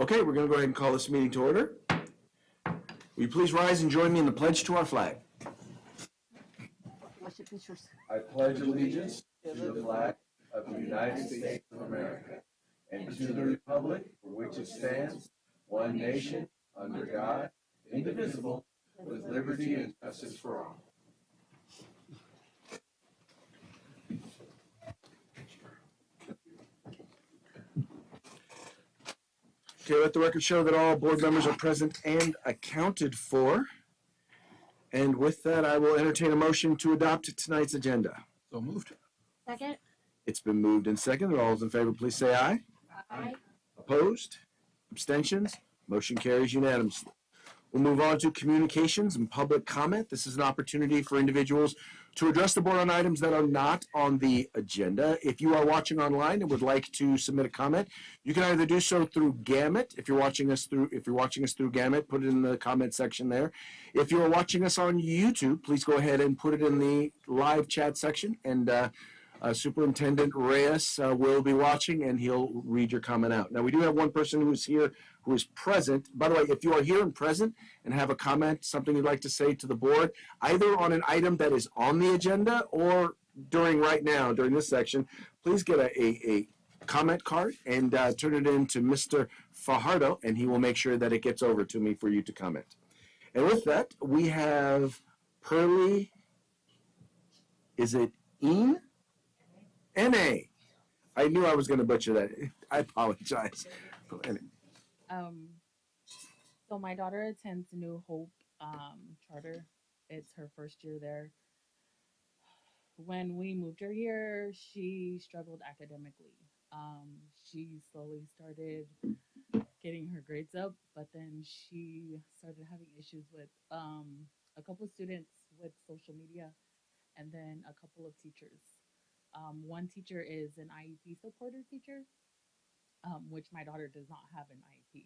Okay, we're going to go ahead and call this meeting to order. Will you please rise and join me in the pledge to our flag? I pledge allegiance to the flag of the United States of America and to the republic for which it stands, one nation, under God, indivisible, with liberty and justice for all. Okay, let the record show that all board members are present and accounted for. And with that, I will entertain a motion to adopt tonight's agenda. So moved. Second. It's been moved and seconded. All those in favor, please say aye. Aye. Opposed? Abstentions? Motion carries unanimously. We'll move on to communications and public comment. This is an opportunity for individuals to address the board on items that are not on the agenda. If you are watching online and would like to submit a comment, you can either do so through Gamut. If you're watching us through Gamut, put it in the comment section there. If you are watching us on YouTube, please go ahead and put it in the live chat section, and Superintendent Reyes will be watching, and he'll read your comment out. Now, we do have one person who is here who is present. By the way, if you are here and present and have a comment, something you'd like to say to the board, either on an item that is on the agenda or during this section, please get a comment card and turn it in to Mr. Fajardo, and he will make sure that it gets over to me for you to comment. And with that, we have Pearlie, is it Een? N-A. I knew I was going to butcher that. I apologize. So my daughter attends New Hope Charter. It's her first year there. When we moved her here, she struggled academically. She slowly started getting her grades up, but then she started having issues with a couple of students with social media, and then a couple of teachers. One teacher is an IEP supporter teacher, which my daughter does not have an IEP.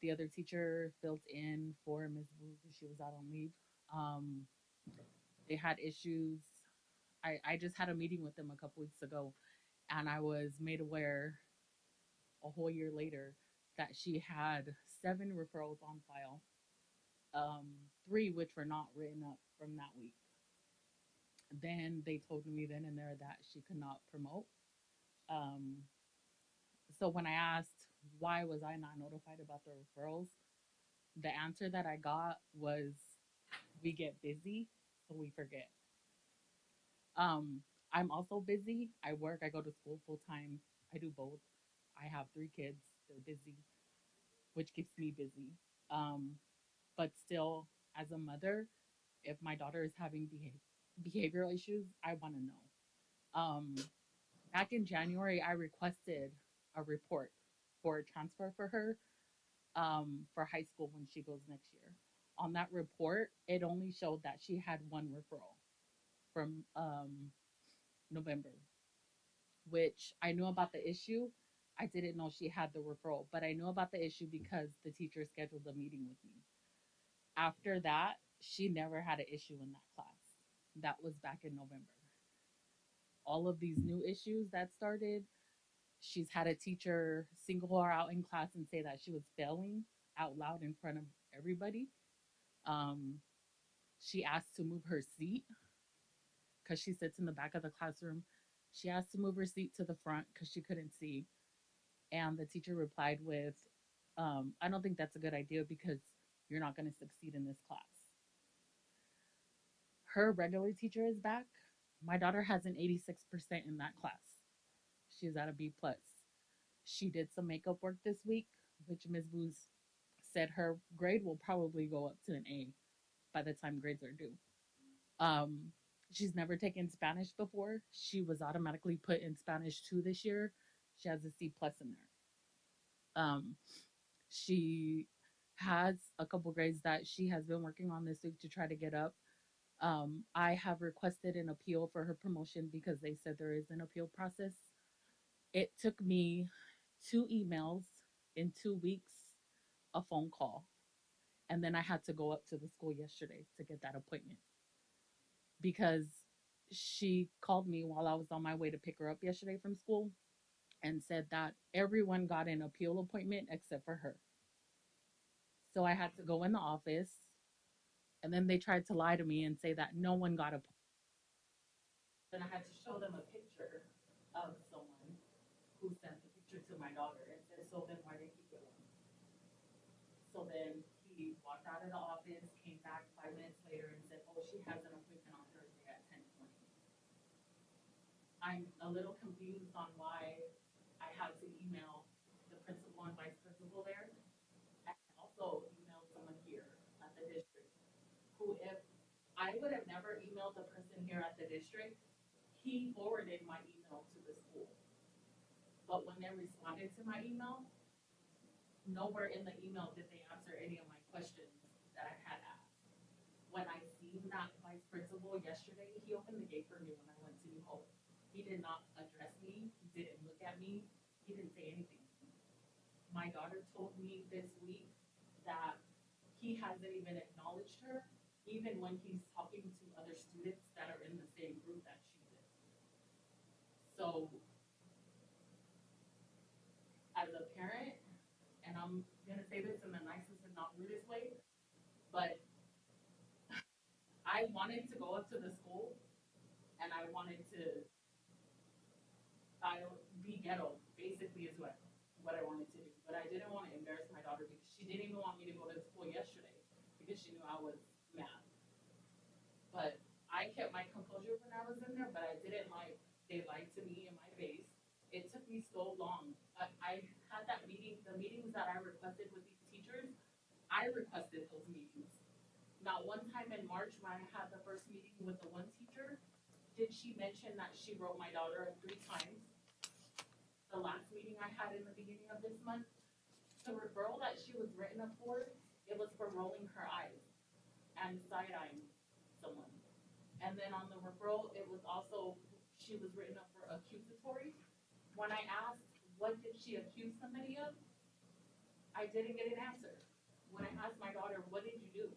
The other teacher filled in for Ms. Wu because she was out on leave. They had issues. I just had a meeting with them a couple weeks ago, and I was made aware a whole year later that she had 7 referrals on file, 3 which were not written up from that week. Then they told me then and there that she could not promote. So when I asked why was I not notified about the referrals, the answer that I got was, we get busy, so we forget. I'm also busy. I work, I go to school full time. I do both. I have 3 kids. They're busy, which keeps me busy. But still, as a mother, if my daughter is having behavioral issues, I want to know. Back in January, I requested a report for a transfer for her for high school when she goes next year. On that report, it only showed that she had 1 referral from November, which I knew about the issue. I didn't know she had the referral, but I knew about the issue because the teacher scheduled a meeting with me. After that, she never had an issue in that class. That was back in November. All of these new issues that started, she's had a teacher single her out in class and say that she was failing out loud in front of everybody. She asked to move her seat because she sits in the back of the classroom. She asked to move her seat to the front because she couldn't see. And the teacher replied with, I don't think that's a good idea because you're not going to succeed in this class. Her regular teacher is back. My daughter has an 86% in that class. She's at a B+. She did some makeup work this week, which Ms. Booz said her grade will probably go up to an A by the time grades are due. She's never taken Spanish before. She was automatically put in Spanish 2 this year. She has a C+ in there. She has a couple grades that she has been working on this week to try to get up. I have requested an appeal for her promotion because they said there is an appeal process. It took me 2 emails in 2 weeks, a phone call, and then I had to go up to the school yesterday to get that appointment because she called me while I was on my way to pick her up yesterday from school, and said that everyone got an appeal appointment except for her. So I had to go in the office, and then they tried to lie to me and say that no one got a. Then I had to show them a picture of someone who sent the picture to my daughter and said, "So then why didn't he get one?" So then he walked out of the office, came back 5 minutes later, and said, "Oh, she has an appointment on Thursday at 10:20." I'm a little confused on why I had to email the principal and vice principal there. I also emailed someone here at the district who, if I would have never emailed the person here at the district, he forwarded my email to the school. But when they responded to my email, nowhere in the email did they answer any of my questions that I had asked. When I seen that vice principal yesterday, he opened the gate for me when I went to New Hope. He did not address me. He didn't look at me. He didn't say anything to me. My daughter told me this week that he hasn't even acknowledged her, even when he's talking to other students that are in the same group that she's in. So, as a parent, and I'm gonna say this in the nicest and not rudest way, but I wanted to go up to the school and I wanted to be ghetto, basically is what I wanted to do. But I didn't want to embarrass my daughter because she didn't even want me to go to school yesterday because she knew I was mad. But I kept my composure when I was in there, but I didn't like they lied to me in my face. It took me so long. I had that meeting, the meetings that I requested with these teachers, I requested those meetings. Not one time in March when I had the first meeting with the one teacher, did she mention that she wrote my daughter 3 times. The last meeting I had in the beginning of this month, the referral that she was written up for, it was for rolling her eyes and side-eyeing someone. And then on the referral, it was also, she was written up for accusatory. When I asked, what did she accuse somebody of? I didn't get an answer. When I asked my daughter, what did you do?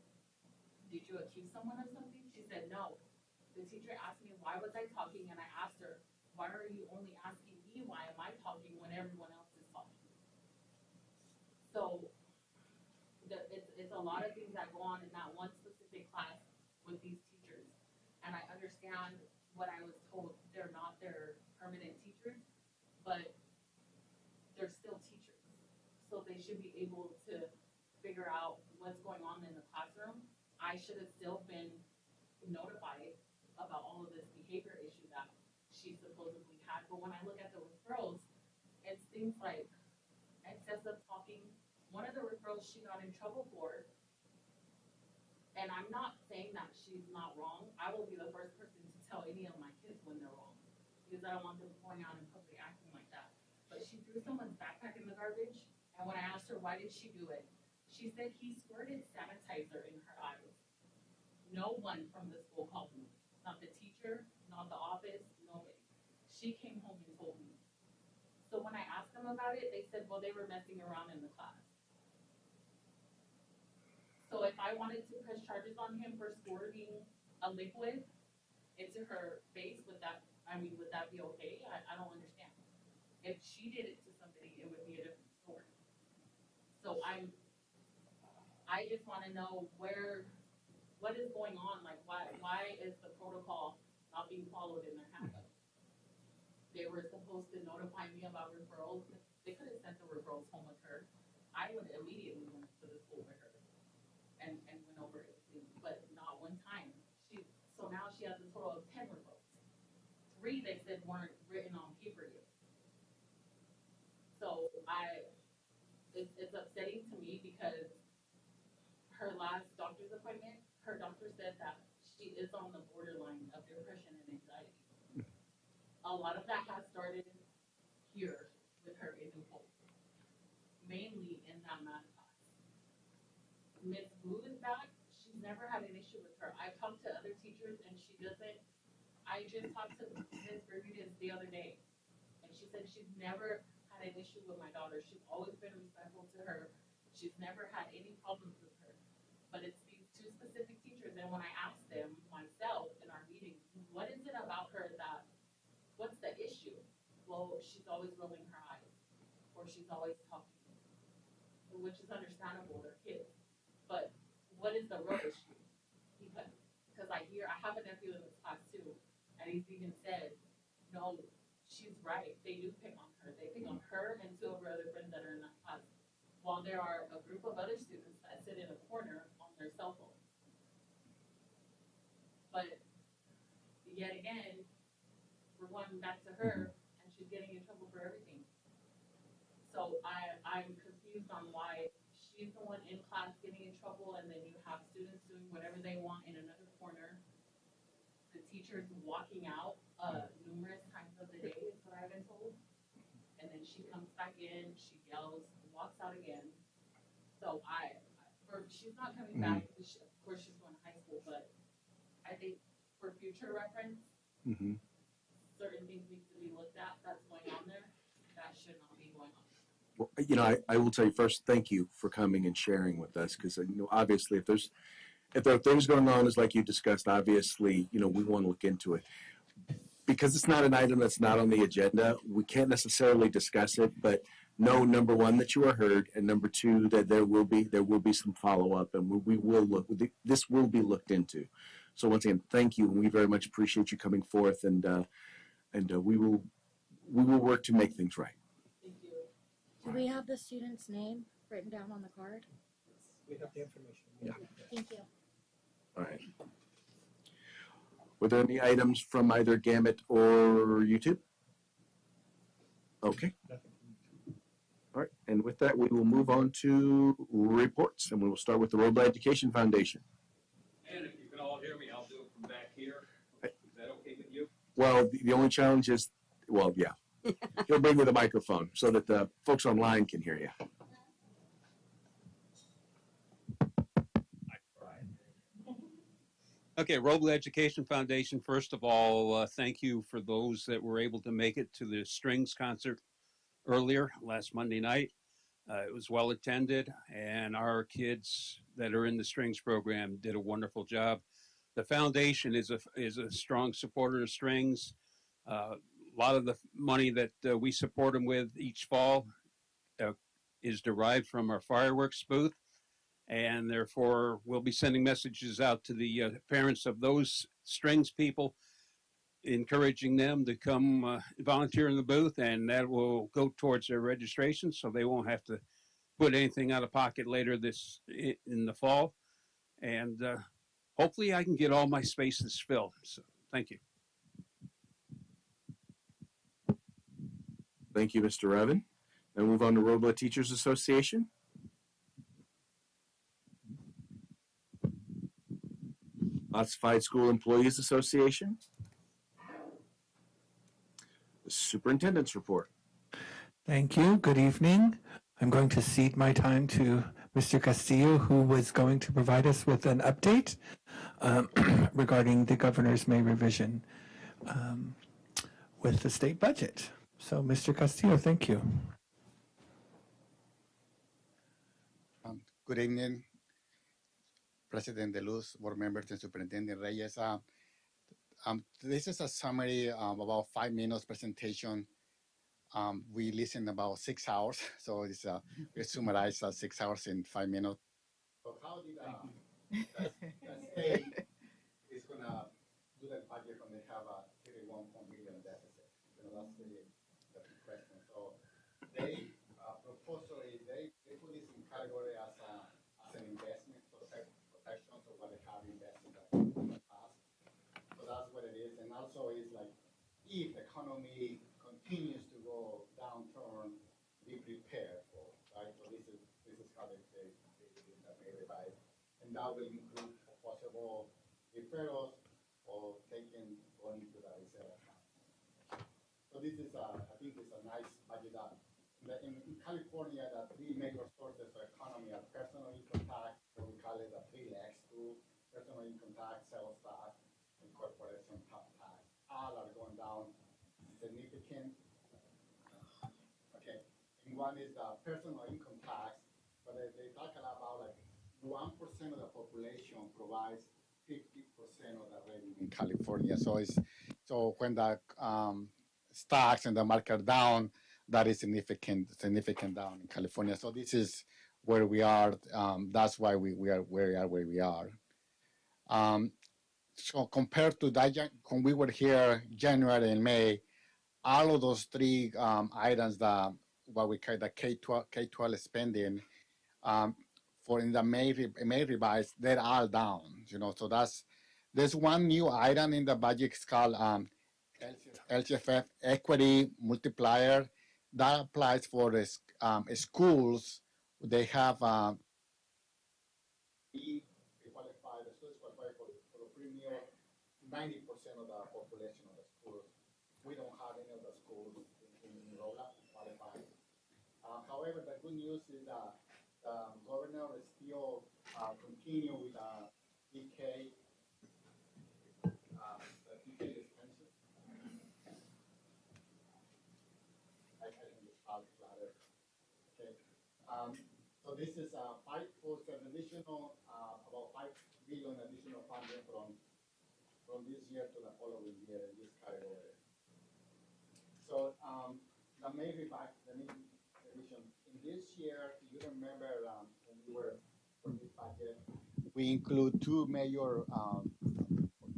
Did you accuse someone of something? She said, no. The teacher asked me, why was I talking? And I asked her, why are you only asking me, why am I talking when everyone else is talking? So it's a lot of things that go on in that one specific class with these teachers. And I understand what I was told, they're not their permanent teachers, but they're still teachers. So they should be able to figure out what's going on in the classroom. I should have still been notified about all of this behavior issue that she supposedly had. But when I look at the referrals, it's things like excessive talking. One of the referrals she got in trouble for, and I'm not saying that she's not wrong. I will be the first person to tell any of my kids when they're wrong because I don't want them going out in public acting like that. But she threw someone's backpack in the garbage, and when I asked her why did she do it, she said he squirted sanitizer in her eyes. No one from the school called me. Not the teacher, not the office, nobody. She came home and told me. So when I asked them about it, they said, well, they were messing around in the class. So if I wanted to press charges on him for squirting a liquid into her face, would that be okay? I don't understand. If she did it to somebody, it would be a different story. So I just want to know what is going on? Like, why is the protocol not being followed in their handbook? They were supposed to notify me about referrals. They could have sent the referrals home with her. I would immediately went to the school with her and went over everything, but not one time. So now she has a total of 10 referrals. 3 they said weren't written on paper yet. So it's upsetting to me because her last doctor's appointment, her doctor said that she is on the borderline of depression and anxiety. A lot of that has started here with her in New Hope, mainly in that math class. Miss Blue is back. She's never had an issue with her. I've talked to other teachers and she doesn't. I just talked to Miss Bermudez the other day and she said she's never had an issue with my daughter. She's always been respectful to her. She's never had any problems with her. But it's these 2 specific teachers, and when I asked them myself in our meetings, what is it about her that, what's the issue? well, she's always rolling her eyes, or she's always talking, which is understandable. They're kids, but what is the real issue? Because I have a nephew in this class too, and he's even said, no, she's right. They do pick on her. They pick on her and two of her other friends that are in that class. While there are a group of other students that sit in a corner on their cell phones. But yet again, we're going back to her, and she's getting in trouble for everything. So I'm confused on why she's the one in class getting in trouble, and then you have students doing whatever they want in another corner. The teacher's walking out numerous times of the day, is what I've been told. And then she comes back in, she yells, walks out again. So she's not coming back. Of course, she's going to high school, but I think for future reference, certain things need to be looked at. That's going on there. That should not be going on. Well, you know, I will tell you first, thank you for coming and sharing with us, because you know, obviously, if there are things going on, as like you discussed, obviously, you know, we want to look into it. Because it's not an item that's not on the agenda, we can't necessarily discuss it, but know, number one, that you are heard, and number two, that there will be some follow up, and we will look. This will be looked into. So once again, thank you, and we very much appreciate you coming forth, and we will work to make things right. Thank you. Do we have the student's name written down on the card? We have the information. Yeah. Thank you. All right. Were there any items from either Gamut or YouTube? Okay. All right. And with that, we will move on to reports, and we will start with the Robla Education Foundation. And if you can all hear me, I'll do it from back here. Is that okay with you? Well, the only challenge is, well, yeah. He'll bring you the microphone so that the folks online can hear you. Okay, Robla Education Foundation, first of all, thank you for those that were able to make it to the strings concert earlier last Monday night. It was well attended, and our kids that are in the strings program did a wonderful job. The foundation is a strong supporter of strings. A lot of the money that we support them with each fall is derived from our fireworks booth. And therefore, we'll be sending messages out to the parents of those strings people, encouraging them to come volunteer in the booth, and that will go towards their registration, so they won't have to put anything out of pocket later in the fall. And hopefully, I can get all my spaces filled. So, thank you. Thank you, Mr. Revan. Now move on to Robla Teachers Association. Classified School Employees Association. The Superintendent's Report. Thank you. Good evening. I'm going to cede my time to Mr. Castillo, who was going to provide us with an update regarding the governor's May revision with the state budget. So, Mr. Castillo, thank you. Good evening, President De Luz, board members, and Superintendent Reyes. This is a summary of about 5 minutes presentation. We listened about 6 hours, so it's we summarize 6 hours in 5 minutes. So how did the state is gonna do that budget when they have a 31 million deficit? You know, that's the big question. So they proposal is they put this in category as an investment protection, so what they have invested in the past. So that's what it is, and also is like if the economy continues to go downturn, be prepared for it, right? So this is how they revise, and that will include possible referrals or going into the reserve account. So this is I think it's a nice budget. In California, the 3 major sources of economy are personal income tax, or we call it the 3 legs too, personal income tax, sales tax, and corporation tax. All are going down significant. Okay, and one is the personal income tax, but they talk a lot about like 1% of the population provides 50% of the revenue in California. So when the stocks and the market down, that is significant down in California. So this is where we are. That's why we are where we are. So compared to that, when we were here January and May, all of those three items, what we call the K-12 spending, for in the May revise, they're all down. So there's one new item in the budget. It's called LCFF equity multiplier. That applies for the schools. They have the students qualify for the premium 90% of the population of the schools. We don't have any of the schools in Robla qualify. However, the good news is that the governor is still continue with the DK, expenses. I can just louder. Okay. So this is five for an additional about 5 billion additional funding from this year to the following year in this category. So the main revision in this year, you remember when we were from this budget, we include two major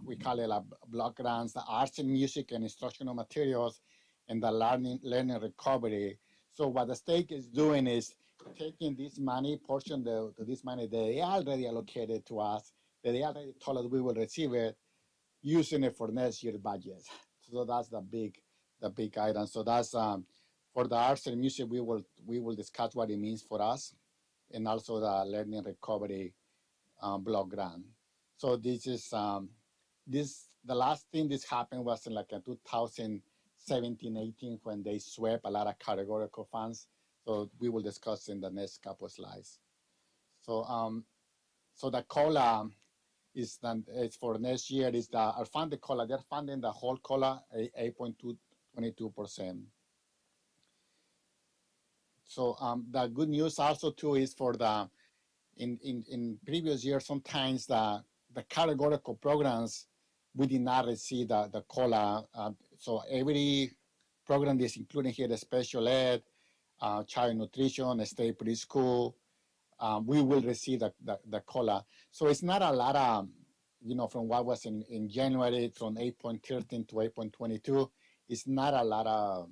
we call it block grants: the arts and music and instructional materials, and the learning recovery. So what the state is doing is taking this money, portion of this money that they already allocated to us, that they already told us we will receive it, using it for next year's budget. So that's the big item. So that's for the arts and music, we will discuss what it means for us, and also the learning recovery block grant. So this is the last thing this happened was in like a 2017-18 when they swept a lot of categorical funds. So we will discuss in the next couple of slides. So so the COLA is for next year is our funded COLA. They're funding the whole COLA 8.22%. So the good news also too is for the in previous years, sometimes the categorical programs, we did not receive the COLA. So every program is including here the special ed, child nutrition, state preschool, we will receive the COLA. So it's not a lot of, from what was in January from 8.13 to 8.22, it's not a lot of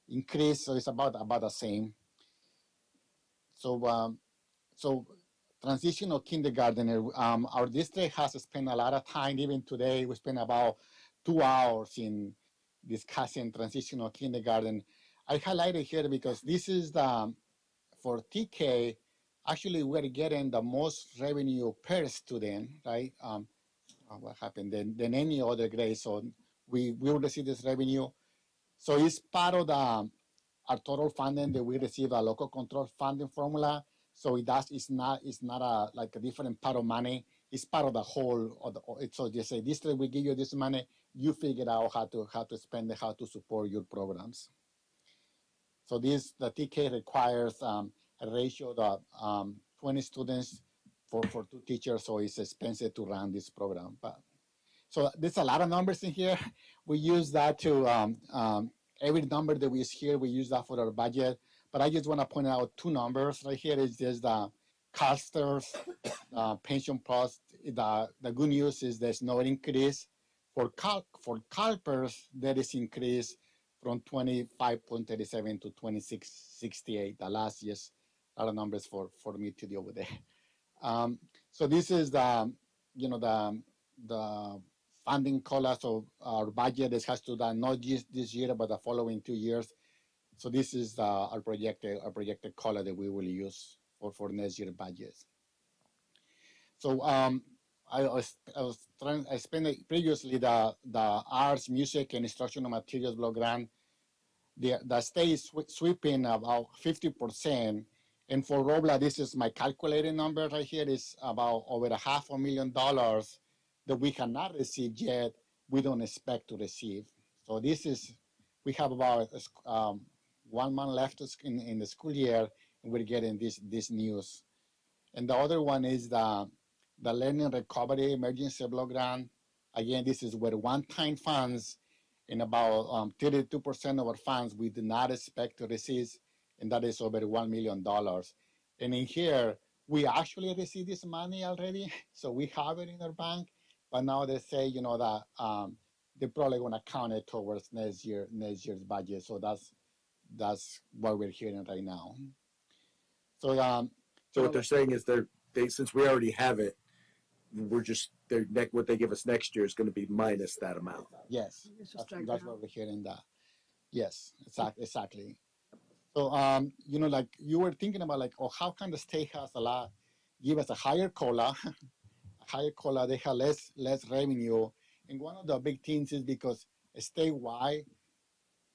increase. So it's about the same. So transitional kindergartner, our district has spent a lot of time. Even today, we spent about 2 hours in discussing transitional kindergarten. I highlighted here because this is for TK, actually we're getting the most revenue per student, right? What happened than any other grade. So we will receive this revenue. So it's part of our total funding that we receive a local control funding formula. So it's not like a different part of money. It's part of the whole so they say district, we give you this money, you figure out how to spend it, how to support your programs. So the TK requires a ratio of 20 students for 2 teachers, so it's expensive to run this program. But so there's a lot of numbers in here. We use that to every number that we use here, we use that for our budget. But I just want to point out 2 numbers right here. Is just the CalSTRS pension plus. The good news is there's no increase for CalPERS. There is increase from 25.37 to 26.68. The last year's a lot of numbers for me to deal with it. So this is the funding COLA. So our budget has to done not just this year, but the following 2 years. So this is our projected COLA that we will use for next year budgets. So I spent previously the arts, music, and instructional materials block grant. The state is sweeping about 50%. And for Robla, this is my calculated number right here, is about over $500,000 that we have not received yet, we don't expect to receive. So we have about 1 month left in the school year, and we're getting this news. And the other one is the Learning Recovery Emergency Block Grant. Again, this is where one-time funds, in about 32% of our funds we did not expect to receive, and that is over $1 million. And in here, we actually received this money already, so we have it in our bank. But now they say, that they're probably going to count it towards next year's budget. So that's what we're hearing right now. So So what they're saying is they since we already have it, we're just what they give us next year is going to be minus that amount. yes, that's what we're hearing. That yes, exactly. So like you were thinking about like, oh, how can the state has give us a higher COLA, they have less revenue, and one of the big things is because statewide,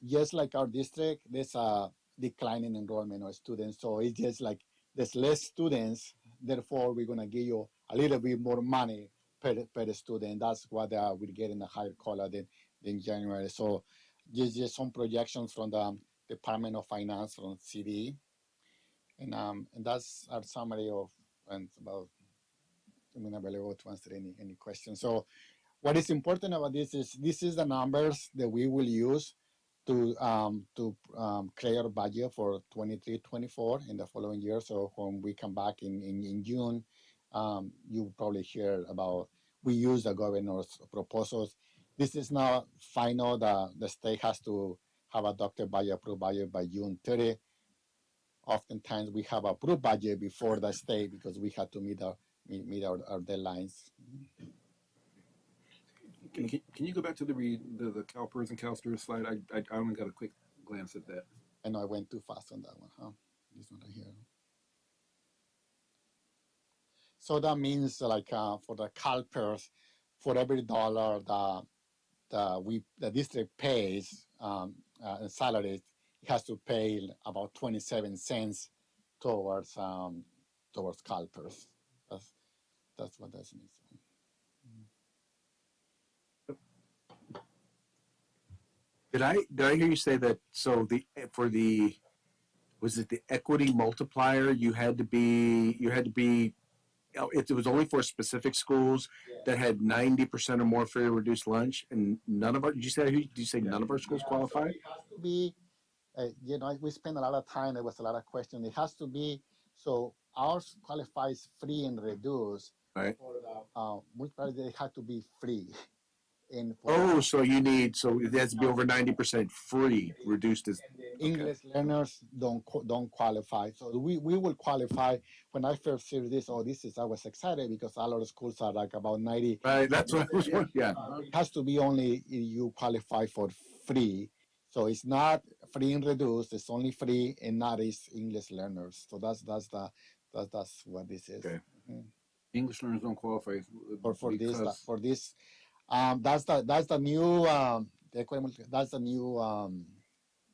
just like our district, there's a decline in enrollment of students. So it's just like there's less students, therefore we're gonna give you a little bit more money per student. That's what we're getting a higher COLA than January. So just some projections from the Department of Finance from CD, and that's our summary of and about. I'm available to answer any questions. So what is important about this is the numbers that we will use to create our budget for 23-24 in the following year. So when we come back in June, you probably hear about we use the governor's proposals. This is not final. The state has to have adopted budget, approved budget by June 30. Oftentimes we have approved budget before the state because we had to meet our deadlines. Can you go back to the CalPERS and CalSTRS slide? I only got a quick glance at that. I know I went too fast on that one, huh? This one right here. So that means like for the CalPERS, for every dollar the district pays in salaries, it has to pay about 27 cents towards CalPERS. That's what that means. Did I hear you say that? So was it the equity multiplier? You had to be. It was only for specific schools that had 90% or more free or reduced lunch, and none of our. Did you say none of our schools qualify? It has to be. We spent a lot of time. There was a lot of questions. It has to be. So ours qualifies free and reduced. Right. For the multiplier, they have to be free. So it has to be over 90% free, reduced as English learners don't qualify. So we will qualify. When I first heard this, I was excited because a lot of schools are like about 90. Right, that's what I was wondering. Yeah. It has to be only you qualify for free. So it's not free and reduced. It's only free and not is English learners. So that's what this is. Okay. Mm-hmm. English learners don't qualify for this. That's the new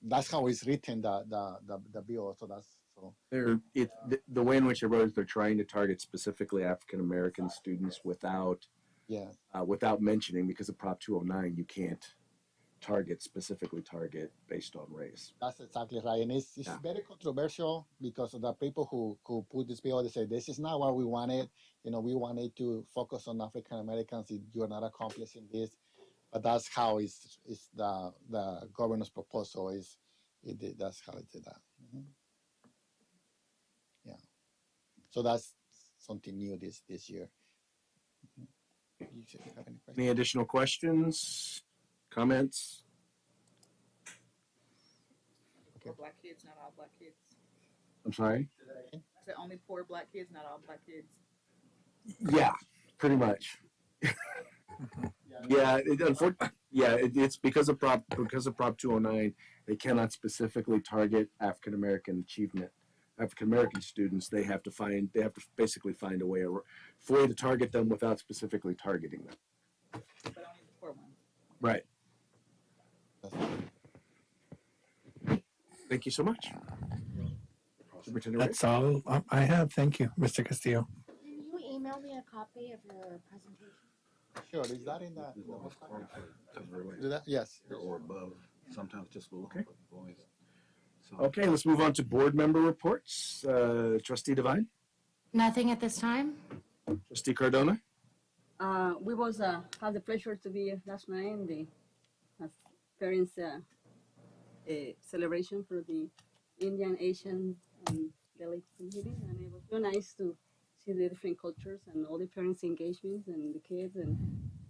that's how it's written the bill. So that's so. The way in which it wrote is they're trying to target specifically African American students without mentioning, because of Prop 209 you can't specifically target based on race. That's exactly right, and it's very controversial because of the people who put this bill. They say this is not what we wanted. We wanted to focus on African Americans. You're not accomplishing this, but that's how it's the governor's proposal is. That's how it did that. Mm-hmm. Yeah, so that's something new this year. Mm-hmm. You should have any questions? Any additional questions? Comments? Poor black kids, not all black kids. I'm sorry? I said only poor black kids, not all black kids. Yeah, pretty much. It's because of Prop 209. They cannot specifically target African American achievement. African American students, they have to basically find a way to target them without specifically targeting them. But only the poor ones. Right. Thank you so much. That's all I have. Thank you, Mr. Castillo. Can you email me a copy of your presentation? Sure. Is that in the do that? Yes. Or above. Sometimes just below. Okay. Boys. So. Okay, let's move on to board member reports. Trustee Devine? Nothing at this time. Trustee Cardona? We was had the pleasure to be last night in the parents' celebration for the Indian, Asian, and Dalit community, and it was so nice to see the different cultures and all the parents' engagements and the kids, and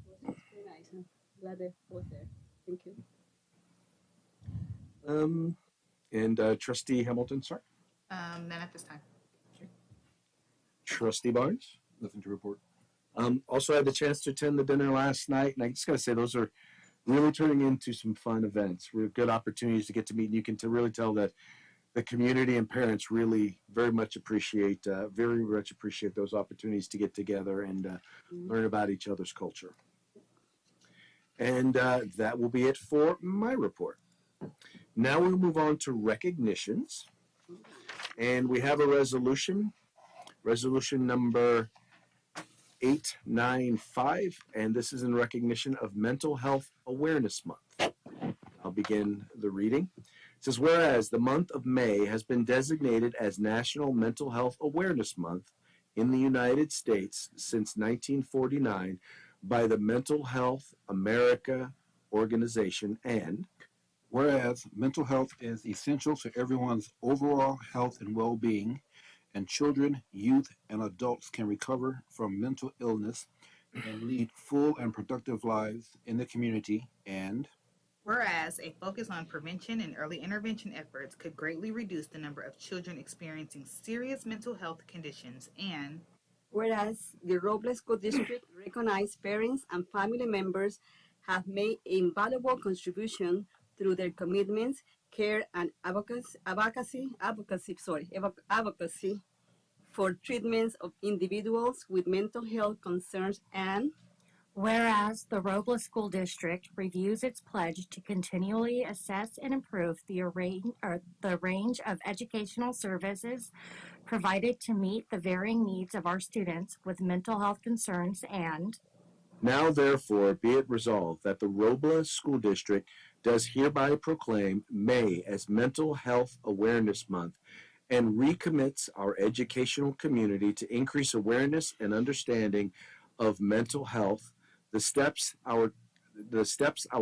it was pretty nice. I'm glad I was there. Thank you. And Trustee Hamilton, sorry. None at this time. Trustee Barnes. Nothing to report. Also had the chance to attend the dinner last night, and I just got to say those are really turning into some fun events. We're good opportunities to get to meet, and you can really tell that the community and parents really very much appreciate those opportunities to get together and learn about each other's culture. And that will be it for my report. Now we'll move on to recognitions, and we have a resolution number 895, and this is in recognition of Mental Health Awareness Month. I'll begin the reading. It says, whereas the month of May has been designated as National Mental Health Awareness Month in the United States since 1949 by the Mental Health America organization, and Whereas mental health is essential to everyone's overall health and well-being, and children, youth, and adults can recover from mental illness and lead full and productive lives in the community, and Whereas a focus on prevention and early intervention efforts could greatly reduce the number of children experiencing serious mental health conditions, and Whereas the Robla School District recognized parents and family members have made invaluable contribution through their commitments, care, and advocacy for treatments of individuals with mental health concerns, and Whereas the Robla School District reviews its pledge to continually assess and improve the range of educational services provided to meet the varying needs of our students with mental health concerns, and now therefore be it resolved that the Robla School District does hereby proclaim May as Mental Health Awareness Month and recommits our educational community to increase awareness and understanding of mental health, the steps our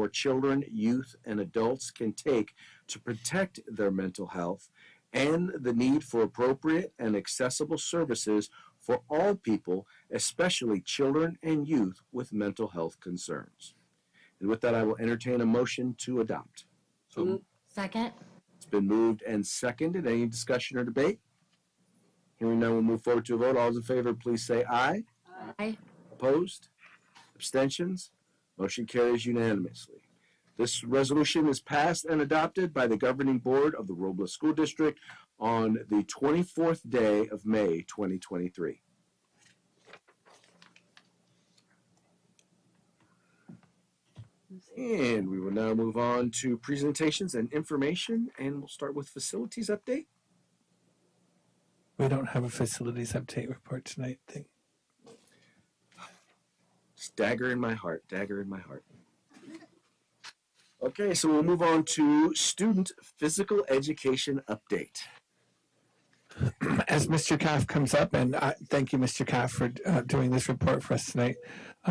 children, youth, and adults can take to protect their mental health, and the need for appropriate and accessible services for all people, especially children and youth with mental health concerns. And with that, I will entertain a motion to adopt. so second. It's been moved and seconded. Any discussion or debate? Hearing none, we'll move forward to a vote. All those in favor, please say aye. Aye. Opposed? Abstentions? Motion carries unanimously. This resolution is passed and adopted by the governing board of the Robla School District on the 24th day of May, 2023. And we will now move on to presentations and information, and we'll start with facilities update. We don't have a facilities update report tonight. Just dagger in my heart, dagger in my heart. Okay, so we'll move on to student physical education update. As Mr. Caff comes up, and thank you, Mr. Caff, for doing this report for us tonight.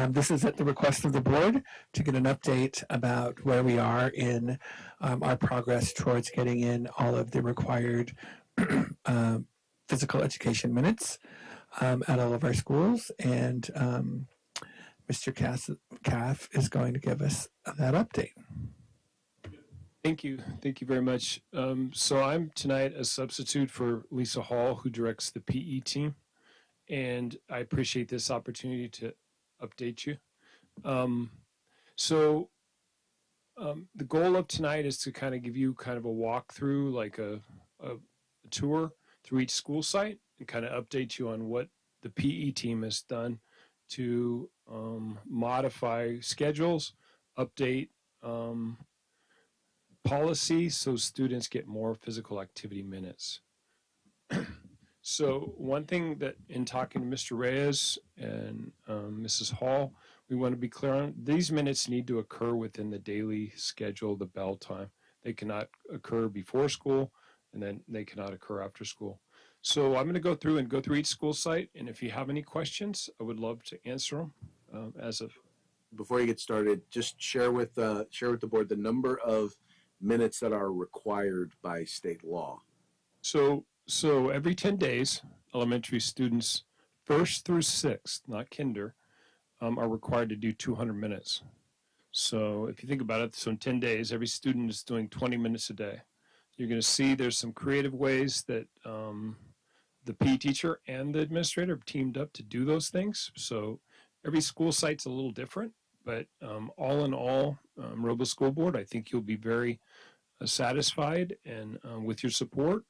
This is at the request of the board to get an update about where we are in our progress towards getting in all of the required physical education minutes at all of our schools. And Mr. Caff is going to give us that update. Thank you. Thank you very much. So I'm tonight a substitute for Lisa Hall, who directs the PE team. And I appreciate this opportunity to update you. The goal of tonight is to kind of give you kind of a walkthrough, like a tour through each school site, and kind of update you on what the PE team has done to modify schedules, update policy so students get more physical activity minutes. So one thing that in talking to Mr. Reyes and Mrs. Hall, we want to be clear on, these minutes need to occur within the daily schedule, the bell time. They cannot occur before school, and then they cannot occur after school. So I'm going to go through each school site, and if you have any questions, I would love to answer them as of before you get started, just share with the board the number of minutes that are required by state law. So every 10 days, elementary students, first through sixth, not kinder, are required to do 200 minutes. So if you think about it, so in 10 days, every student is doing 20 minutes a day. You're going to see there's some creative ways that the PE teacher and the administrator have teamed up to do those things. So every school site's a little different, but all in all, Robla School Board, I think you'll be very satisfied, and with your support,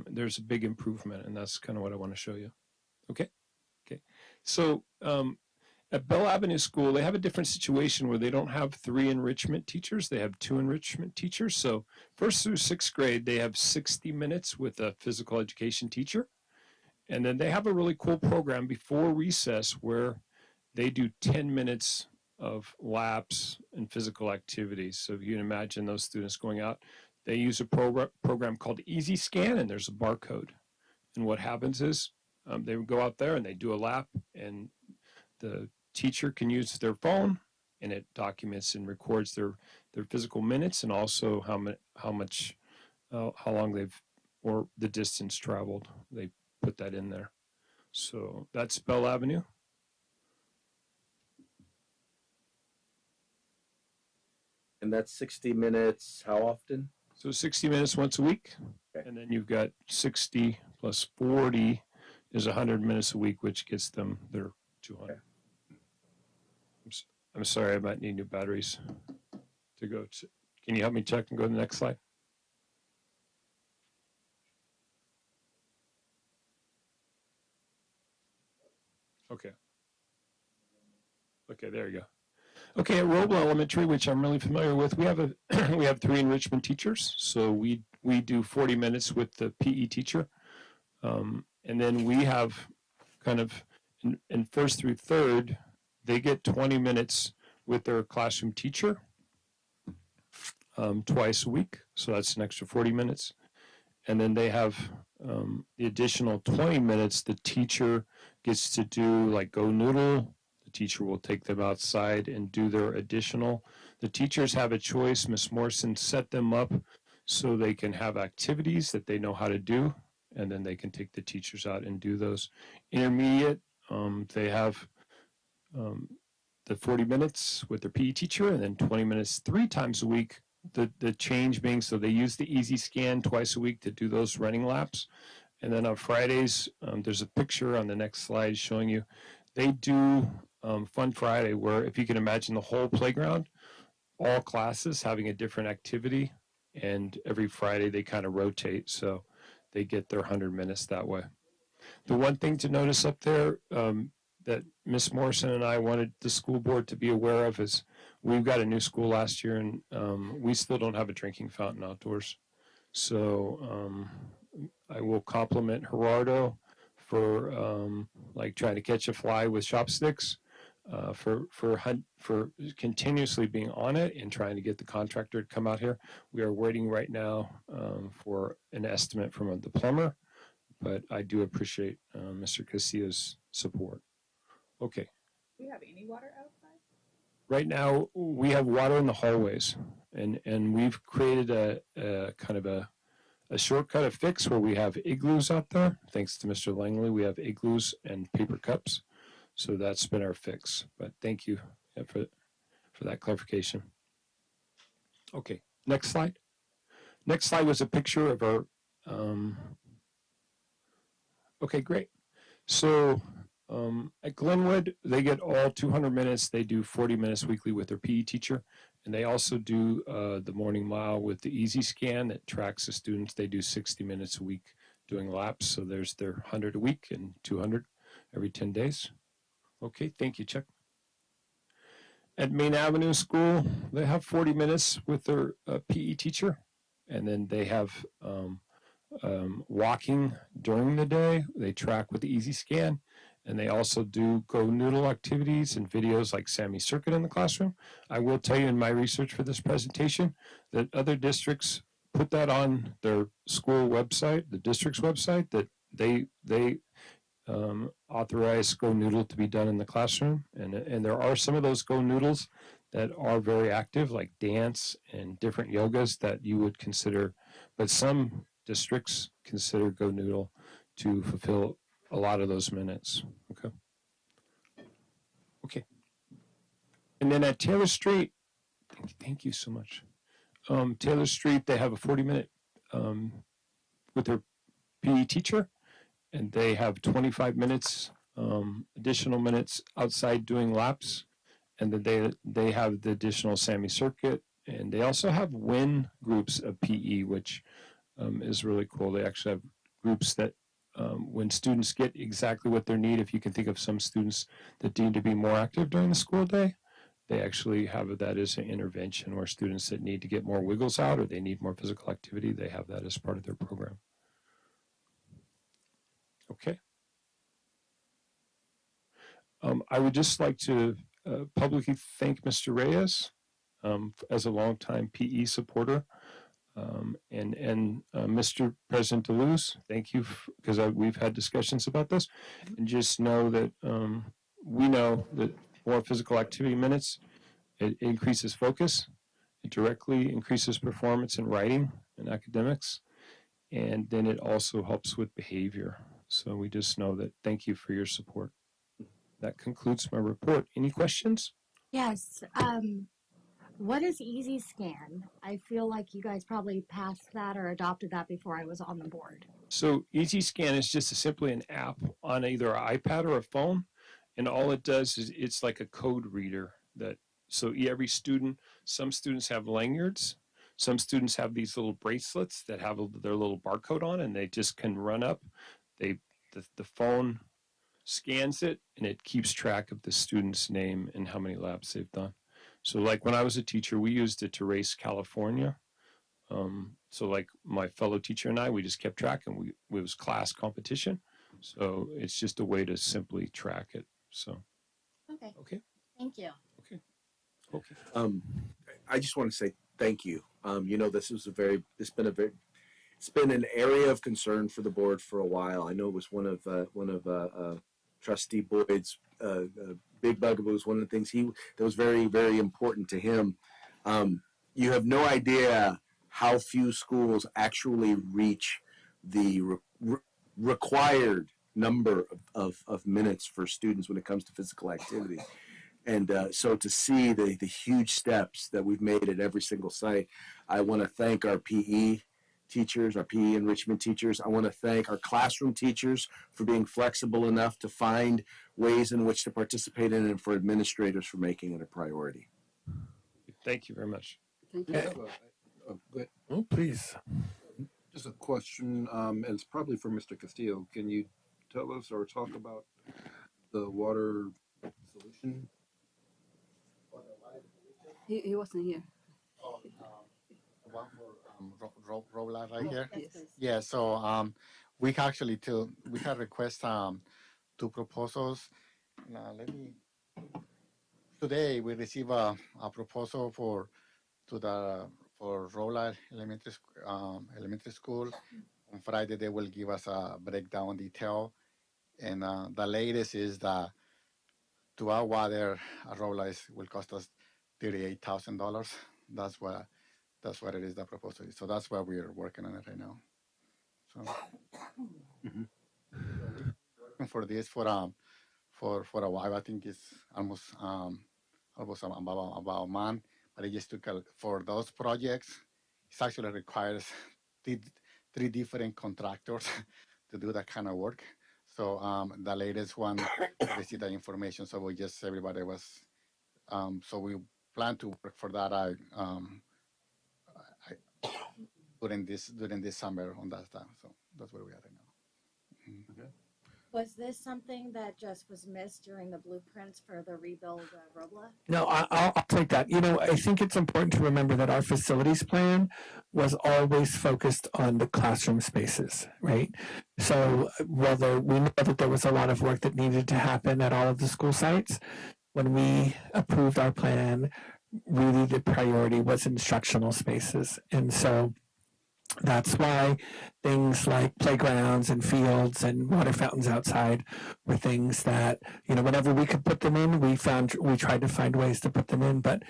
there's a big improvement, and that's kind of what I want to show you. Okay. So at Bell Avenue School, they have a different situation where they don't have 3 enrichment teachers. They have 2 enrichment teachers. So first through 6th grade, they have 60 minutes with a physical education teacher. And then they have a really cool program before recess where they do 10 minutes of laps and physical activities. So you can imagine those students going out. They use a program called Easy Scan, and there's a barcode. And what happens is they would go out there and they do a lap, and the teacher can use their phone, and it documents and records their physical minutes and also how long they've, or the distance traveled. They put that in there. So that's Bell Avenue. And that's 60 minutes, how often? So 60 minutes once a week. Okay. And then you've got 60 plus 40 is 100 minutes a week, which gets them their 200. Okay. I'm sorry, I might need new batteries to go to. Can you help me check and go to the next slide? Okay. Okay, there you go. Okay, at Robla Elementary, which I'm really familiar with, we have we have 3 enrichment teachers. So we do 40 minutes with the PE teacher, and then we have kind of in first through third, they get 20 minutes with their classroom teacher twice a week. So that's an extra 40 minutes, and then they have the additional 20 minutes. The teacher gets to do like Go Noodle. Teacher will take them outside and do their additional. The teachers have a choice. Ms. Morrison set them up so they can have activities that they know how to do, and then they can take the teachers out and do those. Intermediate, they have the 40 minutes with their PE teacher, and then 20 minutes 3 times a week. The change being, so they use the Easy Scan twice a week to do those running laps. And then on Fridays, there's a picture on the next slide showing you, they do Fun Friday, where if you can imagine the whole playground, all classes having a different activity, and every Friday they kind of rotate, so they get their 100 minutes that way. The one thing to notice up there that Ms. Morrison and I wanted the school board to be aware of is we've got a new school last year, and we still don't have a drinking fountain outdoors. So I will compliment Gerardo for like trying to catch a fly with chopsticks, for continuously being on it and trying to get the contractor to come out here. We are waiting right now for an estimate from the plumber, but I do appreciate Mr. Castillo's support. Okay. Do we have any water outside? Right now, we have water in the hallways, and we've created a kind of a shortcut, a fix where we have igloos out there. Thanks to Mr. Langley, we have igloos and paper cups. So that's been our fix. But thank you for that clarification. Okay, next slide. Next slide was a picture of our, okay, great. So at Glenwood, they get all 200 minutes. They do 40 minutes weekly with their PE teacher. And they also do the morning mile with the Easy Scan that tracks the students. They do 60 minutes a week doing laps. So there's their 100 a week and 200 every 10 days. Okay, thank you, Chuck. At Main Avenue School, they have 40 minutes with their PE teacher. And then they have walking during the day. They track with the Easy Scan. And they also do Go Noodle activities and videos like Sammy Circuit in the classroom. I will tell you in my research for this presentation that other districts put that on their school website, the district's website, that they authorize Go Noodle to be done in the classroom. And there are some of those Go Noodles that are very active, like dance and different yogas that you would consider, but some districts consider Go Noodle to fulfill a lot of those minutes. Okay. Okay. And then at Taylor Street, thank you so much. Taylor Street, they have a 40-minute with their PE teacher, and they have 25 minutes, additional minutes outside doing laps. And then they have the additional Sammy Circuit, and they also have WIN groups of PE, which is really cool. They actually have groups that when students get exactly what they need, if you can think of some students that need to be more active during the school day, they actually have that as an intervention, where students that need to get more wiggles out or they need more physical activity, they have that as part of their program. Okay. I would just like to publicly thank Mr. Reyes as a longtime PE supporter. And Mr. President DeLuz, thank you, because we've had discussions about this. And just know that we know that more physical activity minutes, it increases focus, it directly increases performance in writing and academics, and then it also helps with behavior. So we just know that, thank you for your support. That concludes my report. Any questions? Yes. What is Easy Scan? I feel like you guys probably passed that or adopted that before I was on the board. So Easy Scan is just simply an app on either an iPad or a phone, and all it does is it's like a code reader. So every student, some students have lanyards, some students have these little bracelets that have their little barcode on, and they just can run up. The phone scans it, and it keeps track of the student's name and how many laps they've done. So like when I was a teacher, we used it to race California. So like my fellow teacher and I, we just kept track, and it was class competition. So it's just a way to simply track it. So. Okay. Thank you. Okay. I just want to say thank you. It's been an area of concern for the board for a while. I know it was one of Trustee Boyd's big bugaboos. One of the things that was very, very important to him. You have no idea how few schools actually reach the required number of minutes for students when it comes to physical activity. And so to see the huge steps that we've made at every single site, I want to thank our PE teachers, our PE enrichment teachers. I want to thank our classroom teachers for being flexible enough to find ways in which to participate in it, and for administrators for making it a priority. Thank you very much. Thank you. Good. Oh, please. Just a question, and it's probably for Mr. Castillo. Can you tell us or talk about the water solution? He wasn't here. One for Robla right here. Yes. Yeah, so we had request two proposals. Now today we receive a proposal for Robla Elementary School. On Friday they will give us a breakdown detail, and the latest is that to our water Robla will cost us $38,000. That's what it is, the proposal. So that's why we are working on it right now. So working for this for a while. I think it's almost about a month. But it just took for those projects. It actually requires three different contractors to do that kind of work. So the latest one received the information. So everybody was. So we plan to work for that. During this summer on that time. So that's where we are right now. Mm-hmm. Okay. Was this something that just was missed during the blueprints for the rebuild Robla? No, I'll take that. I think it's important to remember that our facilities plan was always focused on the classroom spaces, right? So whether we know that there was a lot of work that needed to happen at all of the school sites, when we approved our plan, really the priority was instructional spaces. And so That's why things like playgrounds and fields and water fountains outside were things that, whenever we could put them in, we tried to find ways to put them in, but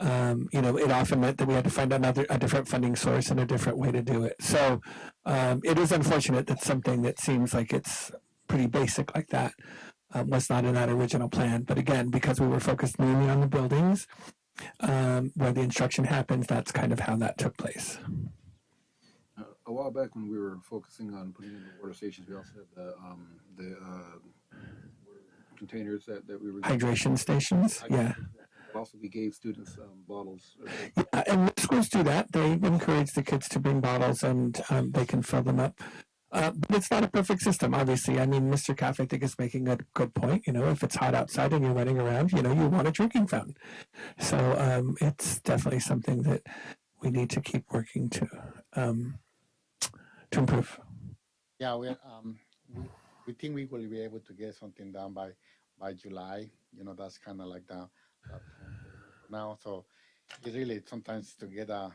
it often meant that we had to find a different funding source and a different way to do it. So it is unfortunate that something that seems like it's pretty basic like that was not in that original plan. But again, because we were focused mainly on the buildings where the instruction happens, that's kind of how that took place. A while back when we were focusing on putting in the water stations, we also had the containers that we were hydration stations. Yeah. Also, we gave students bottles. Yeah, and schools do that. They encourage the kids to bring bottles, and they can fill them up. But it's not a perfect system, obviously. I mean, Mr. Caff, I think, is making a good point. If it's hot outside and you're running around, you want a drinking fountain. So it's definitely something that we need to keep working to improve. Yeah, we think we will be able to get something done by July. That's kind of like the now. So it really sometimes to get the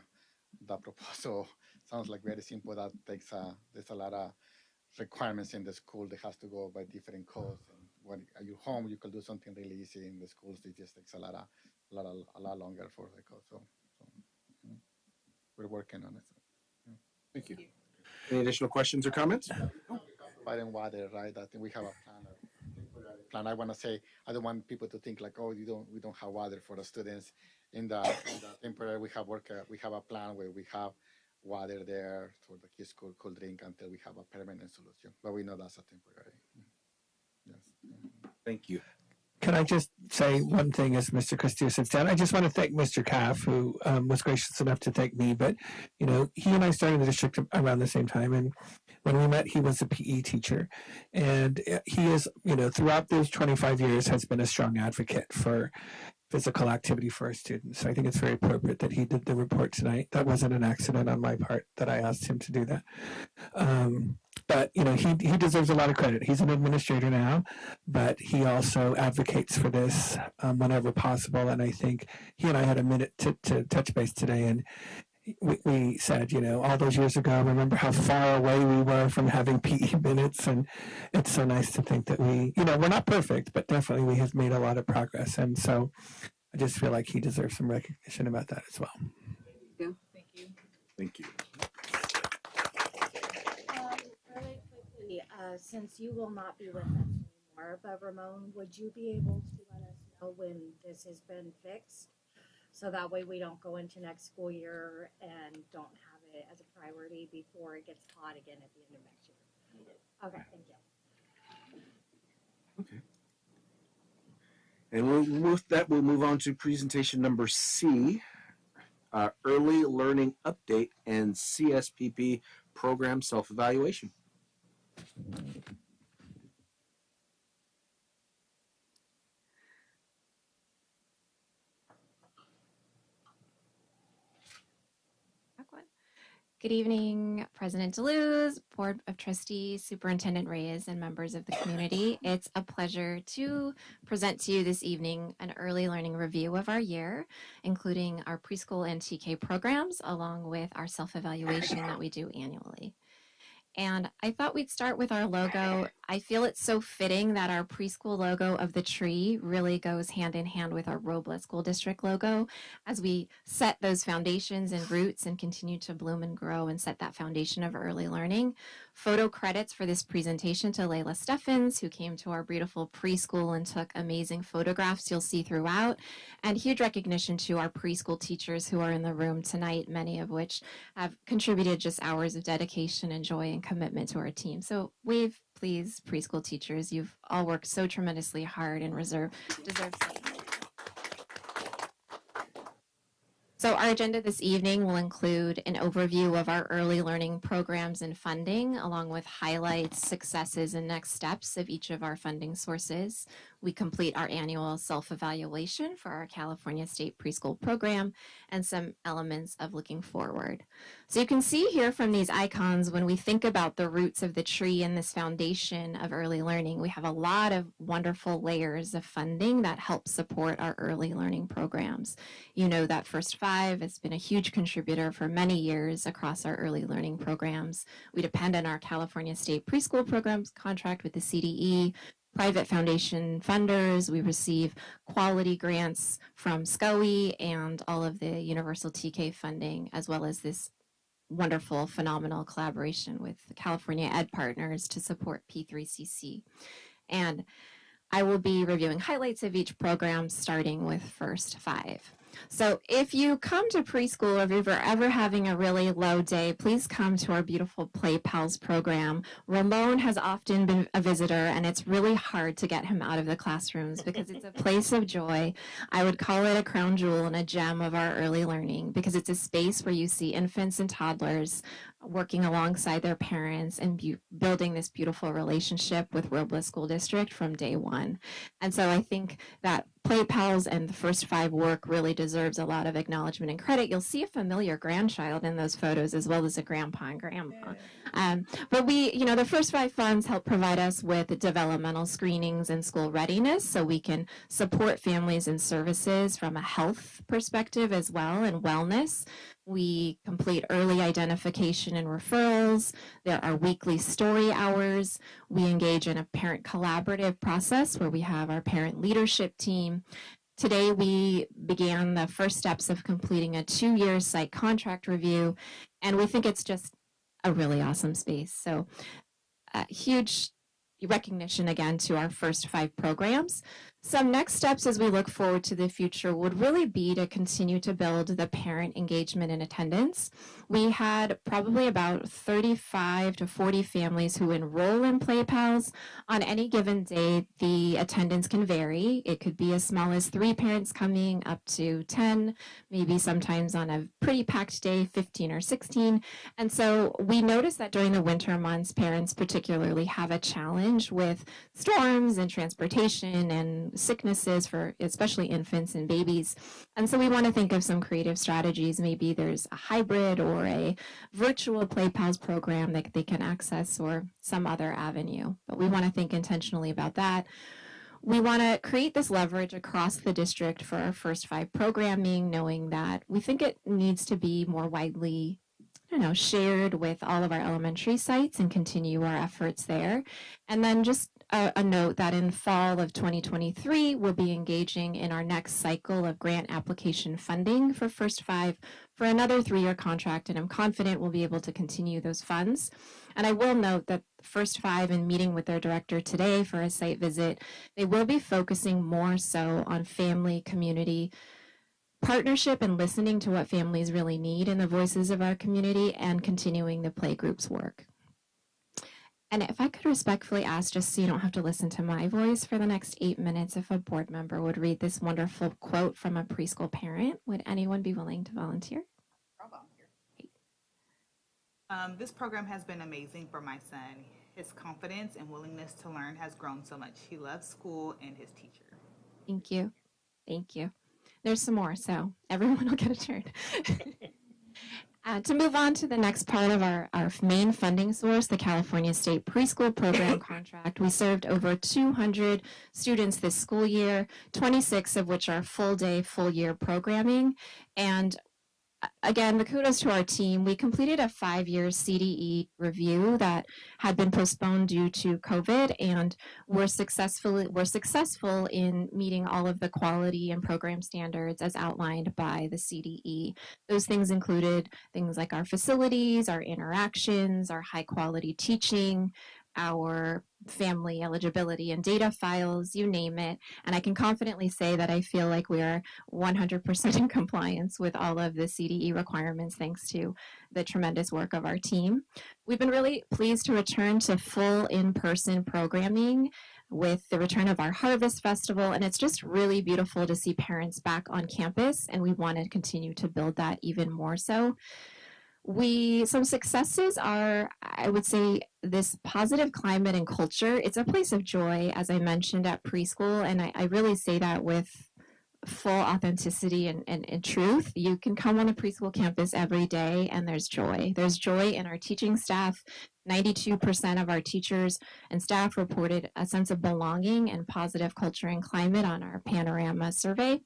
proposal sounds like very simple. That takes there's a lot of requirements in the school that has to go by different codes. And when at your home, you can do something really easy. In the schools, it just takes a lot longer for the code. So we're working on it. So, Thank you. Any additional questions or comments? Providing water, right? I think we have a plan. I want to say I don't want people to think like, oh, we don't have water for the students. In the temporary, we have a plan where we have water there so the kids could drink until we have a permanent solution. But we know that's a temporary. Yes. Thank you. Can I just say one thing as Mr. Castillo sits down? I just want to thank Mr. Caff, who was gracious enough to thank me. But, he and I started the district around the same time. And when we met, he was a PE teacher. And he is, throughout those 25 years has been a strong advocate for physical activity for our students. So I think it's very appropriate that he did the report tonight. That wasn't an accident on my part that I asked him to do that. But he deserves a lot of credit. He's an administrator now, but he also advocates for this whenever possible. And I think he and I had a minute to touch base today, and we said, all those years ago, remember how far away we were from having PE minutes, and it's so nice to think that we're not perfect, but definitely we have made a lot of progress. And so I just feel like he deserves some recognition about that as well. Thank you. Thank you. Really quickly, since you will not be with us anymore, but Ramon, would you be able to let us know when this has been fixed? So that way we don't go into next school year and don't have it as a priority before it gets hot again at the end of next year. Okay, thank you. Okay. And with that, we'll move on to presentation number C, Early Learning Update and CSPP Program Self-Evaluation. Good evening, President DeLuz, Board of Trustees, Superintendent Reyes, and members of the community. It's a pleasure to present to you this evening an early learning review of our year, including our preschool and TK programs, along with our self-evaluation that we do annually. And I thought we'd start with our logo. I feel it's so fitting that our preschool logo of the tree really goes hand in hand with our Robla School District logo as we set those foundations and roots and continue to bloom and grow and set that foundation of early learning. Photo credits for this presentation to Layla Steffens, who came to our beautiful preschool and took amazing photographs you'll see throughout. And huge recognition to our preschool teachers who are in the room tonight, many of which have contributed just hours of dedication and joy and commitment to our team. So wave, please, preschool teachers. You've all worked so tremendously hard and deserve thanks. So our agenda this evening will include an overview of our early learning programs and funding, along with highlights, successes, and next steps of each of our funding sources. We complete our annual self-evaluation for our California State Preschool Program and some elements of looking forward. So you can see here from these icons, when we think about the roots of the tree and this foundation of early learning, we have a lot of wonderful layers of funding that help support our early learning programs. You know that First Five has been a huge contributor for many years across our early learning programs. We depend on our California State Preschool Programs contract with the CDE, private foundation funders. We receive quality grants from SCOE and all of the universal TK funding, as well as this wonderful, phenomenal collaboration with California Ed Partners to support P3CC. And I will be reviewing highlights of each program, starting with First Five. So if you come to preschool, or if you're ever having a really low day, please come to our beautiful Play Pals program. Ramon has often been a visitor, and it's really hard to get him out of the classrooms because it's a place of joy. I would call it a crown jewel and a gem of our early learning, because it's a space where you see infants and toddlers working alongside their parents and building this beautiful relationship with Robla School District from day one. And so I think that Play Pals and the First Five work really deserves a lot of acknowledgement and credit. You'll see a familiar grandchild in those photos, as well as a grandpa and grandma. But the First Five funds help provide us with developmental screenings and school readiness, so we can support families and services from a health perspective as well, and wellness. We complete early identification and referrals. There are weekly story hours. We engage in a parent collaborative process where we have our parent leadership team. Today, we began the first steps of completing a 2-year site contract review, and we think it's just a really awesome space. So huge recognition again to our First Five programs. Some next steps as we look forward to the future would really be to continue to build the parent engagement and attendance. We had probably about 35 to 40 families who enroll in Play Pals. On any given day, the attendance can vary. It could be as small as 3 parents coming up to 10, maybe sometimes on a pretty packed day, 15 or 16. And so we noticed that during the winter months, parents particularly have a challenge with storms and transportation and sicknesses for especially infants and babies. And so we want to think of some creative strategies. Maybe there's a hybrid or a virtual Play Pals program that they can access, or some other avenue. But we want to think intentionally about that. We want to create this leverage across the district for our First Five programming, knowing that we think it needs to be more widely shared with all of our elementary sites, and continue our efforts there. And then just a note that in fall of 2023, we'll be engaging in our next cycle of grant application funding for First Five for another 3-year contract, and I'm confident we'll be able to continue those funds. And I will note that First Five, in meeting with their director today for a site visit, they will be focusing more so on family, community, partnership, and listening to what families really need in the voices of our community, and continuing the playgroups work. And if I could respectfully ask, just so you don't have to listen to my voice for the next 8 minutes, if a board member would read this wonderful quote from a preschool parent, would anyone be willing to volunteer? I'll volunteer. This program has been amazing for my son. His confidence and willingness to learn has grown so much. He loves school and his teacher. Thank you. Thank you. There's some more, so everyone will get a turn. To move on to the next part of our main funding source, the California State Preschool Program contract, we served over 200 students this school year, 26 of which are full-day, full-year programming. And again, the kudos to our team. We completed a 5-year CDE review that had been postponed due to COVID, and we're successful in meeting all of the quality and program standards as outlined by the CDE. Those things included things like our facilities, our interactions, our high quality teaching, our family eligibility and data files, you name it. And I can confidently say that I feel like we are 100% in compliance with all of the CDE requirements, thanks to the tremendous work of our team. We've been really pleased to return to full in-person programming with the return of our Harvest Festival, and it's just really beautiful to see parents back on campus, and we want to continue to build that even more so. Some successes are, I would say, this positive climate and culture. It's a place of joy, as I mentioned, at preschool, and I really say that with full authenticity and truth. You can come on a preschool campus every day and there's joy. There's joy in our teaching staff. 92% of our teachers and staff reported a sense of belonging and positive culture and climate on our Panorama survey.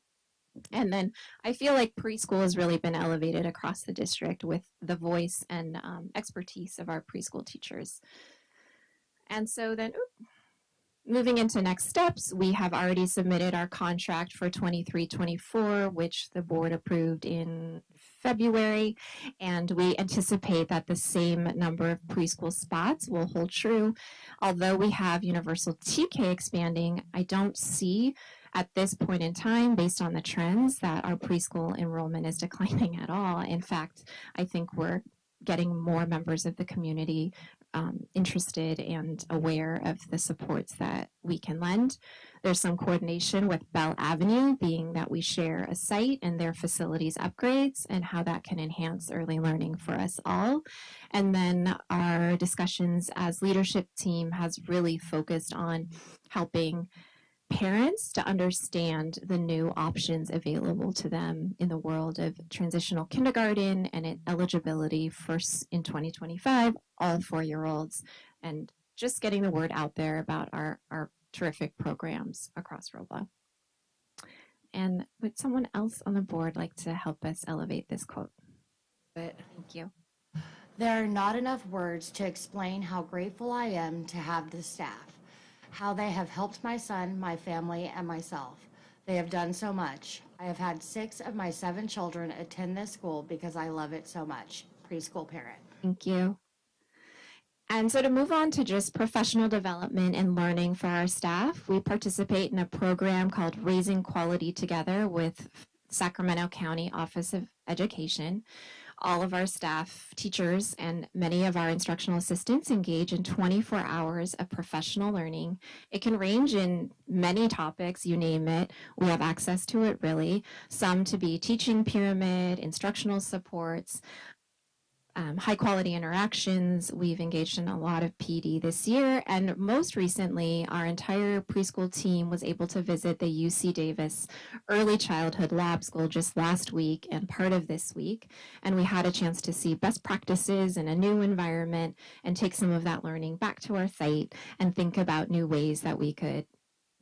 And then I feel like preschool has really been elevated across the district with the voice and expertise of our preschool teachers. And so then, moving into next steps, we have already submitted our contract for 23-24, which the board approved in February, and we anticipate that the same number of preschool spots will hold true. Although we have universal TK expanding, I don't see at this point in time, based on the trends, that our preschool enrollment is declining at all. In fact, I think we're getting more members of the community interested and aware of the supports that we can lend. There's some coordination with Bell Avenue, being that we share a site and their facilities upgrades and how that can enhance early learning for us all. And then our discussions as leadership team has really focused on helping parents to understand the new options available to them in the world of transitional kindergarten and eligibility first in 2025, all 4-year-olds, and just getting the word out there about our terrific programs across Robla. And would someone else on the board like to help us elevate this quote? Thank you. There are not enough words to explain how grateful I am to have this staff, how they have helped my son, my family, and myself. They have done so much. I have had 6 of my 7 children attend this school because I love it so much. Preschool parent. Thank you. And so to move on to just professional development and learning for our staff, we participate in a program called Raising Quality Together with Sacramento County Office of Education. All of our staff, teachers, and many of our instructional assistants engage in 24 hours of professional learning. It can range in many topics, you name it. We have access to it, really. Some to be teaching pyramid, instructional supports, high quality interactions. We've engaged in a lot of PD this year, and most recently our entire preschool team was able to visit the UC Davis Early Childhood Lab School just last week and part of this week, and we had a chance to see best practices in a new environment and take some of that learning back to our site and think about new ways that we could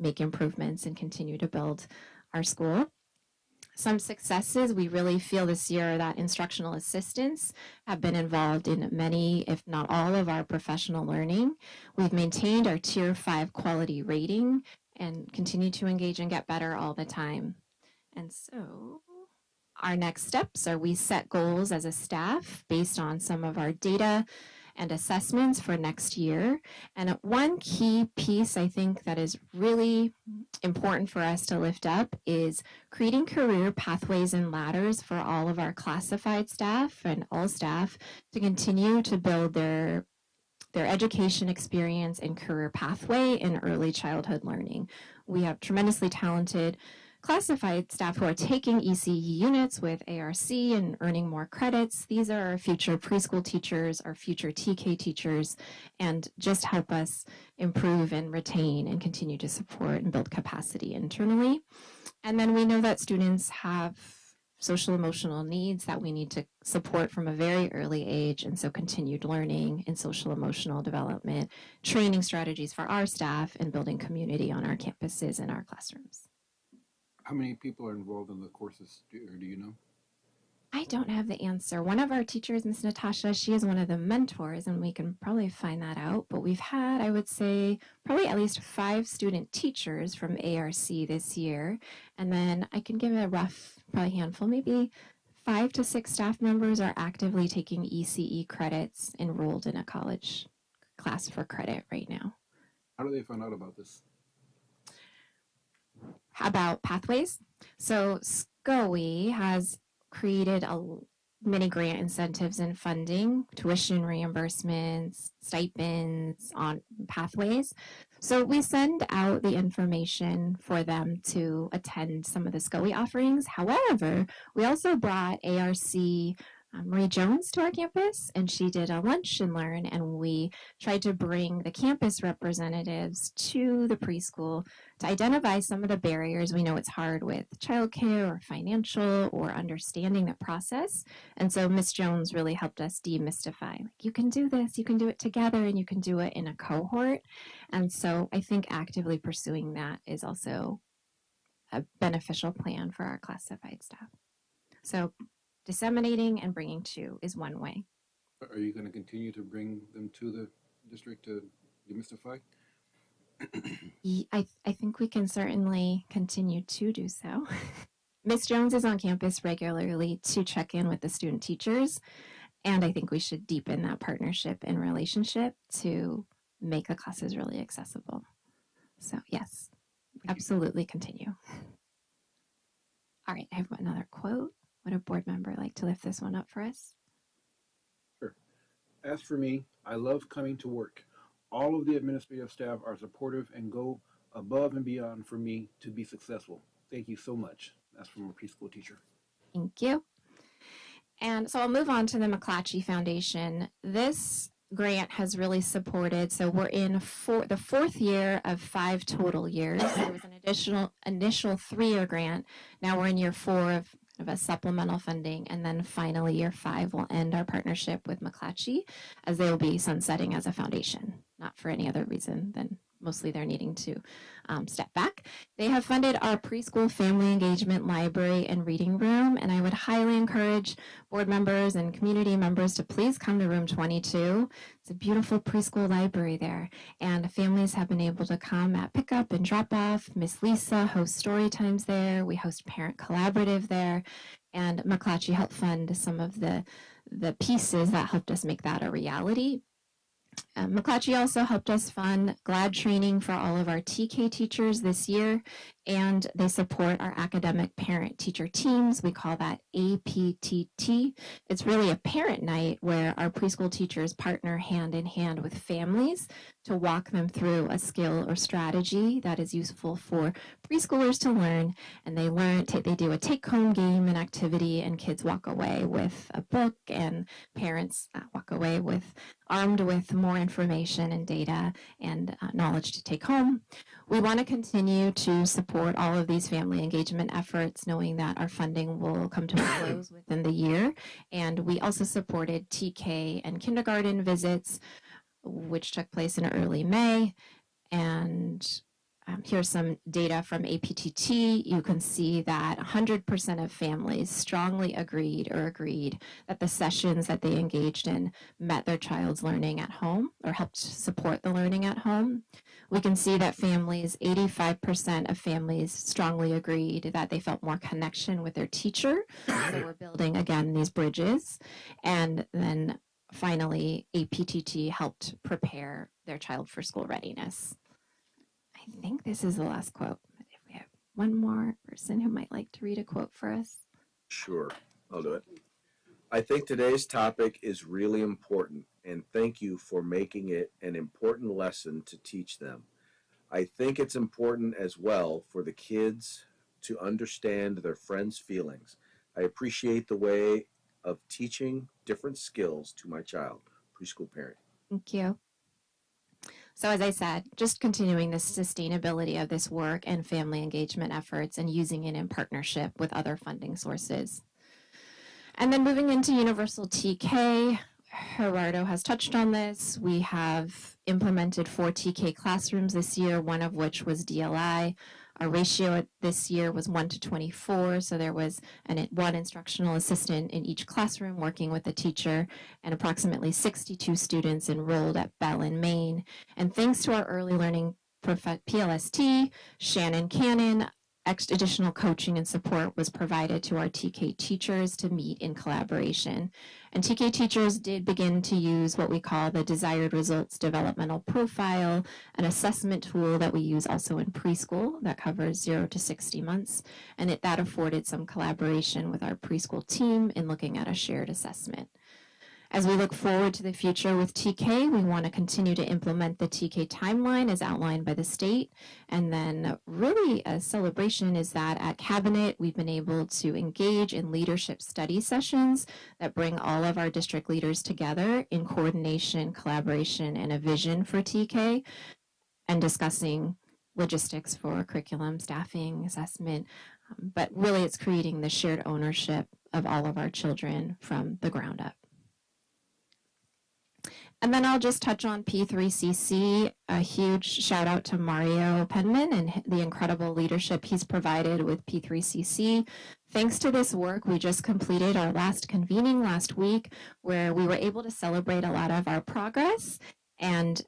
make improvements and continue to build our school. Some successes we really feel this year that instructional assistants have been involved in many, if not all, of our professional learning. We've maintained our Tier 5 quality rating and continue to engage and get better all the time. And so our next steps are we set goals as a staff based on some of our data and assessments for next year. And one key piece I think that is really important for us to lift up is creating career pathways and ladders for all of our classified staff and all staff to continue to build their education experience and career pathway in early childhood learning. We have tremendously talented classified staff who are taking ECE units with ARC and earning more credits. These are our future preschool teachers, our future TK teachers, and just help us improve and retain and continue to support and build capacity internally. And then we know that students have social emotional needs that we need to support from a very early age, and so continued learning and social emotional development, training strategies for our staff, and building community on our campuses and our classrooms. How many people are involved in the courses, do you know? I don't have the answer. One of our teachers, Miss Natasha, she is one of the mentors, and we can probably find that out. But we've had, I would say, probably at least 5 student teachers from ARC this year. And then I can give a rough, probably handful, maybe 5 to 6 staff members are actively taking ECE credits enrolled in a college class for credit right now. How do they find out about this? About pathways. So SCOE has created many grant incentives and funding, tuition reimbursements, stipends on pathways. So we send out the information for them to attend some of the SCOE offerings. However, we also brought ARC Marie Jones to our campus, and she did a lunch and learn, and we tried to bring the campus representatives to the preschool to identify some of the barriers. We know it's hard with childcare or financial or understanding the process. And so Miss Jones really helped us demystify, like, you can do this, you can do it together, and you can do it in a cohort. And so I think actively pursuing that is also a beneficial plan for our classified staff. So disseminating and bringing to is one way. Are you going to continue to bring them to the district to demystify? I think we can certainly continue to do so. Ms. Jones is on campus regularly to check in with the student teachers, and I think we should deepen that partnership and relationship to make the classes really accessible. So yes, absolutely continue. All right, I have another quote. Would a board member like to lift this one up for us? Sure. As for me, I love coming to work. All of the administrative staff are supportive and go above and beyond for me to be successful. Thank you so much. That's from a preschool teacher. Thank you. And so I'll move on to the McClatchy Foundation. This grant has really supported, so we're in the fourth year of 5 total years. There was an initial 3-year grant. Now we're in year 4 of a supplemental funding, and then finally year 5 will end our partnership with McClatchy, as they will be sunsetting as a foundation, not for any other reason than mostly they're needing to step back. They have funded our preschool family engagement library and reading room, and I would highly encourage board members and community members to please come to room 22. It's a beautiful preschool library there, and families have been able to come at pickup and drop off. Miss Lisa hosts story times there. We host parent collaborative there, and McClatchy helped fund some of the pieces that helped us make that a reality. McClatchy also helped us fund GLAD training for all of our TK teachers this year, and they support our academic parent-teacher teams. We call that APTT. It's really a parent night where our preschool teachers partner hand in hand with families to walk them through a skill or strategy that is useful for preschoolers to learn. And they do a take-home game and activity, and kids walk away with a book, and parents walk away armed with more information and data and knowledge to take home. We want to continue to support all of these family engagement efforts, knowing that our funding will come to a close within the year. And we also supported TK and kindergarten visits, which took place in early May. And here's some data from APTT. You can see that 100% of families strongly agreed that the sessions that they engaged in met their child's learning at home or helped support the learning at home. We can see that 85% of families strongly agreed that they felt more connection with their teacher. So we're building, again, these bridges. And then finally, APTT helped prepare their child for school readiness. I think this is the last quote. But if we have one more person who might like to read a quote for us. Sure, I'll do it. I think today's topic is really important, and thank you for making it an important lesson to teach them. I think it's important as well for the kids to understand their friends' feelings. I appreciate the way of teaching different skills to my child, preschool parent. Thank you. So as I said, just continuing the sustainability of this work and family engagement efforts and using it in partnership with other funding sources. And then moving into Universal TK, Gerardo has touched on this. We have implemented 4 TK classrooms this year, one of which was DLI. Our ratio this year was 1:24, so there was one instructional assistant in each classroom working with the teacher, and approximately 62 students enrolled at Bell in Maine. And thanks to our early learning PLST, Shannon Cannon, additional coaching and support was provided to our TK teachers to meet in collaboration. And TK teachers did begin to use what we call the Desired Results Developmental Profile, an assessment tool that we use also in preschool that covers 0 to 60 months. And that afforded some collaboration with our preschool team in looking at a shared assessment. As we look forward to the future with TK, we want to continue to implement the TK timeline as outlined by the state. And then really a celebration is that at Cabinet, we've been able to engage in leadership study sessions that bring all of our district leaders together in coordination, collaboration, and a vision for TK, and discussing logistics for curriculum, staffing, assessment. But really it's creating the shared ownership of all of our children from the ground up. And then I'll just touch on P3CC. A huge shout out to Mario Penman and the incredible leadership he's provided with P3CC. Thanks to this work, we just completed our last convening last week where we were able to celebrate a lot of our progress. And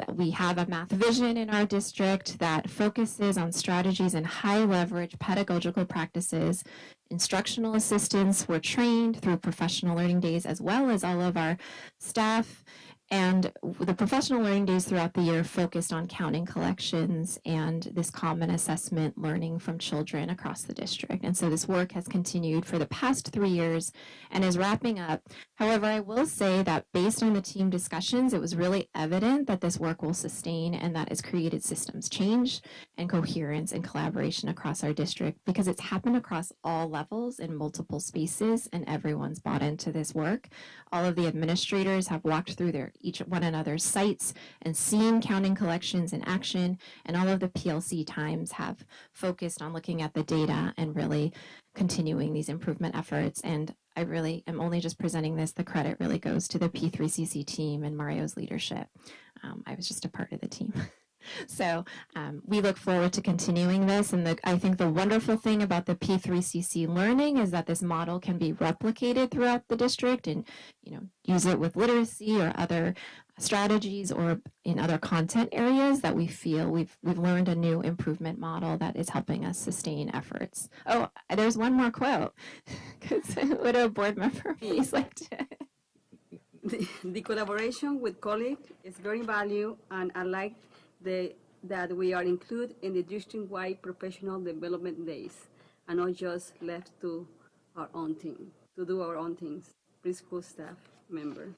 we have a math vision in our district that focuses on strategies and high leverage pedagogical practices. Instructional assistants were trained through professional learning days, as well as all of our staff. And the professional learning days throughout the year focused on counting collections and this common assessment learning from children across the district. And so this work has continued for the past 3 years and is wrapping up. However, I will say that based on the team discussions, it was really evident that this work will sustain and that it's created systems change and coherence and collaboration across our district because it's happened across all levels in multiple spaces and everyone's bought into this work. All of the administrators have walked through each one another's sites and seen counting collections in action, and all of the PLC times have focused on looking at the data and really continuing these improvement efforts. And I really am only just presenting this. The credit really goes to the P3CC team and Mario's leadership. I was just a part of the team. So we look forward to continuing this. And I think the wonderful thing about the P3CC learning is that this model can be replicated throughout the district and, use it with literacy or other strategies or in other content areas that we feel we've learned a new improvement model that is helping us sustain efforts. Oh, there's one more quote. Would a board member please like to? The collaboration with colleagues is very valuable, and I like that we are included in the district-wide professional development days and not just left to our own team, to do our own things, preschool staff member.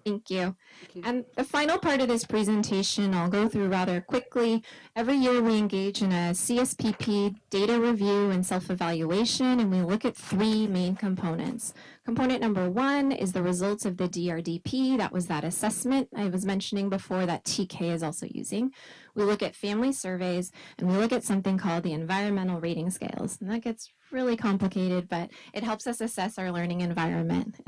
Thank you. And the final part of this presentation I'll go through rather quickly. Every year we engage in a CSPP data review and self-evaluation, and we look at 3 main components. Component number 1 is the results of the DRDP. That was that assessment I was mentioning before that TK is also using. We look at family surveys, and we look at something called the environmental rating scales. And that gets really complicated, but it helps us assess our learning environment.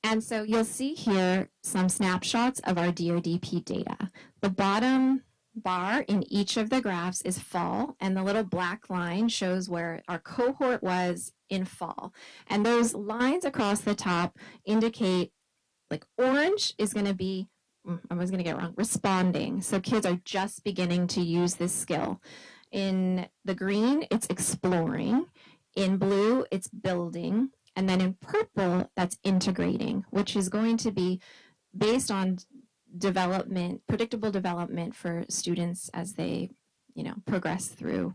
And so you'll see here some snapshots of our DRDP data. The bottom bar in each of the graphs is fall, and the little black line shows where our cohort was in fall. And those lines across the top indicate, like orange is going to be, I was going to get it wrong, responding. So kids are just beginning to use this skill. In the green, it's exploring. In blue, it's building. And then in purple, that's integrating, which is going to be based on development, predictable development for students as they, progress through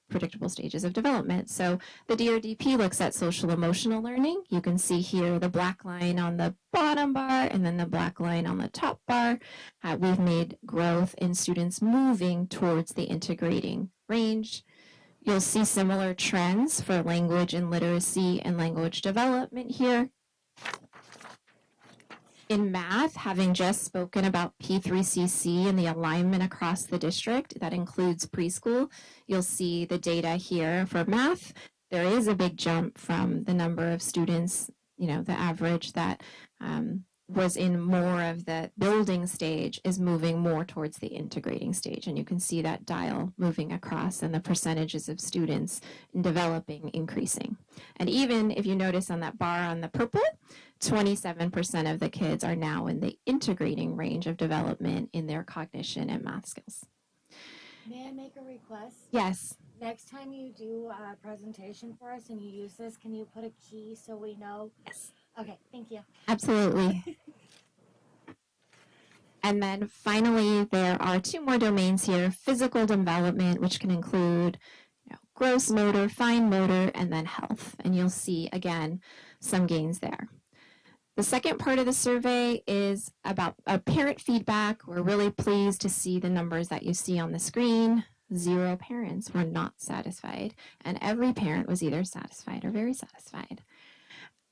predictable stages of development. So the DRDP looks at social emotional learning. You can see here the black line on the bottom bar and then the black line on the top bar. We've made growth in students moving towards the integrating range. You'll see similar trends for language and literacy and language development here. In math, having just spoken about P3CC and the alignment across the district, that includes preschool, you'll see the data here for math. There is a big jump from the number of students, the average that was in more of the building stage is moving more towards the integrating stage. And you can see that dial moving across and the percentages of students in developing increasing. And even if you notice on that bar on the purple, 27% of the kids are now in the integrating range of development in their cognition and math skills. May I make a request? Yes. Next time you do a presentation for us and you use this, can you put a key so we know? Yes. Okay, thank you. Absolutely. And then finally, there are 2 more domains here, physical development, which can include gross motor, fine motor, and then health. And you'll see, again, some gains there. The second part of the survey is about parent feedback. We're really pleased to see the numbers that you see on the screen. 0 parents were not satisfied, and every parent was either satisfied or very satisfied.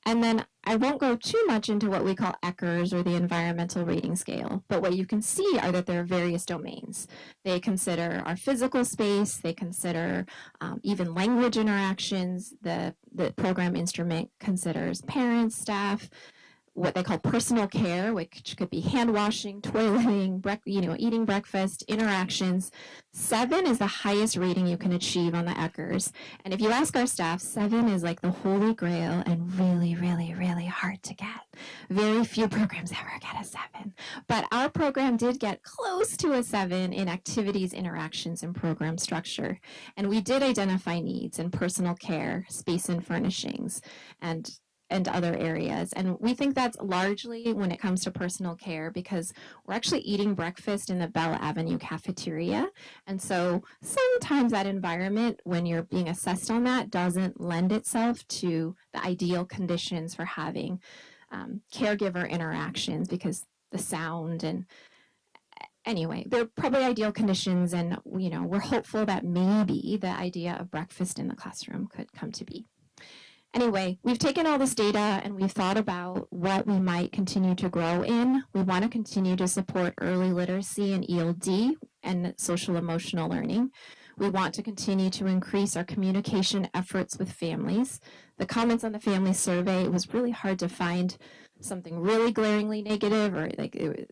And then I won't go too much into what we call ECHRS or the environmental rating scale, but what you can see are that there are various domains. They consider our physical space, they consider even language interactions. The program instrument considers parents, staff, what they call personal care, which could be hand washing, toileting, eating breakfast, interactions. 7 is the highest rating you can achieve on the ECHRS. And if you ask our staff, 7 is like the holy grail and really, really, really hard to get. Very few programs ever get a 7. But our program did get close to a 7 in activities, interactions, and program structure. And we did identify needs in personal care, space and furnishings, and other areas. And we think that's largely when it comes to personal care because we're actually eating breakfast in the Bell Avenue cafeteria. And so sometimes that environment, when you're being assessed on that, doesn't lend itself to the ideal conditions for having caregiver interactions because the sound and anyway, they're probably ideal conditions. And, we're hopeful that maybe the idea of breakfast in the classroom could come to be. Anyway, we've taken all this data and we've thought about what we might continue to grow in. We want to continue to support early literacy and ELD and social emotional learning. We want to continue to increase our communication efforts with families. The comments on the family survey, it was really hard to find something really glaringly negative or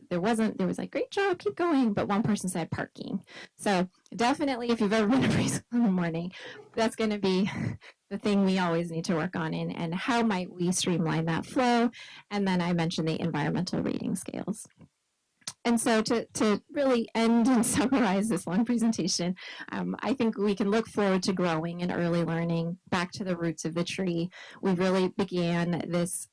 there was like, great job, keep going, but one person said parking. So definitely if you've ever been to preschool in the morning, that's going to be the thing we always need to work on and how might we streamline that flow. And then I mentioned the environmental rating scales. And so to really end and summarize this long presentation, I think we can look forward to growing in early learning back to the roots of the tree. We really began this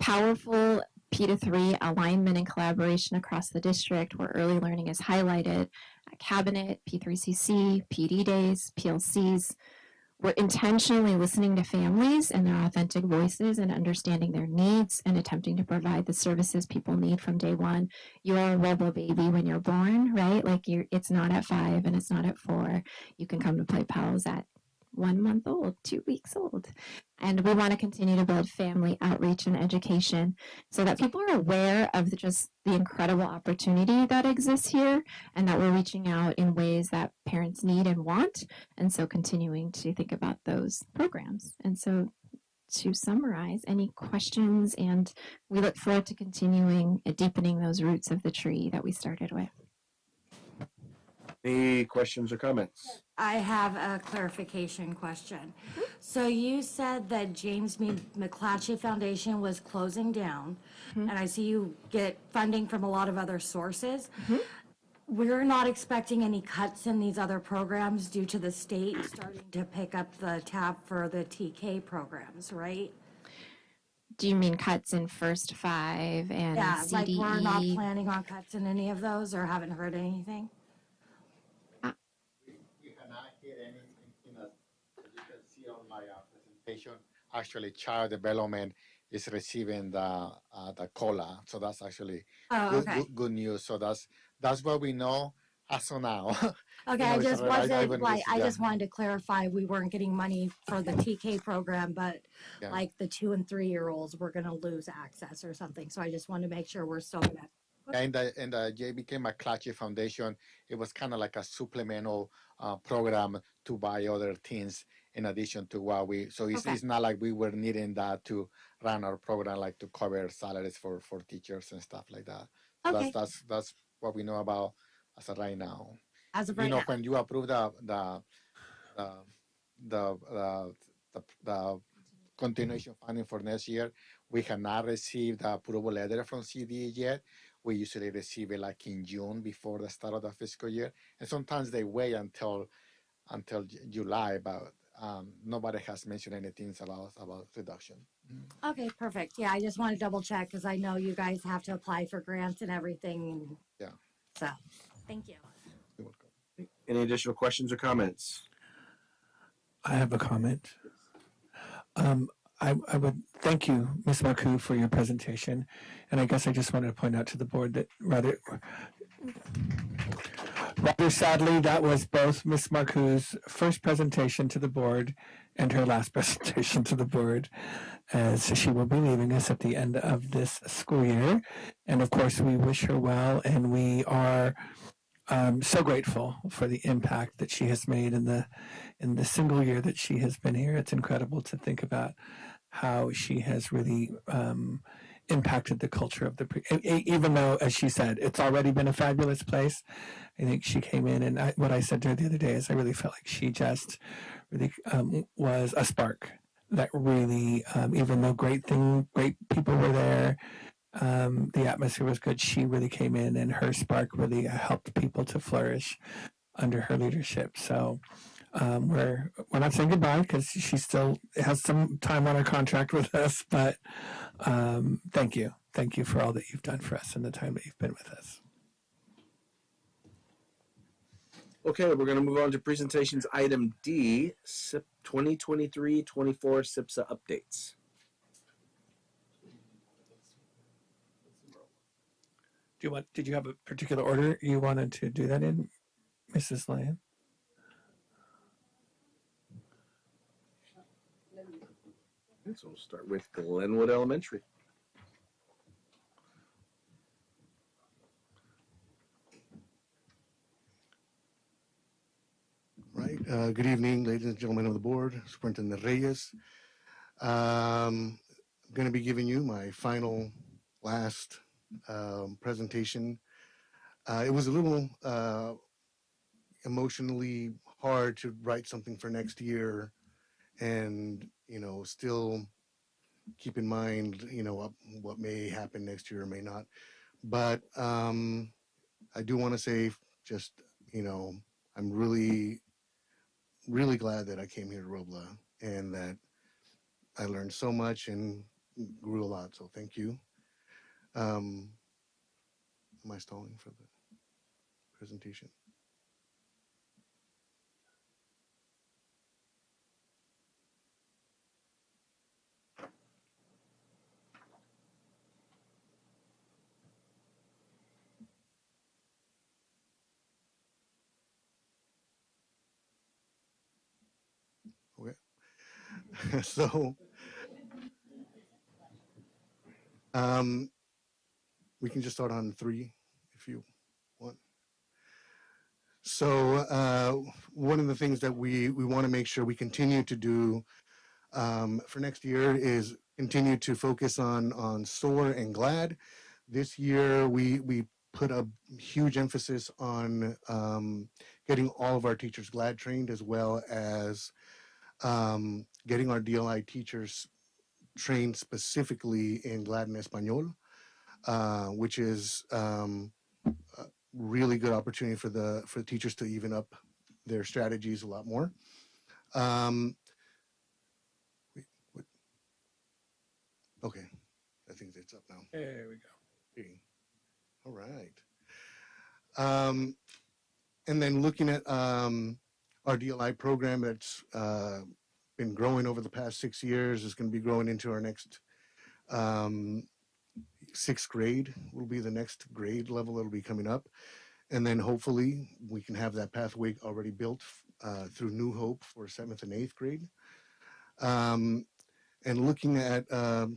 powerful P2 alignment and collaboration across the district where early learning is highlighted, cabinet, P3CC, PD days, PLCs. We're intentionally listening to families and their authentic voices and understanding their needs and attempting to provide the services people need from day one. You're a Robla baby when you're born, right? It's not at 5 and it's not at 4. You can come to Play Pals at 1 month old, 2 weeks old. And we want to continue to build family outreach and education so that people are aware of just the incredible opportunity that exists here and that we're reaching out in ways that parents need and want. And so continuing to think about those programs. And so to summarize, any questions? And we look forward to continuing deepening those roots of the tree that we started with. Any questions or comments? I have a clarification question. So you said that James McClatchy Foundation was closing down, and I see you get funding from a lot of other sources. We're not expecting any cuts in these other programs due to the state starting to pick up the tab for the TK programs, right? Do you mean cuts in First 5 and CDE? Like we're not planning on cuts in any of those or haven't heard anything? Actually, child development is receiving the COLA, so that's actually good news. So that's what we know as of now. Okay, I just wasn't I just wanted to clarify we weren't getting money for the TK program, but like the 2 and 3 year olds were going to lose access or something. So I just wanted to make sure we're still going to. And the JBK McClatchy Foundation, it was kind of like a supplemental program to buy other things in addition to what it's not like we were needing that to run our program, like to cover salaries for teachers and stuff like that. So that's what we know about as of right now. As of right now. When you approve the continuation funding for next year, we have not received the approval letter from CDE yet. We usually receive it like in June before the start of the fiscal year. And sometimes they wait until July, but nobody has mentioned anything about reduction. Okay, perfect. Yeah, I just want to double check because I know you guys have to apply for grants and everything. Yeah. So, thank you. You're welcome. Any additional questions or comments? I have a comment. I would thank you, Ms. Maku, for your presentation. And I guess I just wanted to point out to the board that rather sadly, that was both Ms. Marcoux' first presentation to the board and her last presentation to the board, as she will be leaving us at the end of this school year. And of course, we wish her well, and we are so grateful for the impact that she has made in the single year that she has been here. It's incredible to think about how she has really impacted the culture of the even though, as she said, it's already been a fabulous place. I think she came in, and what I said to her the other day is I really felt like she just really was a spark that really, even though great people were there, the atmosphere was good. She really came in, and her spark really helped people to flourish under her leadership. So we're not saying goodbye because she still has some time on her contract with us. But thank you for all that you've done for us and the time that you've been with us. Okay, we're going to move on to presentations. Item D, SIP 2023-24 SIPSA updates. Did you have a particular order you wanted to do that in, Mrs. Lyon? So we'll start with Glenwood Elementary. Right. Good evening, ladies and gentlemen of the board, Superintendent Reyes. I'm going to be giving you my last presentation. It was a little emotionally hard to write something for next year and, still keep in mind, what may happen next year or may not. But I do want to say just, I'm really glad that I came here to Robla and that I learned so much and grew a lot. So thank you. Am I stalling for the presentation? Okay. So we can just start on 3 if you want. So one of the things that we want to make sure we continue to do for next year is continue to focus on SOAR and GLAD. This year we put a huge emphasis on getting all of our teachers GLAD trained, as well as getting our DLI teachers trained specifically in GLAD and Espanol, which is a really good opportunity for the teachers to even up their strategies a lot more. Okay, I think it's up now. There we go. All right. And then looking at our DLI program that's been growing over the past 6 years, is going to be growing into our next 6th grade will be the next grade level that'll be coming up. And then hopefully we can have that pathway already built through New Hope for 7th and 8th grade. And looking at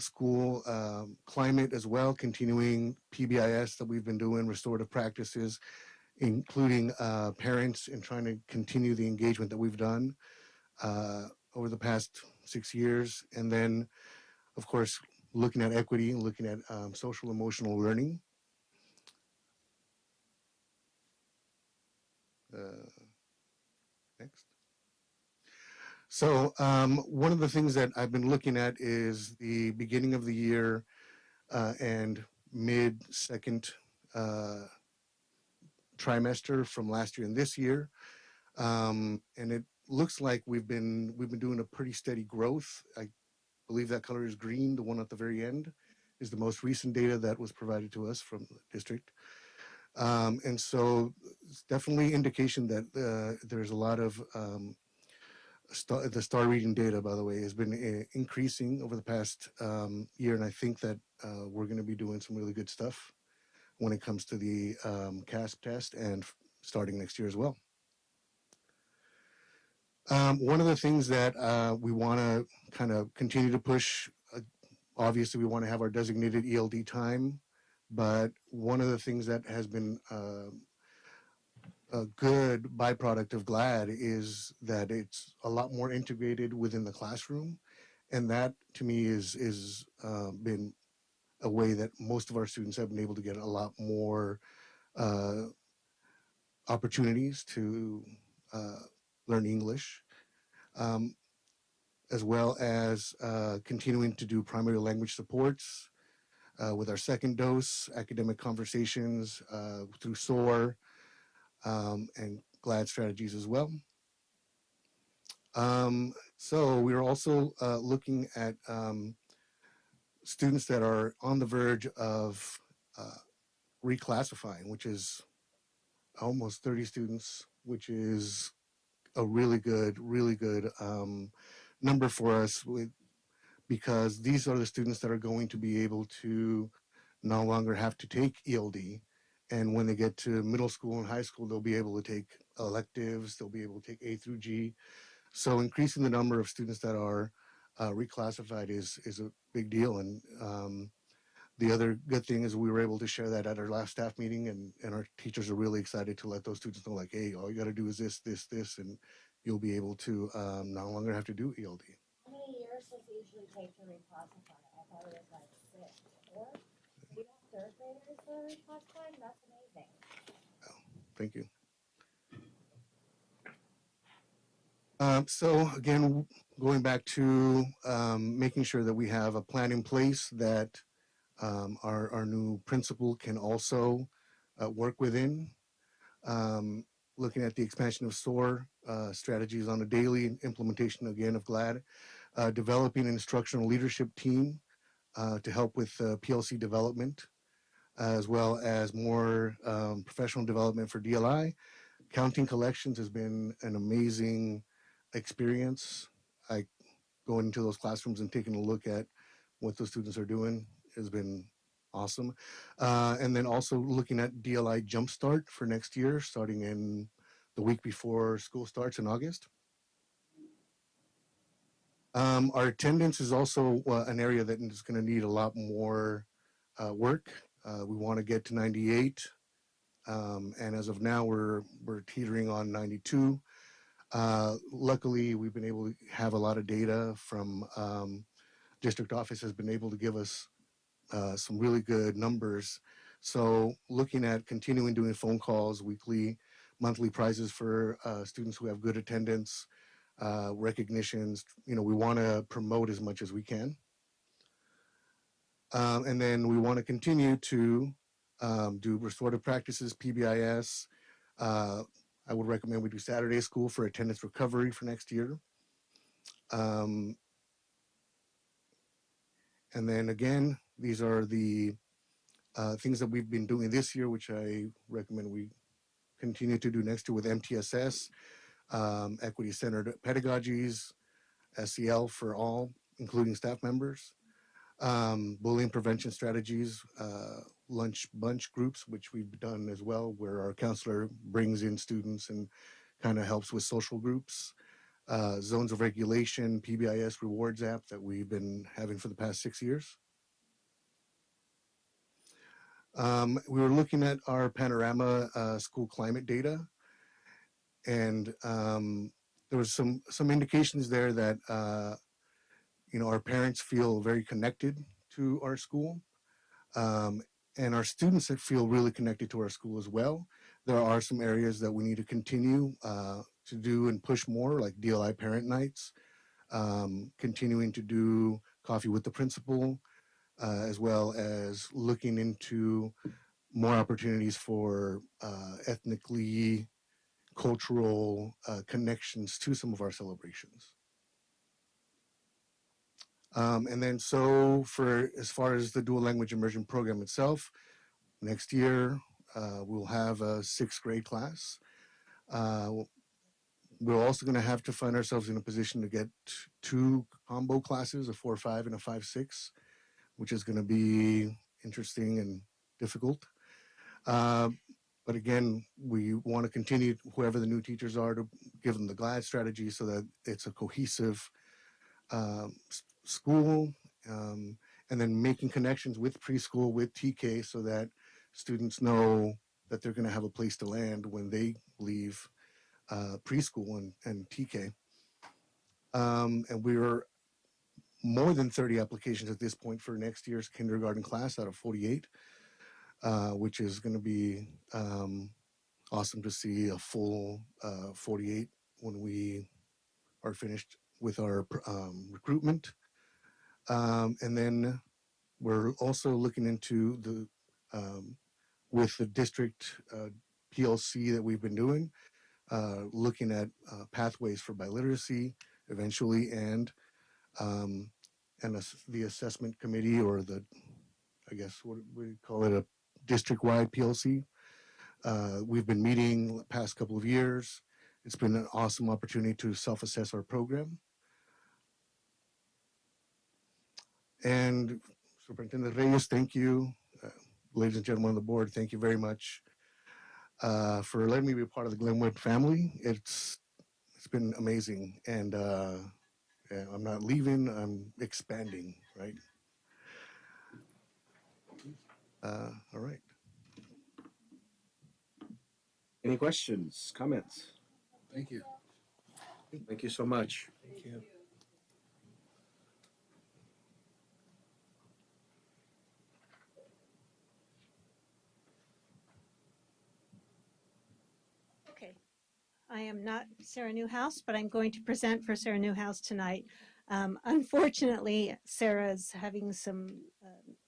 school climate as well, continuing PBIS that we've been doing, restorative practices, including parents, and trying to continue the engagement that we've done over the past 6 years. And then, of course, looking at equity and looking at social emotional learning. Next. So one of the things that I've been looking at is the beginning of the year and mid-second trimester from last year and this year. And it looks like we've been doing a pretty steady growth. I believe that color is green. The one at the very end is the most recent data that was provided to us from the district. And so it's definitely indication that there's a lot of The star reading data, by the way, has been increasing over the past year, and I think that we're going to be doing some really good stuff when it comes to the CASP test and starting next year as well. One of the things that we want to kind of continue to push, obviously we want to have our designated ELD time, but one of the things that has been a good byproduct of GLAD is that it's a lot more integrated within the classroom, and that to me is been a way that most of our students have been able to get a lot more opportunities to learn English, as well as continuing to do primary language supports with our second dose, academic conversations through SOAR, and GLAD strategies as well. So we're also looking at students that are on the verge of reclassifying, which is almost 30 students, which is a really good number for us because these are the students that are going to be able to no longer have to take ELD. And when they get to middle school and high school, they'll be able to take electives, they'll be able to take A through G. So increasing the number of students that are reclassified is a big deal. And the other good thing is we were able to share that at our last staff meeting, and our teachers are really excited to let those students know, like, hey, all you got to do is this, and you'll be able to no longer have to do ELD. How many years does it usually take to reclassify? I thought it was like 6 or we have third graders that are reclassified. That's amazing. Oh, thank you. So again, going back to making sure that we have a plan in place that our new principal can also work within. Looking at the expansion of SOAR strategies on a daily implementation again of GLAD, developing an instructional leadership team to help with PLC development, as well as more professional development for DLI. Counting collections has been an amazing experience. Going into those classrooms and taking a look at what those students are doing has been awesome. And then also looking at DLI Jumpstart for next year, starting in the week before school starts in August. Our attendance is also an area that is going to need a lot more work. We want to get to 98. And as of now, we're teetering on 92. Luckily, we've been able to have a lot of data from district office has been able to give us some really good numbers. So looking at continuing doing phone calls, weekly, monthly prizes for students who have good attendance, recognitions, we want to promote as much as we can. And then we want to continue to do restorative practices, PBIS. I would recommend we do Saturday school for attendance recovery for next year. And then again, these are the things that we've been doing this year, which I recommend we continue to do next year with MTSS, equity-centered pedagogies, SEL for all, including staff members, bullying prevention strategies, lunch bunch groups, which we've done as well, where our counselor brings in students and kind of helps with social groups, zones of regulation, PBIS rewards app that we've been having for the past 6 years. We were looking at our panorama school climate data, and there was some indications there that our parents feel very connected to our school, and our students feel really connected to our school as well. There are some areas that we need to continue to do and push more, like DLI parent nights, continuing to do coffee with the principal, as well as looking into more opportunities for ethnically cultural connections to some of our celebrations. And then so for as far as the dual language immersion program itself, next year we'll have a 6th grade class. We're also going to have to find ourselves in a position to get two combo classes, a 4-5 and a 5-6, which is going to be interesting and difficult. But again, we want to continue, whoever the new teachers are, to give them the GLAD strategy so that it's a cohesive school, and then making connections with preschool, with TK, so that students know that they're going to have a place to land when they leave preschool and TK. And we're more than 30 applications at this point for next year's kindergarten class out of 48, which is going to be awesome to see a full 48 when we are finished with our recruitment. And then we're also looking into the with the district PLC that we've been doing, looking at pathways for biliteracy eventually, and the assessment committee, or the, I guess what we call it, a district-wide PLC. We've been meeting the past couple of years. It's been an awesome opportunity to self-assess our program. And Superintendent Reyes, thank you. Ladies and gentlemen on the board, thank you very much for letting me be a part of the Glenwood family. It's been amazing, and yeah, I'm not leaving, I'm expanding, right? All right. Any questions, comments? Thank you. Thank you so much. Thank you. Okay, I am not Sarah Newhouse, but I'm going to present for Sarah Newhouse tonight. Unfortunately, Sarah is having some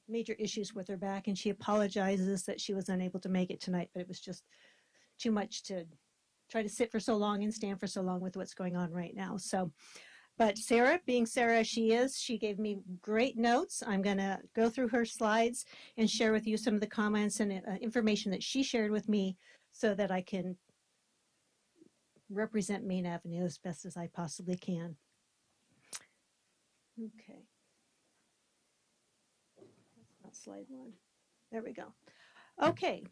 major issues with her back, and she apologizes that she was unable to make it tonight, but it was just too much to try to sit for so long and stand for so long with what's going on right now. So, but Sarah, being Sarah she is, she gave me great notes. I'm going to go through her slides and share with you some of the comments and information that she shared with me so that I can represent Main Avenue as best as I possibly can. Okay. That's not slide one. There we go. Okay.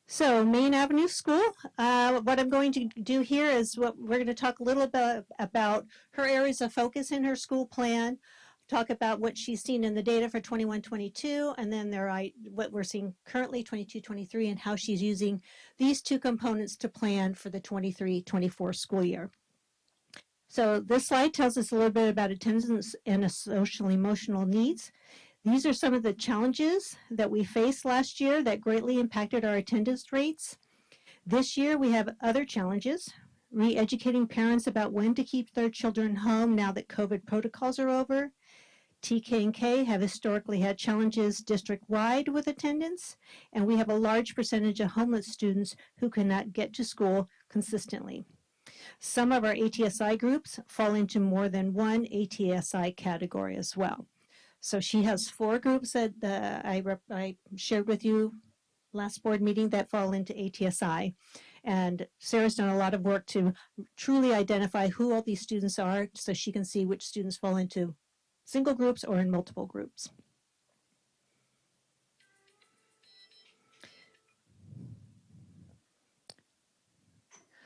So Main Avenue School, what I'm going to do here is we're going to talk a little bit about her areas of focus in her school plan, talk about what she's seen in the data for 21-22, and then what we're seeing currently 22-23, and how she's using these two components to plan for the 23-24 school year. So this slide tells us a little bit about attendance and social emotional needs. These are some of the challenges that we faced last year that greatly impacted our attendance rates. This year we have other challenges, re-educating parents about when to keep their children home now that COVID protocols are over. TK and K have historically had challenges district-wide with attendance, and we have a large percentage of homeless students who cannot get to school consistently. Some of our ATSI groups fall into more than one ATSI category as well. So she has 4 groups that I shared with you last board meeting that fall into ATSI. And Sarah's done a lot of work to truly identify who all these students are so she can see which students fall into single groups or in multiple groups.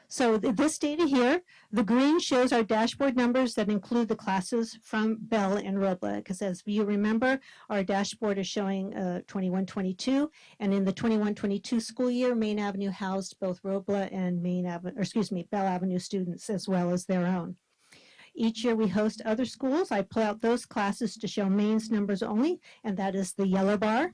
So this data here, the green shows our dashboard numbers that include the classes from Bell and Robla, because as you remember, our dashboard is showing 21-22, and in the 21-22 school year, Main Avenue housed both Robla and Bell Avenue students as well as their own. Each year we host other schools. I pull out those classes to show Maine's numbers only, and that is the yellow bar.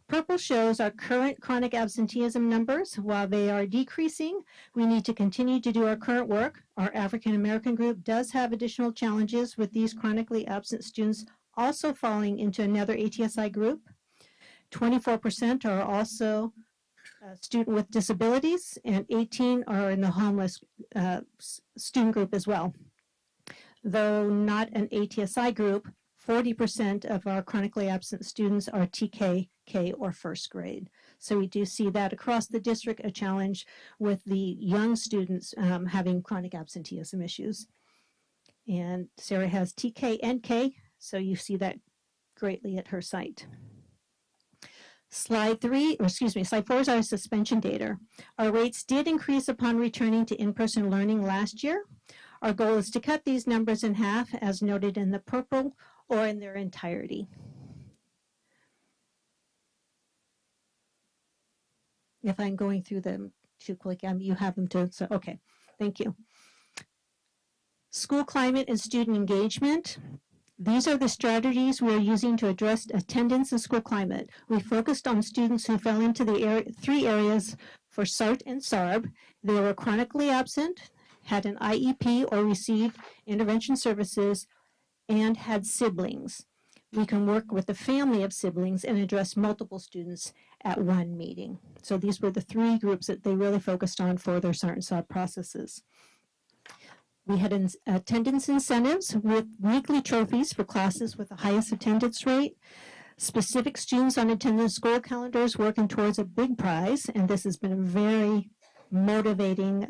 Purple shows our current chronic absenteeism numbers. While they are decreasing, we need to continue to do our current work. Our African American group does have additional challenges with these chronically absent students also falling into another ATSI group. 24% are also student with disabilities, and 18 are in the homeless student group as well. Though not an ATSI group, 40% of our chronically absent students are TK, K, or first grade. So we do see that across the district, a challenge with the young students having chronic absenteeism issues. And Sarah has TK and K, so you see that greatly at her site. Slide 4 is our suspension data. Our rates did increase upon returning to in-person learning last year. Our goal is to cut these numbers in half, as noted in the purple, or in their entirety. If I'm going through them too quick, you have them too, so okay, thank you. School climate and student engagement. These are the strategies we are using to address attendance and school climate. We focused on students who fell into the three areas for SART and SARB. They were chronically absent, had an IEP or received intervention services, and had siblings. We can work with the family of siblings and address multiple students at one meeting. So these were the three groups that they really focused on for their SART and SARB processes. We had attendance incentives with weekly trophies for classes with the highest attendance rate, specific students on attendance school calendars working towards a big prize, and this has been a very motivating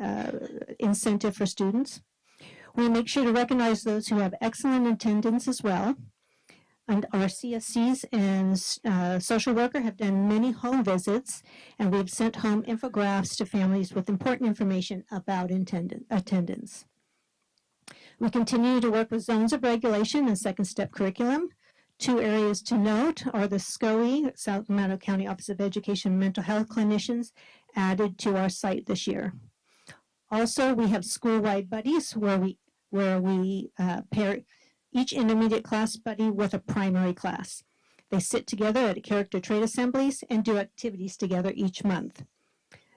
incentive for students. We make sure to recognize those who have excellent attendance as well. And our CSCs and social worker have done many home visits, and we've sent home infographics to families with important information about attendance. We continue to work with zones of regulation and second step curriculum. Two areas to note are the SCOE, South Manatee County Office of Education mental health clinicians, added to our site this year. Also, we have school-wide buddies where we pair each intermediate class buddy with a primary class. They sit together at character trait assemblies and do activities together each month.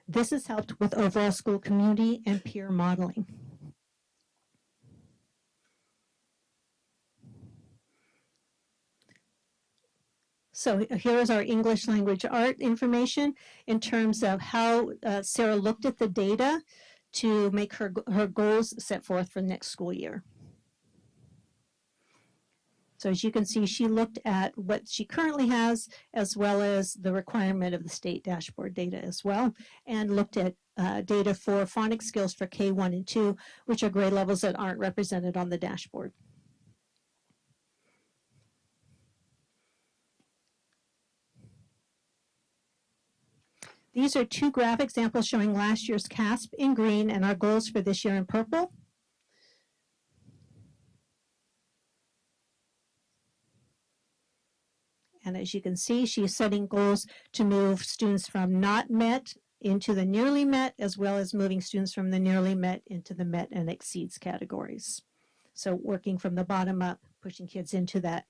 This has helped with overall school community and peer modeling. So here is our English language art information in terms of how Sarah looked at the data to make her goals set forth for next school year. So as you can see, she looked at what she currently has as well as the requirement of the state dashboard data as well, and looked at data for phonics skills for K1 and 2, which are grade levels that aren't represented on the dashboard. These are two graph examples showing last year's CASP in green and our goals for this year in purple. And as you can see, she's setting goals to move students from not met into the nearly met, as well as moving students from the nearly met into the met and exceeds categories. So working from the bottom up, pushing kids into that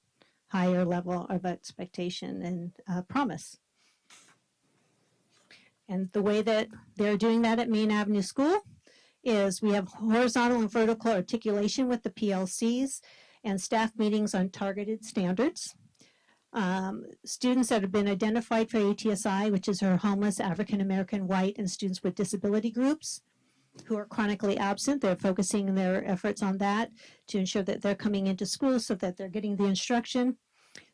higher level of expectation and promise. And the way that they're doing that at Main Avenue School is we have horizontal and vertical articulation with the PLCs and staff meetings on targeted standards. Students that have been identified for ATSI, which is our homeless, African American, white, and students with disability groups who are chronically absent. They're focusing their efforts on that to ensure that they're coming into school so that they're getting the instruction.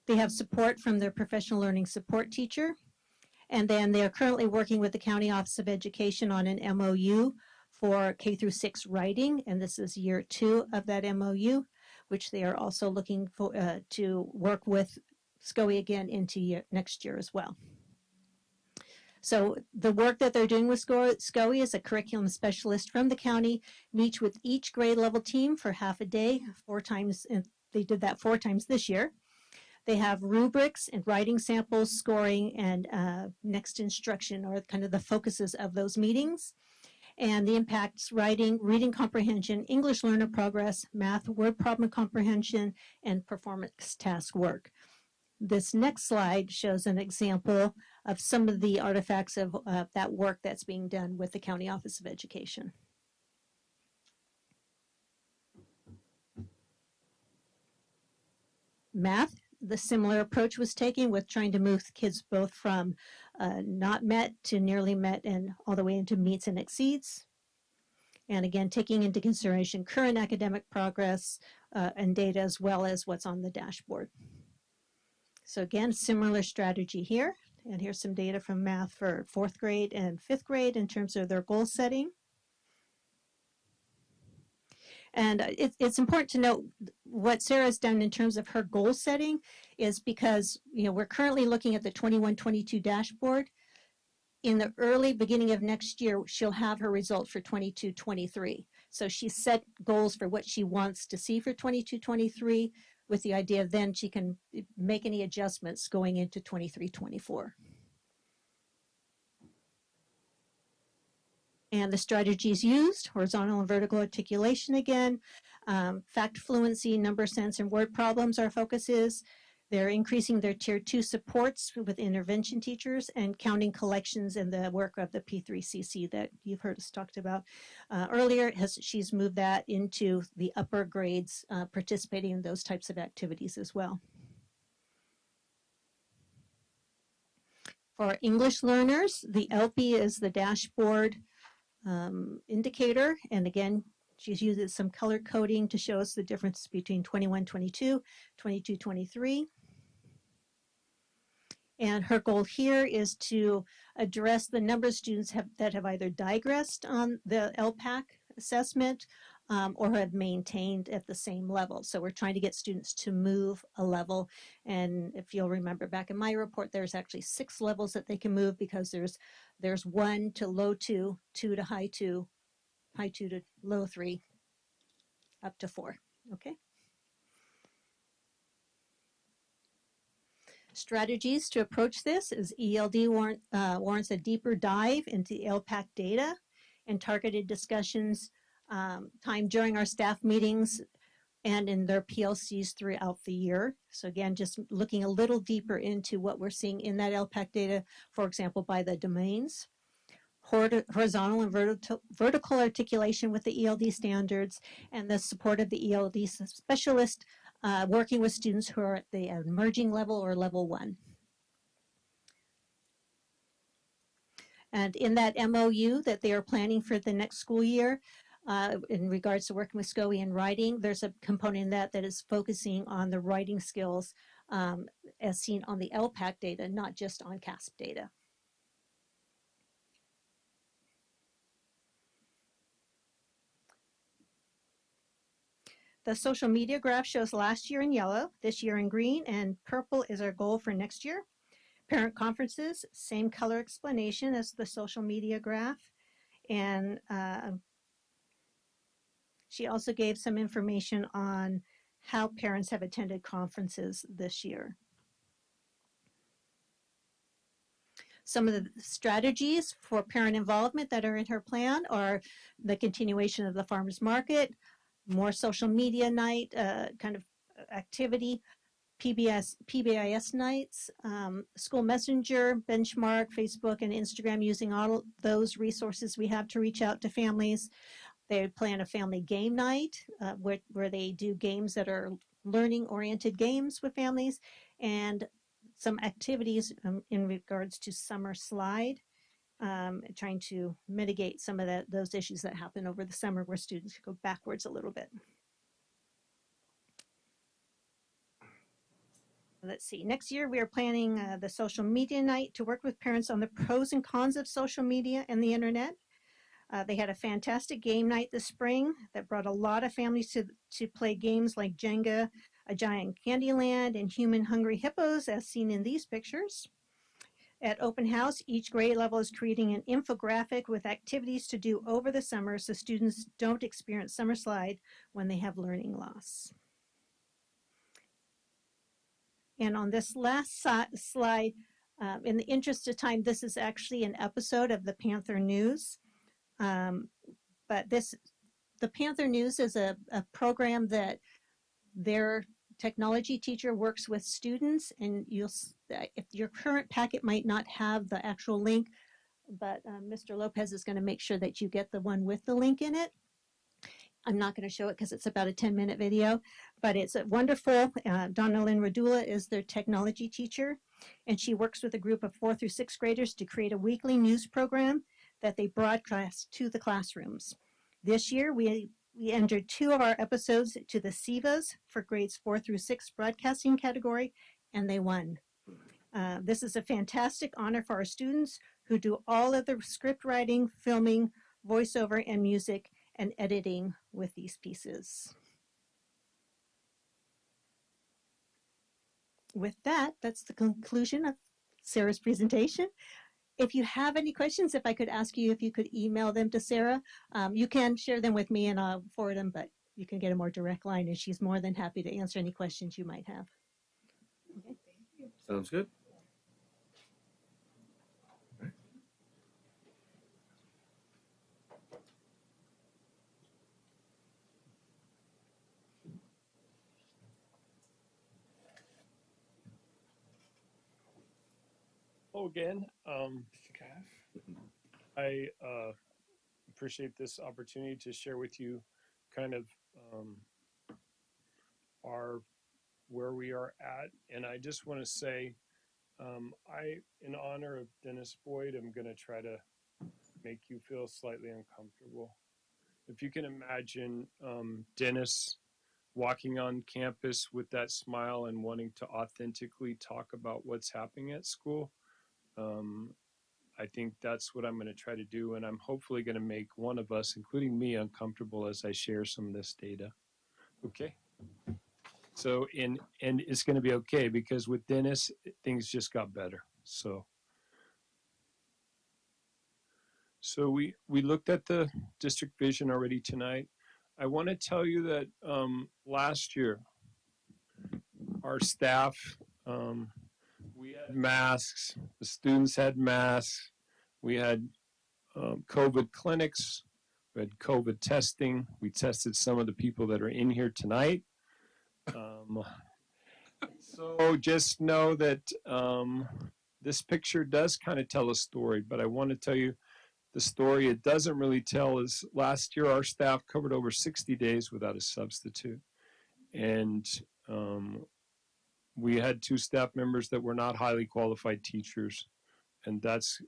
They have support from their professional learning support teacher. And then they're currently working with the County Office of Education on an MOU for K through 6 writing, and this is year 2 of that MOU, which they are also looking for to work with SCOE again into next year as well. So the work that they're doing with SCOE is a curriculum specialist from the county meets with each grade level team for half a day, 4 times, and they did that 4 times this year. They have rubrics and writing samples, scoring, and next instruction are kind of the focuses of those meetings. And the impacts: writing, reading comprehension, English learner progress, math, word problem comprehension, and performance task work. This next slide shows an example of some of the artifacts of that work that's being done with the County Office of Education. Math. The similar approach was taken with trying to move kids both from not met to nearly met and all the way into meets and exceeds. And again, taking into consideration current academic progress and data as well as what's on the dashboard. So again, similar strategy here And here's some data from math for 4th grade and 5th grade in terms of their goal setting. And it's important to note what Sarah's done in terms of her goal setting is because, we're currently looking at the 21-22 dashboard. In the early beginning of next year, she'll have her results for 22-23. So she set goals for what she wants to see for 22-23 with the idea then she can make any adjustments going into 23-24. And the strategies used, horizontal and vertical articulation again, fact fluency, number sense, and word problems our focus is. They're increasing their tier 2 supports with intervention teachers and counting collections in the work of the P3CC that you've heard us talked about earlier. She's moved that into the upper grades, participating in those types of activities as well. For English learners, the LP is the dashboard indicator, and again she's uses some color coding to show us the difference between 21-22, 22-23. And her goal here is to address the number of students that have either digressed on the LPAC assessment or have maintained at the same level. So we're trying to get students to move a level. And if you'll remember back in my report, there's actually 6 levels that they can move because there's 1 to low 2, 2 to high 2, high 2 to low 3, up to 4, okay? Strategies to approach this is ELD warrants a deeper dive into the LPAC data and targeted discussions time during our staff meetings and in their PLCs throughout the year. So again, just looking a little deeper into what we're seeing in that LPAC data, for example, by the domains. Horizontal and vertical articulation with the ELD standards and the support of the ELD specialist working with students who are at the emerging level or level 1. And in that MOU that they are planning for the next school year, in regards to working with SCOE and writing, there's a component in that is focusing on the writing skills as seen on the LPAC data, not just on CASP data. The social media graph shows last year in yellow, this year in green, and purple is our goal for next year. Parent conferences, same color explanation as the social media graph. And she also gave some information on how parents have attended conferences this year. Some of the strategies for parent involvement that are in her plan are the continuation of the farmers market, more social media night kind of activity, PBIS nights, school messenger, benchmark, Facebook, and Instagram, using all those resources we have to reach out to families. They plan a family game night where they do games that are learning-oriented games with families, and some activities in regards to summer slide, trying to mitigate some of those issues that happen over the summer where students go backwards a little bit. Let's see, next year we are planning the social media night to work with parents on the pros and cons of social media and the internet. They had a fantastic game night this spring that brought a lot of families to play games like Jenga, A Giant Candyland, and Human Hungry Hippos, as seen in these pictures. At Open House, each grade level is creating an infographic with activities to do over the summer so students don't experience summer slide when they have learning loss. And on this last slide, in the interest of time, this is actually an episode of the Panther News. But the Panther News is a program that their technology teacher works with students, and if your current packet might not have the actual link, but Mr. Lopez is going to make sure that you get the one with the link in it. I'm not going to show it because it's about a 10-minute video, but it's a wonderful. Donna Lynn Radula is their technology teacher, and she works with a group of 4th through 6th graders to create a weekly news program that they broadcast to the classrooms. This year, we entered 2 of our episodes to the SIVAs for grades 4 through 6 broadcasting category, and they won. This is a fantastic honor for our students who do all of the script writing, filming, voiceover, and music and editing with these pieces. With that, that's the conclusion of Sarah's presentation. If you have any questions, if I could ask you if you could email them to Sarah, you can share them with me and I'll forward them, but you can get a more direct line and she's more than happy to answer any questions you might have. Okay. Sounds good. Hello again. I appreciate this opportunity to share with you kind of our where we are at. And I just want to say, in honor of Dennis Boyd, I'm going to try to make you feel slightly uncomfortable. If you can imagine Dennis walking on campus with that smile and wanting to authentically talk about what's happening at school, I think that's what I'm going to try to do. And I'm hopefully going to make one of us, including me, uncomfortable as I share some of this data. Okay? So, and it's going to be okay because with Dennis, things just got better. So we looked at the district vision already tonight. I want to tell you that last year, our staff, we had masks, the students had masks, we had COVID clinics, we had COVID testing, we tested some of the people that are in here tonight. So just know that this picture does kind of tell a story, but I want to tell you the story it doesn't really tell is last year our staff covered over 60 days without a substitute. And we had 2 staff members that were not highly qualified teachers. And that's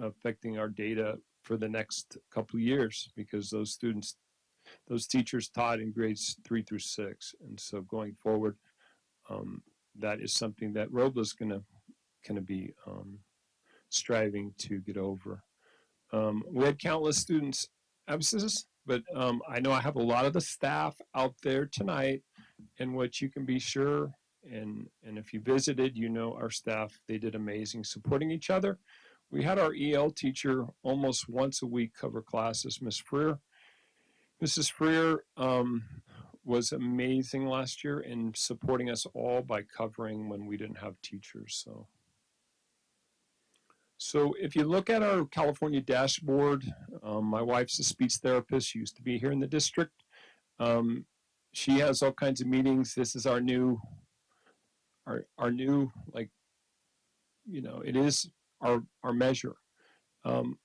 affecting our data for the next couple of years because those teachers taught in grades 3 through 6. And so going forward, that is something that Robla is going to be striving to get over. We had countless students absences, but I know I have a lot of the staff out there tonight, and what you can be sure, and if you visited, you know our staff, they did amazing supporting each other. We had our EL teacher almost once a week cover classes, Miss Freer. Mrs. Freer was amazing last year in supporting us all by covering when we didn't have teachers. So if you look at our California dashboard, my wife's a speech therapist. She used to be here in the district. She has all kinds of meetings. This is our new, like, you know, it is our measure.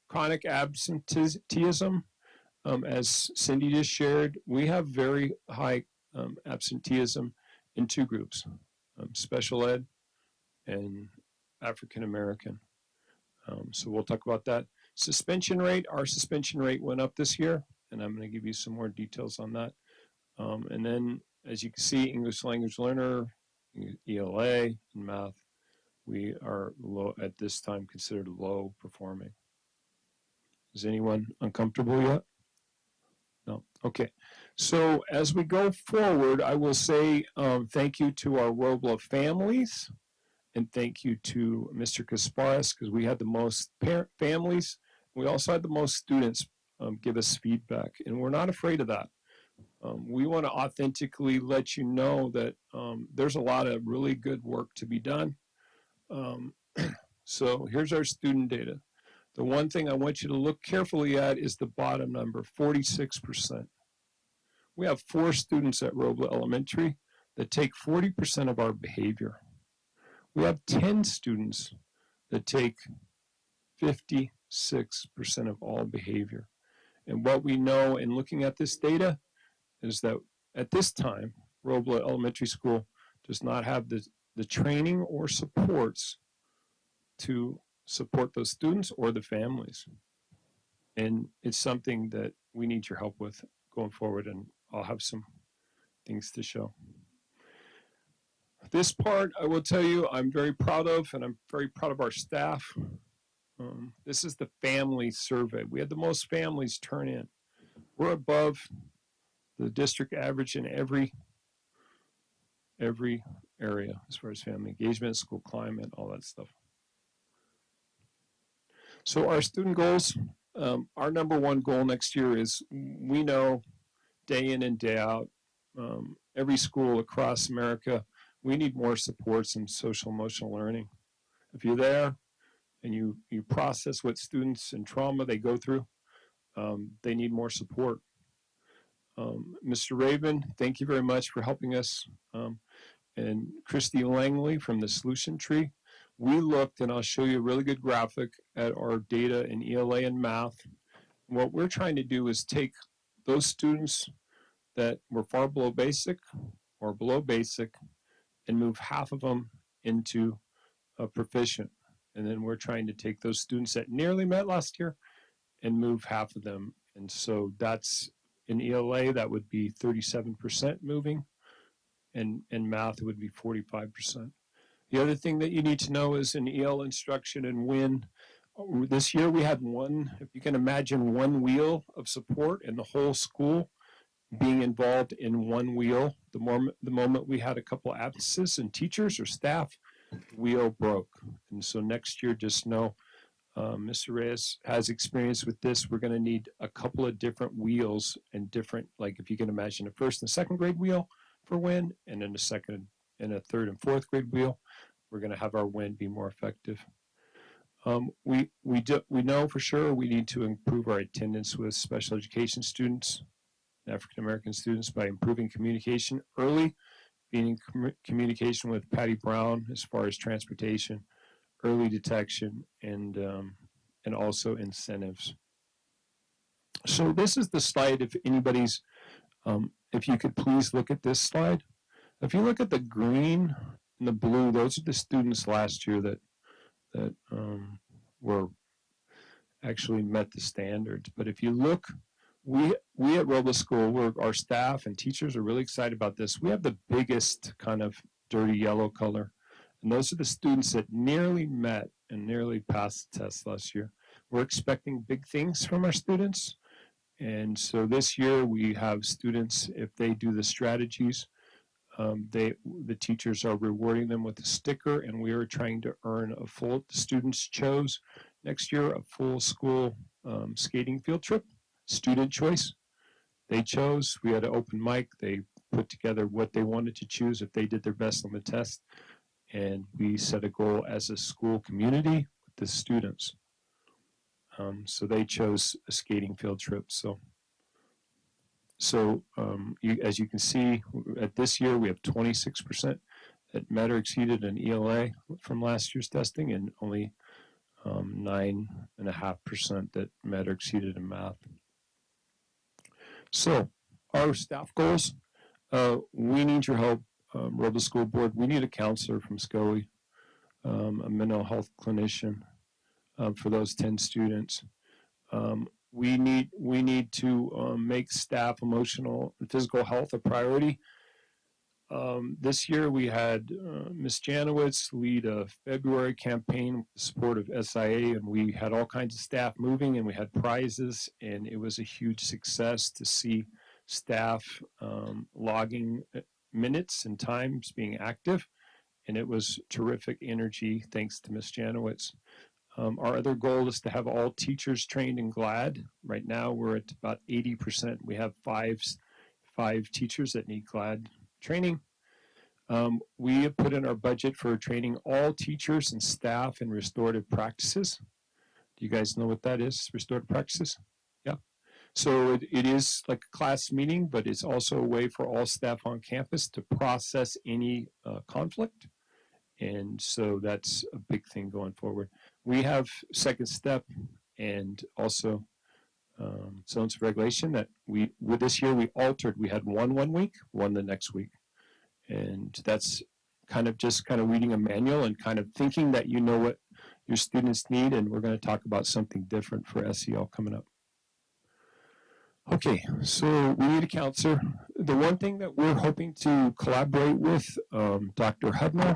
Chronic absenteeism, as Cindy just shared, we have very high absenteeism in 2 groups, special ed and African American. So we'll talk about that. Suspension rate, our suspension rate went up this year, and I'm going to give you some more details on that. And then, as you can see, English language learner, ELA, and math, we are low at this time, considered low performing. Is anyone uncomfortable yet? No? Okay. So as we go forward, I will say thank you to our Robla families. And thank you to Mr. Kasparis, because we had the most families. We also had the most students give us feedback, and we're not afraid of that. We want to authentically let you know that there's a lot of really good work to be done. So here's our student data. The one thing I want you to look carefully at is the bottom number, 46%. We have 4 students at Robla Elementary that take 40% of our behavior. We have 10 students that take 56% of all behavior. And what we know in looking at this data is that at this time, Robla Elementary School does not have the training or supports to support those students or the families. And it's something that we need your help with going forward, and I'll have some things to show. This part, I will tell you, I'm very proud of, and I'm very proud of our staff. This is the family survey. We had the most families turn in. We're above the district average in every area as far as family engagement, school climate, all that stuff. So our student goals, our number one goal next year is, we know day in and day out, every school across America, we need more supports in social emotional learning. If you're there and you process what students and trauma they go through, they need more support. Mr. Raven, thank you very much for helping us. And Christy Langley from the Solution Tree. We looked, and I'll show you a really good graphic at our data in ELA and math. What we're trying to do is take those students that were far below basic or below basic and move half of them into a proficient. And then we're trying to take those students that nearly met last year and move half of them. And so that's in ELA, that would be 37% moving, and in math, it would be 45%. The other thing that you need to know is in EL instruction and WIN, this year we had one, if you can imagine, one wheel of support in the whole school being involved in one wheel. The moment we had a couple absences and teachers or staff, the wheel broke. And so next year, just know, Mr. Reyes has experience with this. We're going to need a couple of different wheels and different, like if you can imagine a first and second grade wheel for WIN, and then a second and a third and fourth grade wheel, we're going to have our WIN be more effective. We know for sure we need to improve our attendance with special education students, African American students, by improving communication early, being in communication with Patty Brown as far as transportation, early detection, and also incentives. So this is the slide. If anybody's, if you could please look at this slide. If you look at the green and the blue, those are the students last year that were actually met the standards. But if you look, we at Robla School, our staff and teachers are really excited about this. We have the biggest kind of dirty yellow color. And those are the students that nearly met and nearly passed the test last year. We're expecting big things from our students. And so this year we have students, if they do the strategies, the teachers are rewarding them with a sticker, and we are trying to earn a full, the students chose next year a full school skating field trip, student choice. They chose, we had an open mic, they put together what they wanted to choose if they did their best on the test, and we set a goal as a school community with the students. So they chose a skating field trip. So as you can see, at this year, we have 26% that met or exceeded an ELA from last year's testing, and only 9.5% that met or exceeded in math. So our staff goals, we need your help, Robla School Board. We need a counselor from SCOE, a mental health clinician for those 10 students. We need to make staff emotional and physical health a priority. This year we had Ms. Janowitz lead a February campaign with the support of SIA, and we had all kinds of staff moving, and we had prizes, and it was a huge success to see staff logging minutes and times being active, and it was terrific energy thanks to Ms. Janowitz. Our other goal is to have all teachers trained in GLAD. Right now, we're at about 80%. We have five teachers that need GLAD training. We have put in our budget for training all teachers and staff in restorative practices. Do you guys know what that is, restorative practices? Yeah. So it is like a class meeting, but it's also a way for all staff on campus to process any conflict. And so that's a big thing going forward. We have second step and also zones of regulation that with this year we altered. We had one week, one the next week. And that's kind of reading a manual and kind of thinking that you know what your students need. And we're going to talk about something different for SEL coming up. Okay, so we need a counselor. The one thing that we're hoping to collaborate with, Dr. Hudner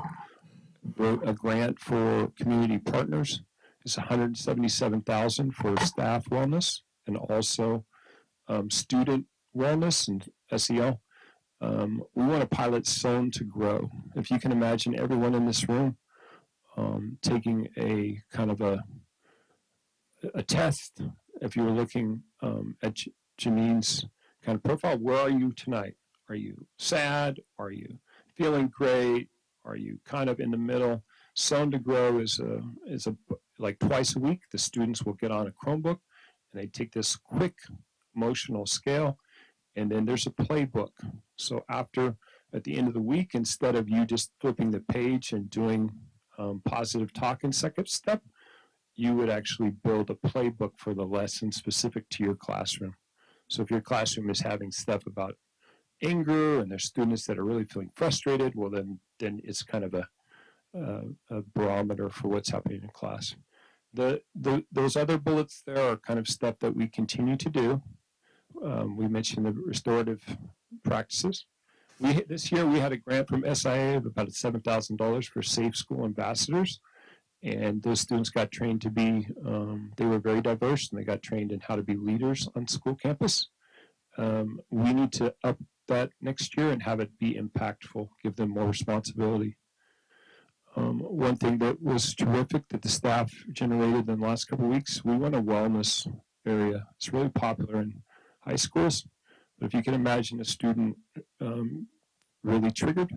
wrote a grant for community partners. It's $177,000 for staff wellness and also student wellness and SEL. We want to pilot Sown to Grow. If you can imagine everyone in this room taking a kind of a test, if you were looking at Janine's kind of profile, where are you tonight? Are you sad? Are you feeling great? Are you kind of in the middle? Sown to Grow is like twice a week, the students will get on a Chromebook and they take this quick emotional scale, and then there's a playbook. So at the end of the week, instead of you just flipping the page and doing positive talk in second step, you would actually build a playbook for the lesson specific to your classroom. So if your classroom is having stuff about anger and there's students that are really feeling frustrated, well then it's kind of a barometer for what's happening in class. Those other bullets there are kind of stuff that we continue to do. We mentioned the restorative practices. This year we had a grant from SIA of about $7,000 for Safe School Ambassadors. And those students got trained to be, they were very diverse and they got trained in how to be leaders on school campus. We need to up that next year and have it be impactful, give them more responsibility. One thing that was terrific that the staff generated in the last couple of weeks, we went a wellness area. It's really popular in high schools. But if you can imagine a student really triggered,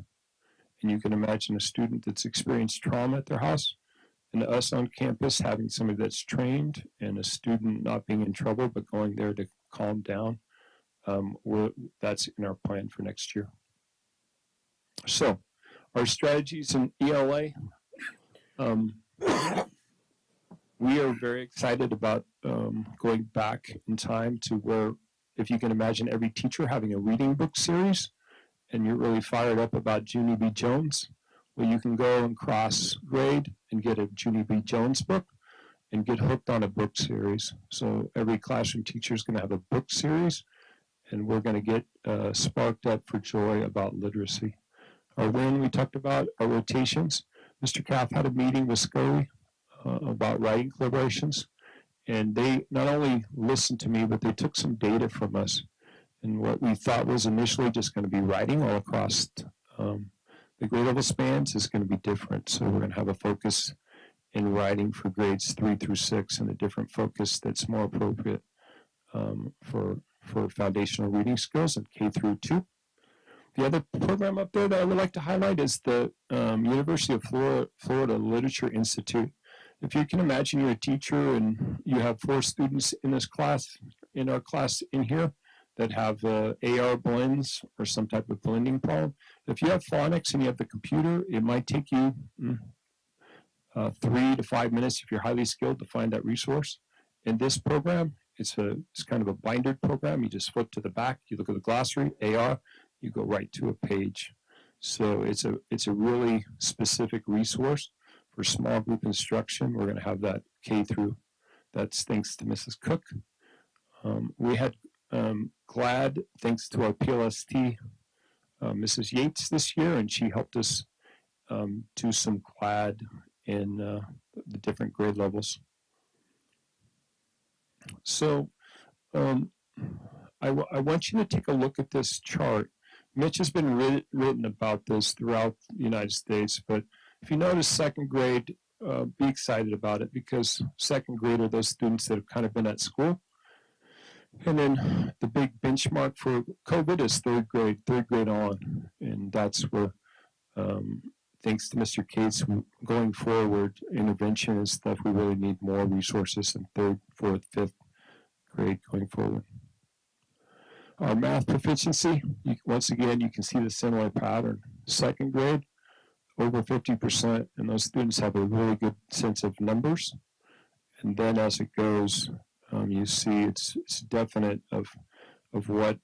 and you can imagine a student that's experienced trauma at their house, and us on campus having somebody that's trained and a student not being in trouble but going there to calm down, that's in our plan for next year. So our strategies in ELA, we are very excited about going back in time to where, if you can imagine every teacher having a reading book series and you're really fired up about Junie B. Jones, well, you can go and cross grade and get a Junie B. Jones book and get hooked on a book series. So every classroom teacher is going to have a book series, and we're going to get sparked up for joy about literacy. Our win, we talked about our rotations. Mr. Caff had a meeting with Scully about writing collaborations, and they not only listened to me, but they took some data from us. And what we thought was initially just going to be writing all across the grade level spans is going to be different. So we're going to have a focus in writing for grades 3 through 6 and a different focus that's more appropriate for foundational reading skills in K through 2. The other program up there that I would like to highlight is the University of Florida Literature Institute. If you can imagine you're a teacher and you have 4 students in this class, in our class in here, that have AR blends or some type of blending problem. If you have phonics and you have the computer, it might take you 3 to 5 minutes if you're highly skilled to find that resource. In this program, it's kind of a bindered program. You just flip to the back, you look at the glossary, AR, you go right to a page. So it's a really specific resource for small group instruction. We're going to have that K through. That's thanks to Mrs. Cook. We had GLAD, thanks to our PLST, Mrs. Yates this year, and she helped us do some GLAD in the different grade levels. So I want you to take a look at this chart. Mitch has been written about this throughout the United States, but if you notice second grade, be excited about it, because second grade are those students that have kind of been at school. And then the big benchmark for COVID is third grade on. And that's where, thanks to Mr. Cates, going forward, intervention and stuff, we really need more resources in third, fourth, fifth grade going forward. Our math proficiency, once again, you can see the similar pattern. Second grade, over 50%, and those students have a really good sense of numbers. And then as it goes, you see it's definite of what,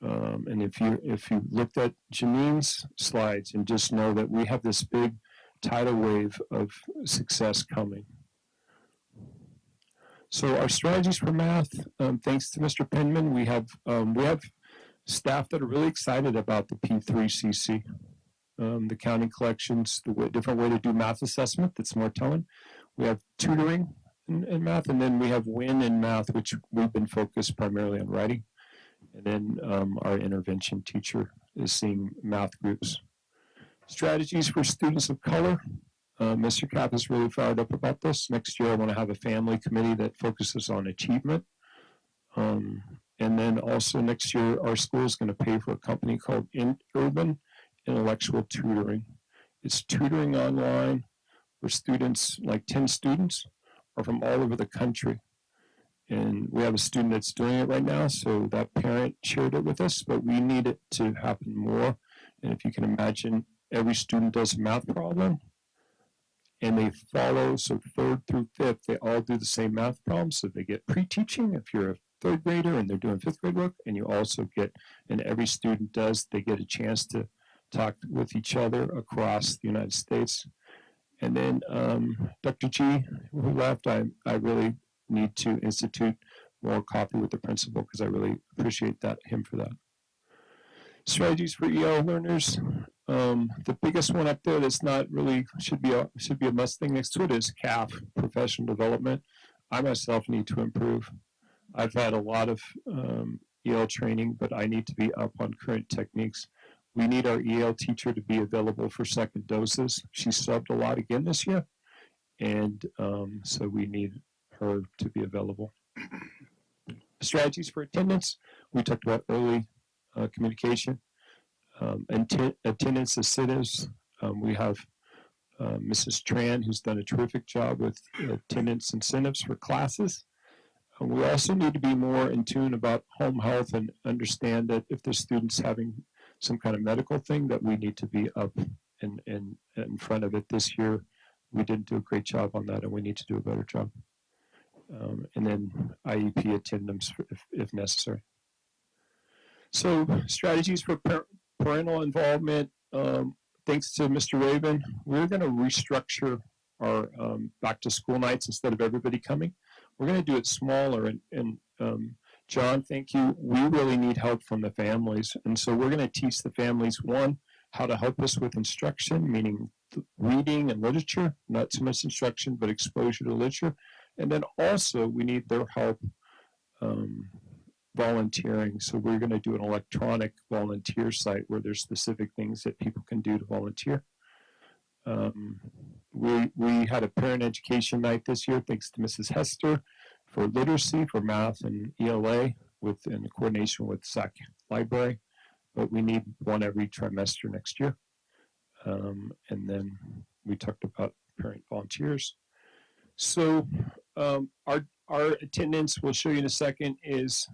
and if you looked at Janine's slides and just know that we have this big tidal wave of success coming. So our strategies for math, thanks to Mr. Penman, we have staff that are really excited about the P3CC, the county collections, different way to do math assessment that's more telling. We have tutoring in math, and then we have WIN in math, which we've been focused primarily on writing. And then our intervention teacher is seeing math groups. Strategies for students of color. Mr. Cap is really fired up about this. Next year, I want to have a family committee that focuses on achievement. And then also next year, our school is going to pay for a company called Urban Intellectual Tutoring. It's tutoring online where students, like 10 students, are from all over the country. And we have a student that's doing it right now, so that parent shared it with us, but we need it to happen more. And if you can imagine, every student does a math problem, and they follow, so 3rd through 5th, they all do the same math problem, so they get pre-teaching if you're a 3rd grader and they're doing 5th grade work, and you also get, and every student does, they get a chance to talk with each other across the United States. And then Dr. G, who left, I really need to institute more coffee with the principal because I really appreciate him for that. Strategies for EL learners. The biggest one up there that's not really should be a must thing next to it is CAF, professional development. I myself need to improve. I've had a lot of EL training, but I need to be up on current techniques. We need our EL teacher to be available for second doses. She subbed a lot again this year, and so we need her to be available. Strategies for attendance. We talked about early communication. Attendance incentives. We have Mrs. Tran, who's done a terrific job with attendance incentives for classes. We also need to be more in tune about home health and understand that if the student's having some kind of medical thing, that we need to be up in front of it. This year, we didn't do a great job on that, and we need to do a better job. And then IEP attendance if necessary. So strategies for parental involvement. Thanks to Mr. Raven, we're going to restructure our back to school nights instead of everybody coming. We're going to do it smaller. And John, thank you. We really need help from the families. And so we're going to teach the families, one, how to help us with instruction, meaning reading and literature, not so much instruction, but exposure to literature. And then also we need their help volunteering. So we're going to do an electronic volunteer site where there's specific things that people can do to volunteer. We had a parent education night this year, thanks to Mrs. Hester, for literacy, for math and ELA, in coordination with SAC Library. But we need one every trimester next year. And then we talked about parent volunteers. So our attendance, we'll show you in a second, is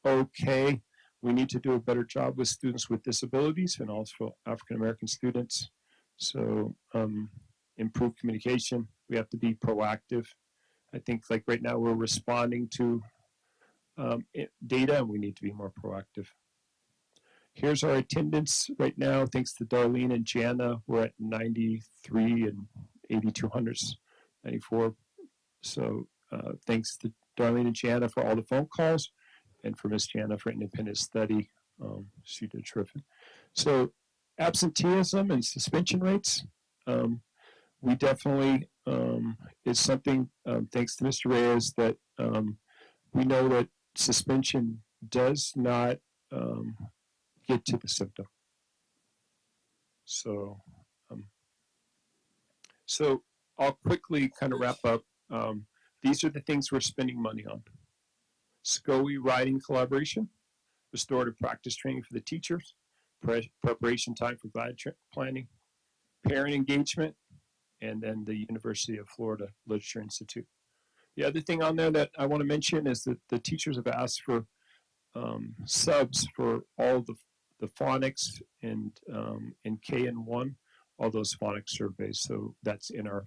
okay. We need to do a better job with students with disabilities and also African American students. So improve communication. We have to be proactive. I think like right now we're responding to data, and we need to be more proactive. Here's our attendance right now. Thanks to Darlene and Jana, we're at 93 and 8200s, 94. So thanks to Darlene and Jana for all the phone calls, and for Miss Jana for independent study. She did terrific. So absenteeism and suspension rates. We definitely, it's something, thanks to Mr. Reyes, that we know that suspension does not get to the symptom. So, so I'll quickly kind of wrap up. These are the things we're spending money on. SCOE writing collaboration, restorative practice training for the teachers, preparation time for glide planning, parent engagement, and then the University of Florida Literature Institute. The other thing on there that I want to mention is that the teachers have asked for subs for all the phonics and KN1, all those phonics surveys. So that's in our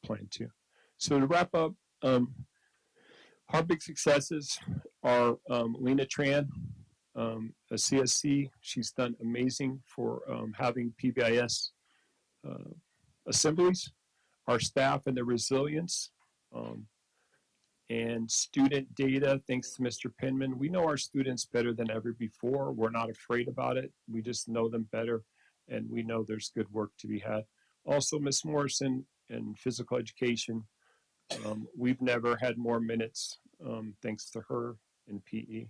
plan too. So to wrap up, our big successes are Lena Tran, a CSC. She's done amazing for having PBIS assemblies, our staff and their resilience. And student data, thanks to Mr. Pinman, we know our students better than ever before. We're not afraid about it. We just know them better, and we know there's good work to be had. Also, Ms. Morrison in physical education, we've never had more minutes thanks to her in PE.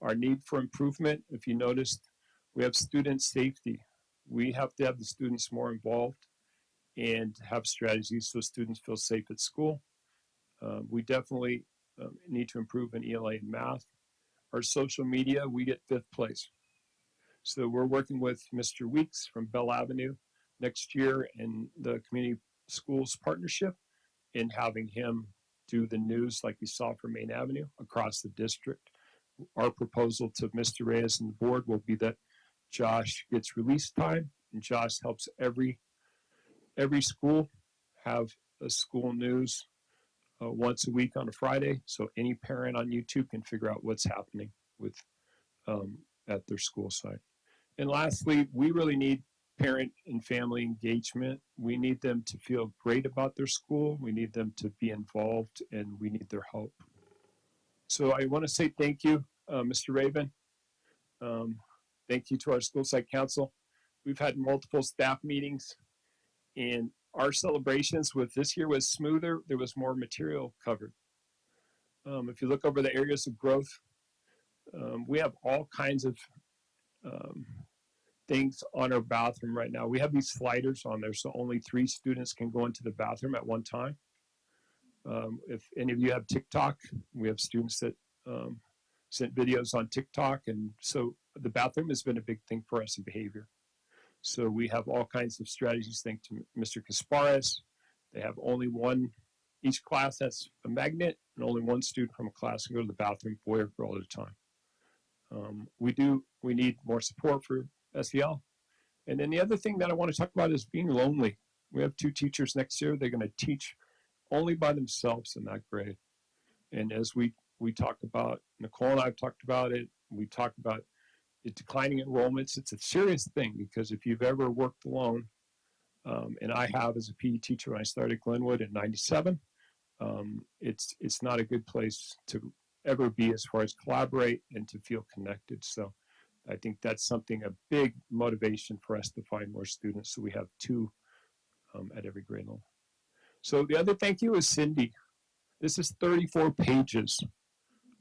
Our need for improvement, if you noticed, we have student safety. We have to have the students more involved and have strategies so students feel safe at school. We definitely need to improve in ELA and math. Our social media, we get 5th place. So we're working with Mr. Weeks from Bell Avenue next year in the community schools partnership in having him do the news like we saw for Main Avenue across the district. Our proposal to Mr. Reyes and the board will be that Josh gets release time, and Josh helps every school have a school news once a week on a Friday, so any parent on YouTube can figure out what's happening with at their school site. And lastly, we really need parent and family engagement. We need them to feel great about their school. We need them to be involved, and we need their help. So I want to say thank you, Mr. Raven. Thank you to our school site council. We've had multiple staff meetings, and our celebrations with this year was smoother. There was more material covered. If you look over the areas of growth, we have all kinds of things on our bathroom right now. We have these sliders on there, so only 3 students can go into the bathroom at one time. If any of you have TikTok, we have students that sent videos on TikTok, and so the bathroom has been a big thing for us in behavior. So we have all kinds of strategies thanks to Mr. Kasparis. They have only one, each class has a magnet, and only one student from a class can go to the bathroom, boy or girl at a time. We need more support for SEL. And then the other thing that I want to talk about is being lonely. We have 2 teachers next year. They're going to teach only by themselves in that grade. And as we talk about, Nicole and I have talked about it, we talked about it declining enrollments. It's a serious thing because if you've ever worked alone, and I have as a PE teacher when I started Glenwood in '97, it's not a good place to ever be as far as collaborate and to feel connected. So I think that's something, a big motivation for us to find more students. So we have 2 at every grade level. So the other thank you is Cindy. This is 34 pages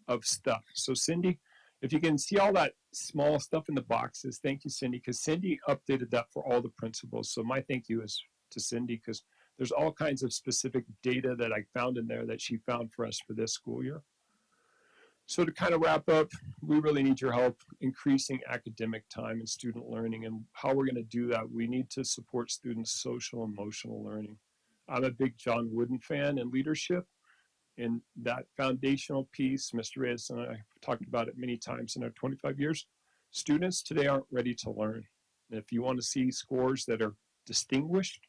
of stuff. So Cindy, if you can see all that small stuff in the boxes, thank you, Cindy, because Cindy updated that for all the principals. So my thank you is to Cindy, because there's all kinds of specific data that I found in there that she found for us for this school year. So to kind of wrap up, we really need your help increasing academic time and student learning. And how we're going to do that, we need to support students' social emotional learning. I'm a big John Wooden fan and leadership. And that foundational piece, Mr. Reyes and I have talked about it many times in our 25 years. Students today aren't ready to learn. And if you want to see scores that are distinguished,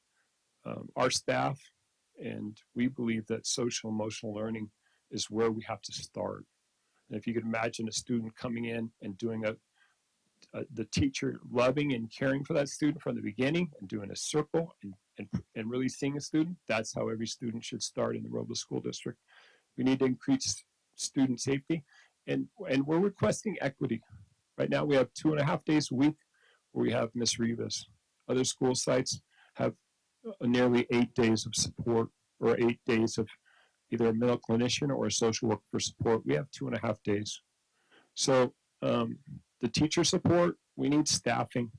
our staff, and we believe that social emotional learning is where we have to start. And if you could imagine a student coming in and doing the teacher loving and caring for that student from the beginning and doing a circle and really seeing a student, that's how every student should start in the Robla School District. We need to increase student safety, and we're requesting equity. Right now we have 2.5 days a week where we have Miss Rivas. Other school sites have nearly 8 days of support, or 8 days of either a mental clinician or a social worker for support. We have 2.5 days. So the teacher support, we need staffing.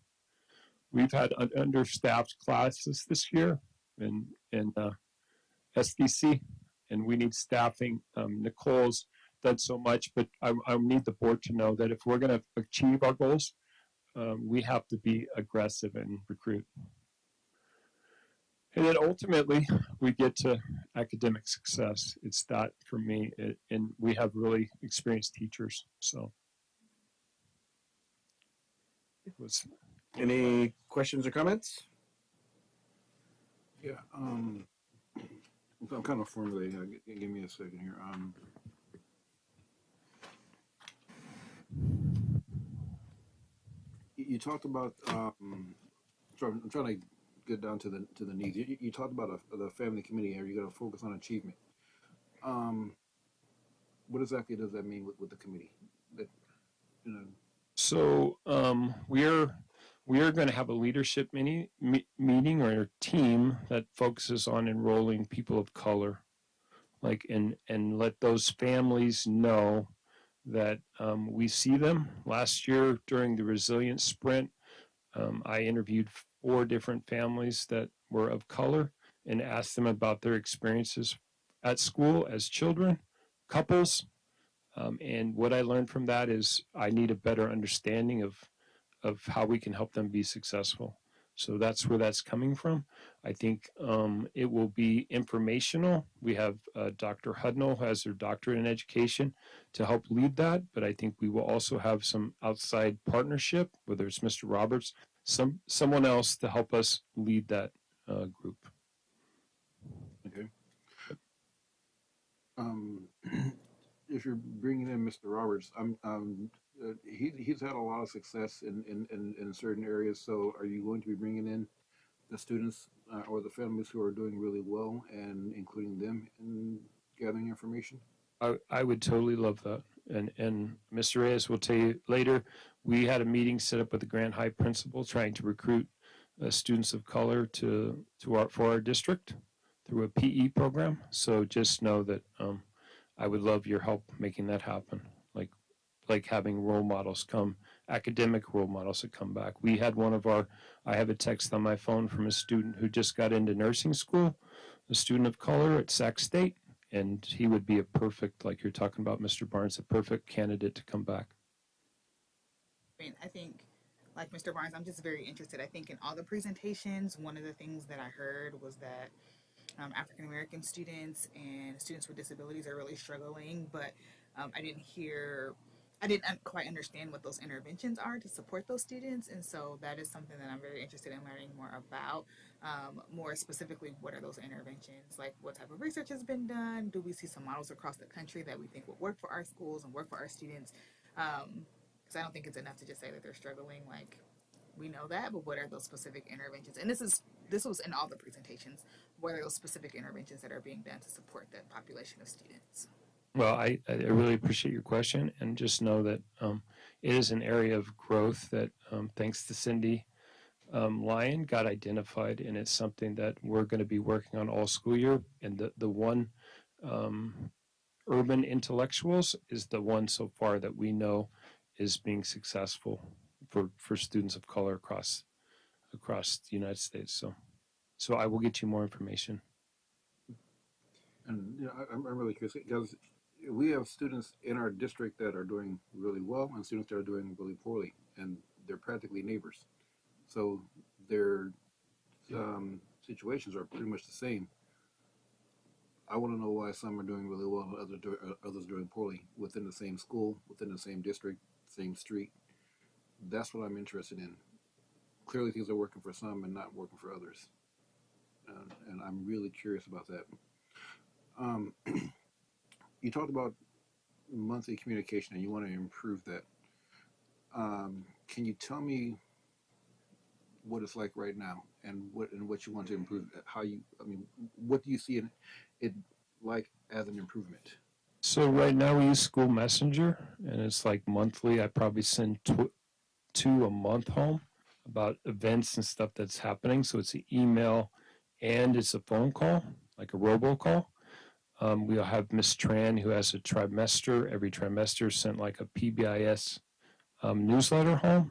We've had understaffed classes this year in SDC, and we need staffing. Nicole's done so much, but I need the board to know that if we're going to achieve our goals, we have to be aggressive and recruit. And then ultimately, we get to academic success. It's that for me, and we have really experienced teachers. So it was. Any questions or comments? Yeah, I'm kind of formulating. Give me a second here. You talked about. I'm trying to get down to the needs. You talked about the family community here. You're going to focus on achievement. what exactly does that mean with the committee? That, you know, So we are going to have a leadership meeting or a team that focuses on enrolling people of color, like and let those families know that we see them. Last year during the resilience sprint, I interviewed 4 different families that were of color and asked them about their experiences at school as children, couples, and what I learned from that is I need a better understanding of how we can help them be successful. So that's where that's coming from. I think it will be informational. We have Dr. Hudnall who has her doctorate in education to help lead that, but I think we will also have some outside partnership, whether it's Mr. Roberts, someone else to help us lead that group. okay. Um, if you're bringing in Mr. Roberts, he's had a lot of success in certain areas. So, are you going to be bringing in the students or the families who are doing really well and including them in gathering information? I would totally love that. And Mr. Reyes will tell you later, we had a meeting set up with the Grand High principal trying to recruit students of color for our district through a PE program. So just know that I would love your help making that happen. Like having role models come, academic role models that come back. We had I have a text on my phone from a student who just got into nursing school, a student of color at Sac State, and he would be a perfect, like you're talking about, Mr. Barnes, a perfect candidate to come back. I mean, I think, like Mr. Barnes, I'm just very interested. I think in all the presentations, one of the things that I heard was that African American students and students with disabilities are really struggling, but I didn't quite understand what those interventions are to support those students, and so that is something that I'm very interested in learning more about. More specifically, what are those interventions? Like, what type of research has been done? Do we see some models across the country that we think would work for our schools and work for our students? Because I don't think it's enough to just say that they're struggling. Like, we know that, but what are those specific interventions? And this was in all the presentations. What are those specific interventions that are being done to support that population of students? Well, I really appreciate your question, and just know that it is an area of growth that, thanks to Cindy Lyon, got identified, and it's something that we're going to be working on all school year. And the one urban intellectuals is the one so far that we know is being successful for students of color across the United States. So I will get you more information. And I'm really curious because we have students in our district that are doing really well and students that are doing really poorly, and they're practically neighbors. So their situations are pretty much the same. I want to know why some are doing really well and others doing poorly within the same school, within the same district, same street. That's what I'm interested in. Clearly, things are working for some and not working for others, and I'm really curious about that. Um, you talked about monthly communication and you want to improve that. Can you tell me what it's like right now and what you want to improve? What do you see it like as an improvement? So right now we use School Messenger, and it's like monthly. I probably send two a month home about events and stuff that's happening. So it's an email and it's a phone call, like a robocall. We'll have Miss Tran, who has a trimester. Every trimester sent like a PBIS newsletter home.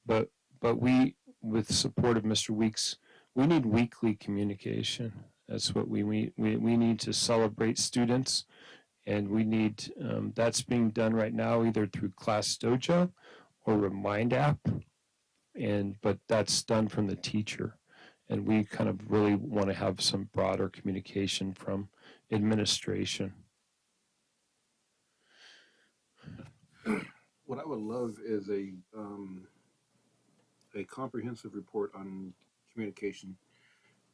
But we, with support of Mr. Weeks, we need weekly communication. That's what we need to celebrate students, and we need that's being done right now either through Class Dojo or Remind app, but that's done from the teacher, and we kind of really want to have some broader communication from administration. What I would love is a comprehensive report on communication,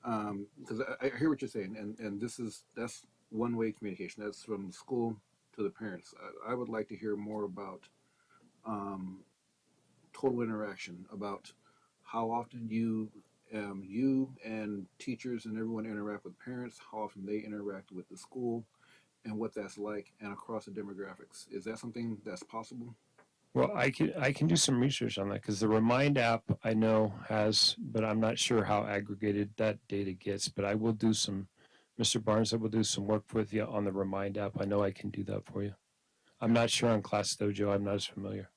because I hear what you're saying, and that's one way communication. That's from the school to the parents. I would like to hear more about um, total interaction, about how often you and teachers and everyone interact with parents, how often they interact with the school, and what that's like and across the demographics. Is that something that's possible? Well, I can do some research on that because the Remind app I know has, but I'm not sure how aggregated that data gets. But I will do some, Mr. Barnes, I will do some work with you on the Remind app. I know I can do that for you. I'm not sure on Class Dojo. I'm not as familiar.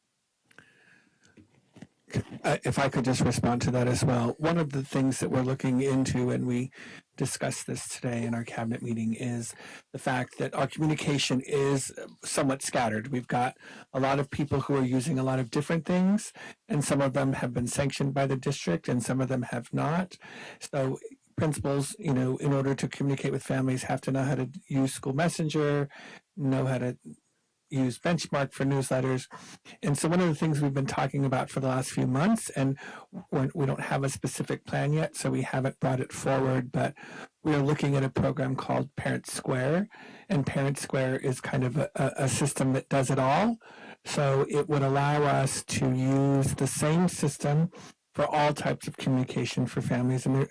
If I could just respond to that as well. One of the things that we're looking into, and we discussed this today in our cabinet meeting, is the fact that our communication is somewhat scattered. We've got a lot of people who are using a lot of different things, and some of them have been sanctioned by the district and some of them have not. So principals, in order to communicate with families, have to know how to use School Messenger, know how to use Benchmark for newsletters. And so one of the things we've been talking about for the last few months, and we don't have a specific plan yet, so we haven't brought it forward, but we're looking at a program called Parent Square. And Parent Square is kind of a system that does it all. So it would allow us to use the same system for all types of communication for families. And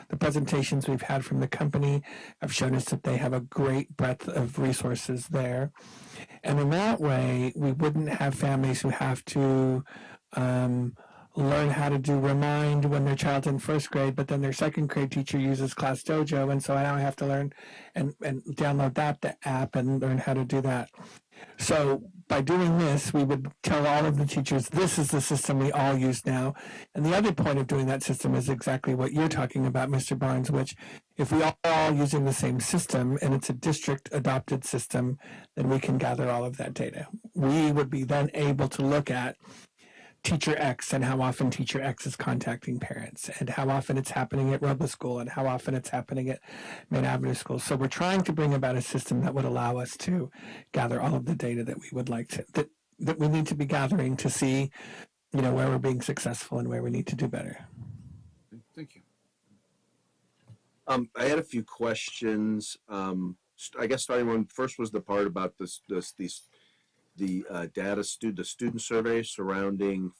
the presentations we've had from the company have shown us that they have a great breadth of resources there. And in that way, we wouldn't have families who have to learn how to do Remind when their child's in first grade, but then their second grade teacher uses Class Dojo, and so now I have to learn and download the app and learn how to do that. So by doing this, we would tell all of the teachers, this is the system we all use now. And the other point of doing that system is exactly what you're talking about, Mr. Barnes, which if we are all using the same system and it's a district adopted system, then we can gather all of that data. We would be then able to look at Teacher X and how often Teacher X is contacting parents and how often it's happening at Robla School and how often it's happening at Main Avenue School. So we're trying to bring about a system that would allow us to gather all of the data that we would like to, that we need to be gathering to see, where we're being successful and where we need to do better. Thank you. I had a few questions. I guess starting one first was the part about the student survey surrounding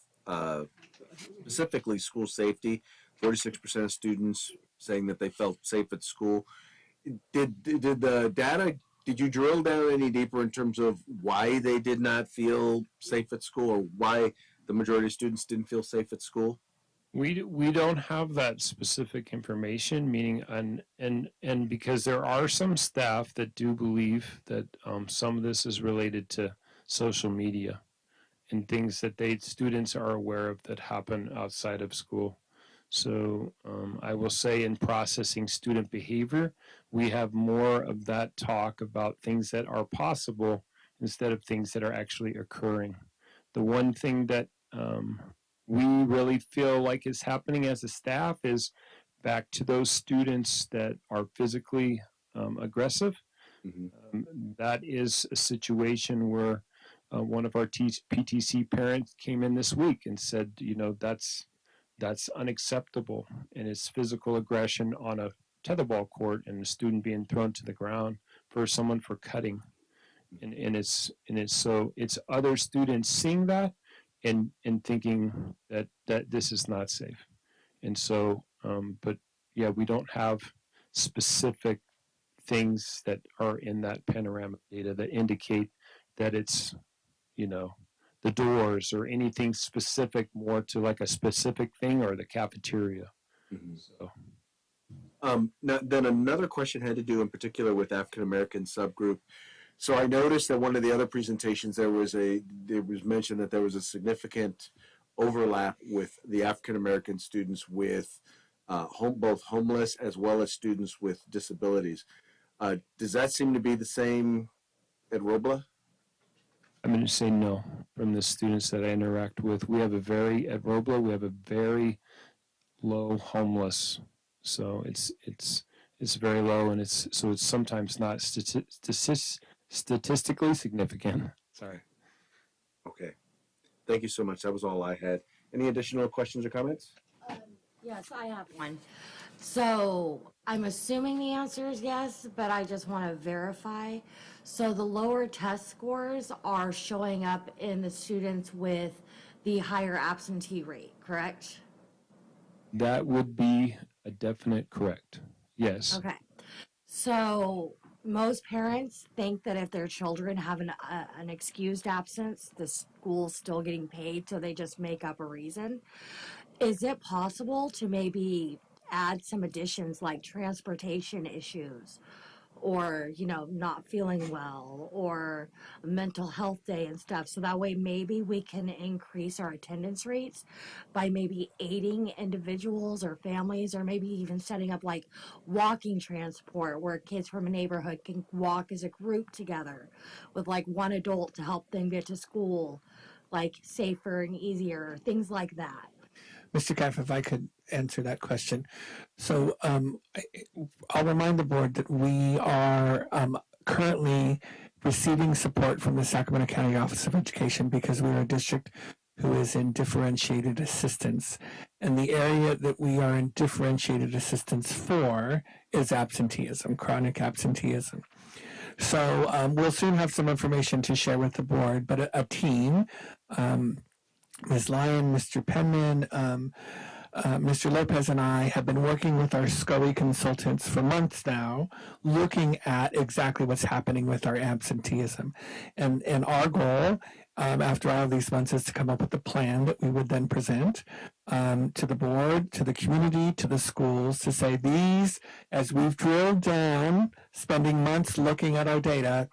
specifically school safety. 46% of students saying that they felt safe at school. Did the data? Did you drill down any deeper in terms of why they did not feel safe at school, or why the majority of students didn't feel safe at school? We don't have that specific information, meaning and because there are some staff that do believe that some of this is related to social media and things that students are aware of that happen outside of school. So I will say in processing student behavior, we have more of that talk about things that are possible instead of things that are actually occurring. The one thing that we really feel like is happening as a staff is back to those students that are physically aggressive. Mm-hmm. That is a situation where one of our PTC parents came in this week and said, that's unacceptable, and it's physical aggression on a tetherball court and a student being thrown to the ground for someone for cutting, and it's other students seeing that and thinking that this is not safe, and so but yeah, we don't have specific things that are in that panoramic data that indicate that it's the doors or anything specific more to like a specific thing or the cafeteria. Mm-hmm. So now, then another question had to do in particular with African American subgroup. So I noticed that one of the other presentations there was mentioned that there was a significant overlap with the African American students with both homeless as well as students with disabilities. Does that seem to be the same at Robla? I'm going to say no from the students that I interact with. At Robla, we have a very low homeless. So it's very low, and it's sometimes not statistically significant. Sorry. Okay. Thank you so much. That was all I had. Any additional questions or comments? Yes, I have one. So I'm assuming the answer is yes, but I just want to verify. So the lower test scores are showing up in the students with the higher absentee rate, correct? That would be a definite correct. Yes. Okay. So most parents think that if their children have an excused absence, the school's still getting paid, so they just make up a reason. Is it possible to maybe add some additions like transportation issues, or not feeling well, or a mental health day and stuff, so that way maybe we can increase our attendance rates by maybe aiding individuals or families, or maybe even setting up like walking transport where kids from a neighborhood can walk as a group together with like one adult to help them get to school like safer and easier, things like that. Mr. Caff, if I could answer that question. So I'll remind the board that we are currently receiving support from the Sacramento County Office of Education because we're a district who is in differentiated assistance. And the area that we are in differentiated assistance for is absenteeism, chronic absenteeism. So we'll soon have some information to share with the board, but a team, Ms. Lyon, Mr. Penman, Mr. Lopez and I have been working with our SCOE consultants for months now, looking at exactly what's happening with our absenteeism. And our goal, after all of these months, is to come up with a plan that we would then present to the board, to the community, to the schools, to say these, as we've drilled down, spending months looking at our data,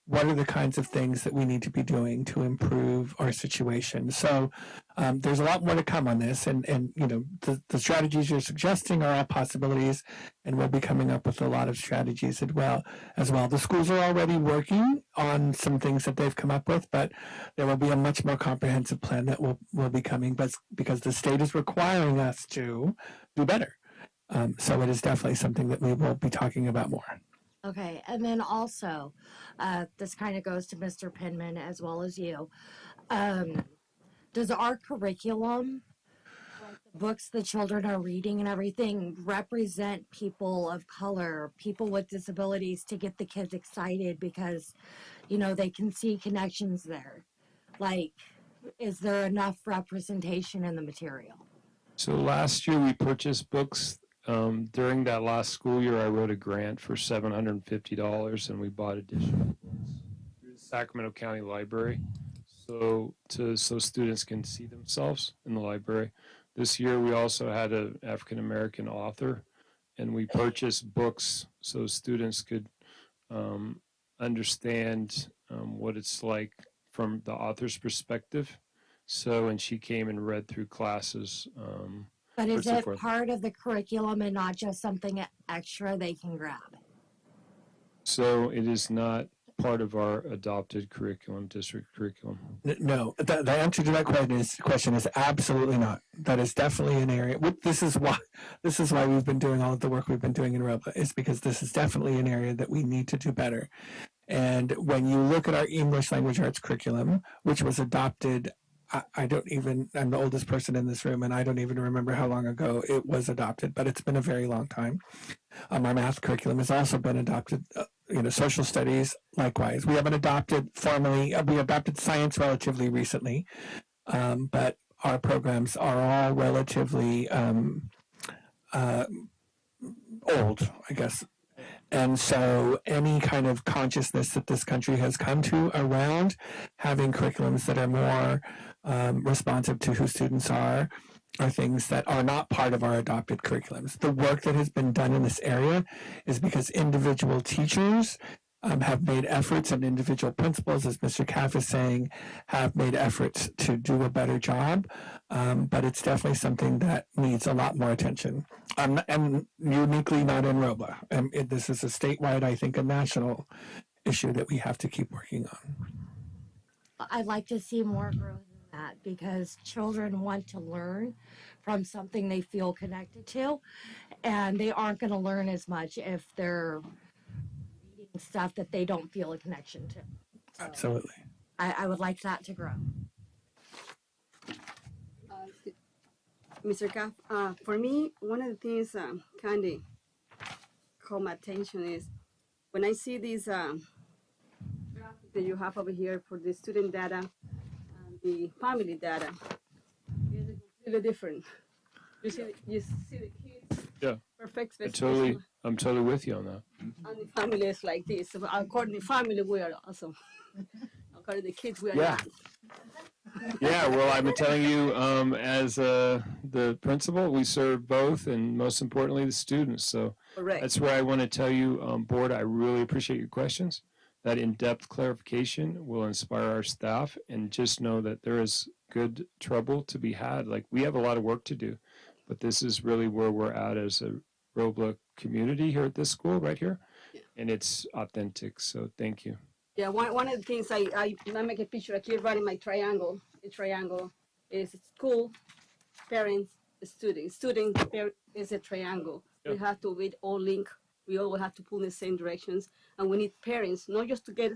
what are the kinds of things that we need to be doing to improve our situation? So there's a lot more to come on this, and the strategies you're suggesting are all possibilities, and we'll be coming up with a lot of strategies as well. The schools are already working on some things that they've come up with, but there will be a much more comprehensive plan that will be coming, but because the state is requiring us to do better. So it is definitely something that we will be talking about more. Okay, and then also, this kind of goes to Mr. Penman as well as you. Does our curriculum, like the books the children are reading and everything, represent people of color, people with disabilities, to get the kids excited because, they can see connections there? Like, is there enough representation in the material? So last year we purchased books. During that last school year, I wrote a grant for $750, and we bought additional books through the Sacramento County Library, so students can see themselves in the library. This year, we also had an African American author, and we purchased books so students could understand what it's like from the author's perspective. So, and she came and read through classes. But is it part of the curriculum and not just something extra they can grab? So it is not part of our adopted curriculum, district curriculum. No, the answer to that question is absolutely not. That is definitely an area. This is why we've been doing all of the work we've been doing in Robla, is because this is definitely an area that we need to do better. And when you look at our English language arts curriculum, which was adopted, I'm the oldest person in this room, and I don't even remember how long ago it was adopted, but it's been a very long time. Our math curriculum has also been adopted, social studies, likewise. We haven't adopted formally, we adopted science relatively recently, but our programs are all relatively old, I guess. And so any kind of consciousness that this country has come to around having curriculums that are more responsive to who students are things that are not part of our adopted curriculums. The work that has been done in this area is because individual teachers have made efforts, and individual principals, as Mr. Caff is saying, have made efforts to do a better job. But it's definitely something that needs a lot more attention. And uniquely not in Robla. This is a statewide, I think, a national issue that we have to keep working on. I'd like to see more growth in that, because children want to learn from something they feel connected to, and they aren't going to learn as much if they're reading stuff that they don't feel a connection to. So absolutely. I would like that to grow. Mr. Caff, for me, one of the things kind of caught my attention is when I see these graphics that you have over here for the student data and the family data, it's completely different. You see the kids. Yeah. Perfect. I'm totally with you on that. And the family is like this. So according to family, we are awesome. According to the kids, we are Yeah. not. Yeah, well, I've been telling you, as the principal, we serve both, and most importantly, the students. So Correct. that's where I want to tell you, board, I really appreciate your questions. That in-depth clarification will inspire our staff, and just know that there is good trouble to be had. Like, we have a lot of work to do, but this is really where we're at as a Robla community here at this school right here, and it's authentic. So thank you. Yeah, one of the things I make a picture here running my triangle. The triangle is school, parents, students. Student, parent is a triangle. Yep. We have to be all link. We all have to pull in the same directions. And we need parents, not just to get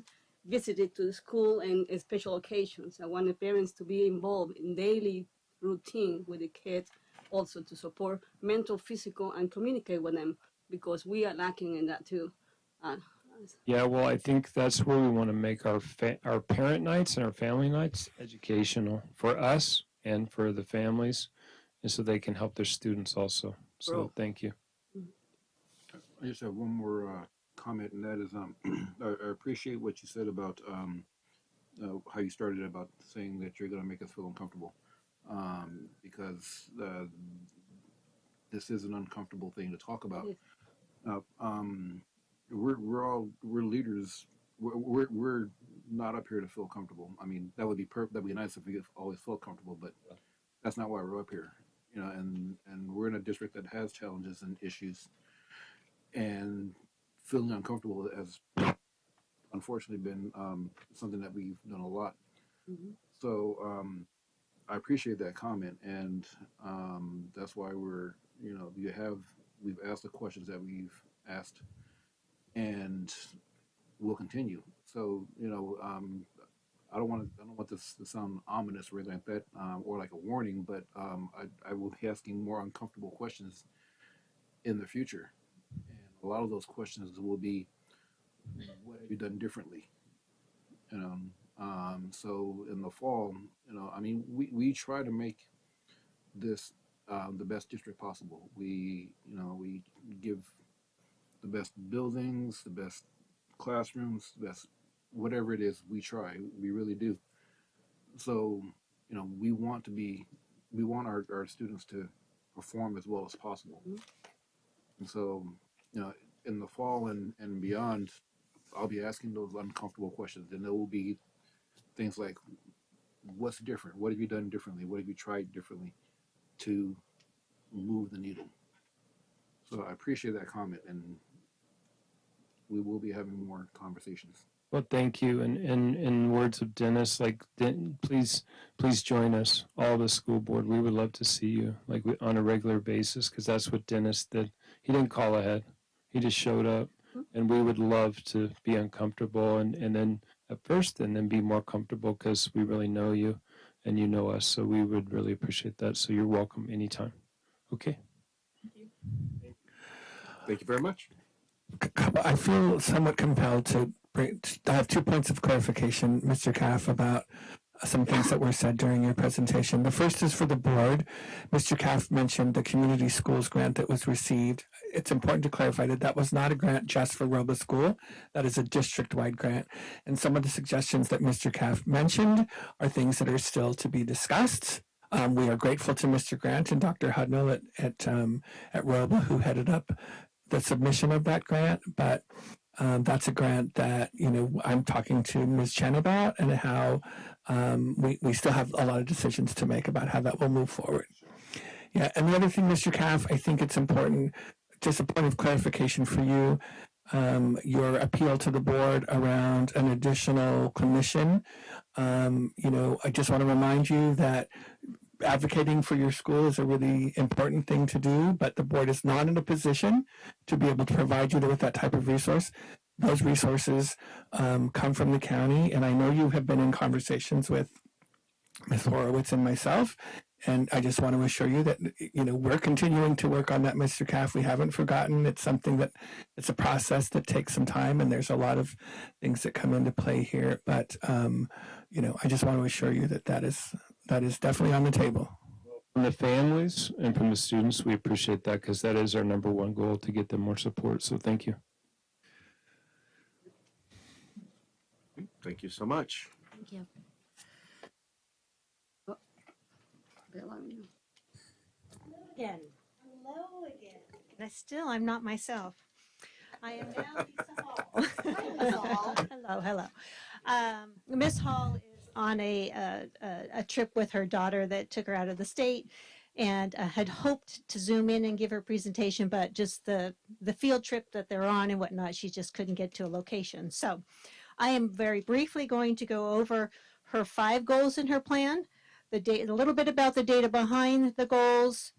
visited to the school and special occasions. I want the parents to be involved in daily routine with the kids, also to support mental, physical, and communicate with them, because we are lacking in that too. Yeah, well, I think that's where we want to make our our parent nights and our family nights educational for us and for the families, and so they can help their students also. So thank you. I just have one more comment, and that is, I appreciate what you said about how you started about saying that you're going to make us feel uncomfortable, because this is an uncomfortable thing to talk about. We're leaders. We're not up here to feel comfortable. I mean, that would be that'd be nice if we always felt comfortable, but that's not why we're up here. You know, and we're in a district that has challenges and issues, and feeling uncomfortable has unfortunately been something that we've done a lot. Mm-hmm. So I appreciate that comment, and that's why we've asked the questions that we've asked, and we'll continue. So I don't want this to sound ominous or anything like that, or like a warning, but I will be asking more uncomfortable questions in the future, and a lot of those questions will be, what have you done differently? So in the fall, I mean, we try to make this the best district possible. We give the best buildings, the best classrooms, the best whatever it is. We try, we really do. So we want our students to perform as well as possible. Mm-hmm. And so in the fall and beyond, I'll be asking those uncomfortable questions, and there will be things like, what's different? What have you done differently? What have you tried differently to move the needle? So I appreciate that comment, and we will be having more conversations. Well, thank you. And in words of Dennis, please join us, all the school board. We would love to see you on a regular basis, because that's what Dennis did. He didn't call ahead. He just showed up, and we would love to be uncomfortable and then at first, and then be more comfortable, because we really know you and you know us. So we would really appreciate that. So you're welcome anytime. Okay. Thank you very much. I feel somewhat compelled to have 2 points of clarification, Mr. Caff, about some things that were said during your presentation. The first is for the board. Mr. Caff mentioned the community schools grant that was received. It's important to clarify that that was not a grant just for Robla School. That is a district-wide grant. And some of the suggestions that Mr. Caff mentioned are things that are still to be discussed. We are grateful to Mr. Grant and Dr. Hudnall at Robla, who headed up the submission of that grant, but that's a grant that I'm talking to Ms. Chen about, and how we still have a lot of decisions to make about how that will move forward. Yeah, and the other thing, Mr. Caff, I think it's important, just a point of clarification for you, your appeal to the board around an additional clinician. I just want to remind you that advocating for your school is a really important thing to do, but the board is not in a position to be able to provide you with that type of resource. Those resources come from the county, and I know you have been in conversations with Ms. Horowitz and myself, and I just want to assure you that we're continuing to work on that, Mr. Caff. We haven't forgotten. It's something that it's a process that takes some time, and there's a lot of things that come into play here. But I just want to assure you that is definitely on the table. From the families and from the students, we appreciate that, because that is our number one goal, to get them more support. So thank you. Thank you so much. Thank you. Again. Hello again. I'm not myself. I am now Lisa Hall. Hi, Ms. Hall. Hello, hello. Miss Hall is on a trip with her daughter that took her out of the state, and had hoped to zoom in and give her presentation, but just the field trip that they're on and whatnot, she just couldn't get to a location. So I am very briefly going to go over her 5 goals in her plan, a little bit about the data behind the goals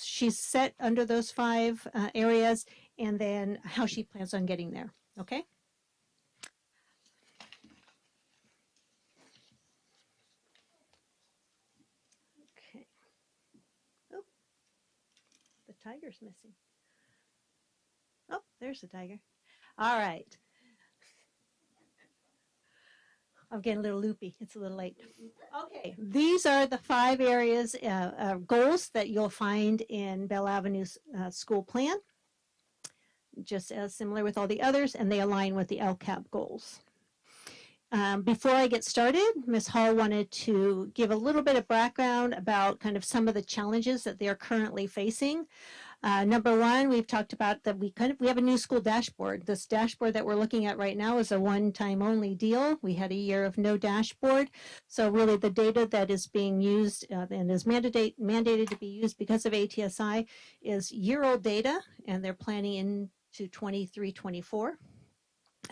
she's set under those 5 areas, and then how she plans on getting there. Okay? Okay. Oh, the tiger's missing. Oh, there's the tiger. All right. I'm getting a little loopy. It's a little late. Okay, these are the 5 areas, goals that you'll find in Bell Avenue's school plan, just as similar with all the others, and they align with the LCAP goals. Before I get started, Ms. Hall wanted to give a little bit of background about kind of some of the challenges that they are currently facing. Number 1, we've talked about that we have a new school dashboard. This dashboard that we're looking at right now is a one-time only deal. We had a year of no dashboard. So really the data that is being used and is mandated to be used because of ATSI is year-old data, and they're planning into 23-24.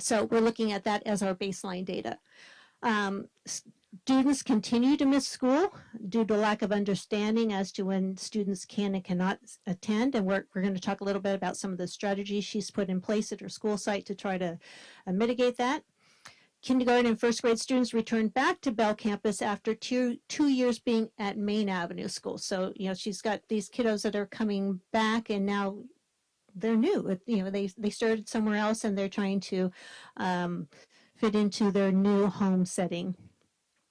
So we're looking at that as our baseline data. Students continue to miss school due to lack of understanding as to when students can and cannot attend. And we're going to talk a little bit about some of the strategies she's put in place at her school site to try to mitigate that. Kindergarten and first grade students return back to Bell campus after 2 years being at Main Avenue School. So, she's got these kiddos that are coming back, and now they're new. They started somewhere else, and they're trying to fit into their new home setting.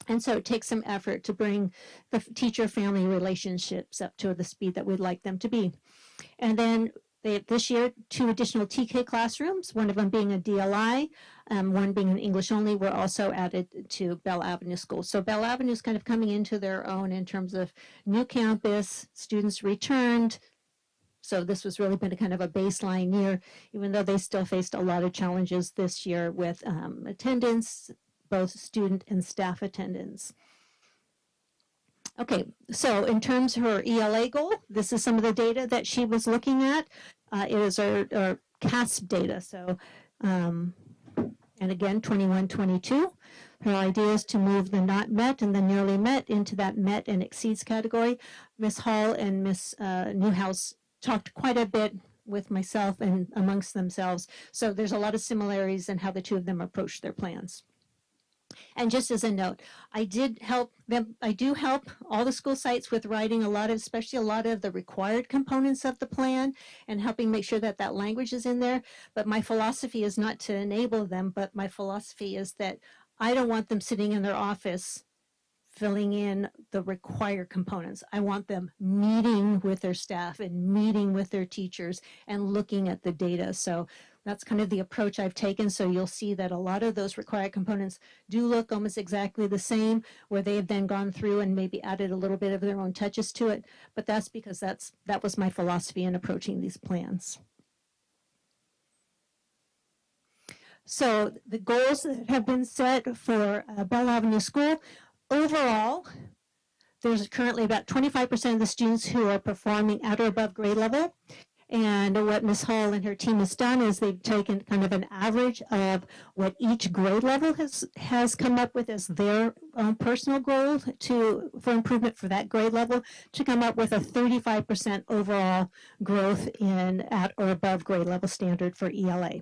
And so it takes some effort to bring the teacher-family relationships up to the speed that we'd like them to be. And then this year, 2 additional TK classrooms, one of them being a DLI, one being an English only, were also added to Bell Avenue School. So Bell Avenue is kind of coming into their own in terms of new campus, students returned. So this was really been a kind of a baseline year, even though they still faced a lot of challenges this year with attendance, both student and staff attendance. Okay, so in terms of her ELA goal, this is some of the data that she was looking at. It is our CASP data. So, and again, 21-22. Her idea is to move the not met and the nearly met into that met and exceeds category. Ms. Hall and Ms. Newhouse talked quite a bit with myself and amongst themselves. So there's a lot of similarities in how the 2 of them approach their plans. And just as a note, I do help all the school sites with writing especially a lot of the required components of the plan and helping make sure that that language is in there. But my philosophy is not to enable them, but my philosophy is that I don't want them sitting in their office filling in the required components. I want them meeting with their staff and meeting with their teachers and looking at the data. So that's kind of the approach I've taken. So you'll see that a lot of those required components do look almost exactly the same, where they have then gone through and maybe added a little bit of their own touches to it. But that's because that was my philosophy in approaching these plans. So the goals that have been set for Bell Avenue School, overall, there's currently about 25% of the students who are performing at or above grade level. And what Ms. Hall and her team has done is they've taken kind of an average of what each grade level has come up with as their own personal goal for improvement for that grade level, to come up with a 35% overall growth in at or above grade level standard for ELA.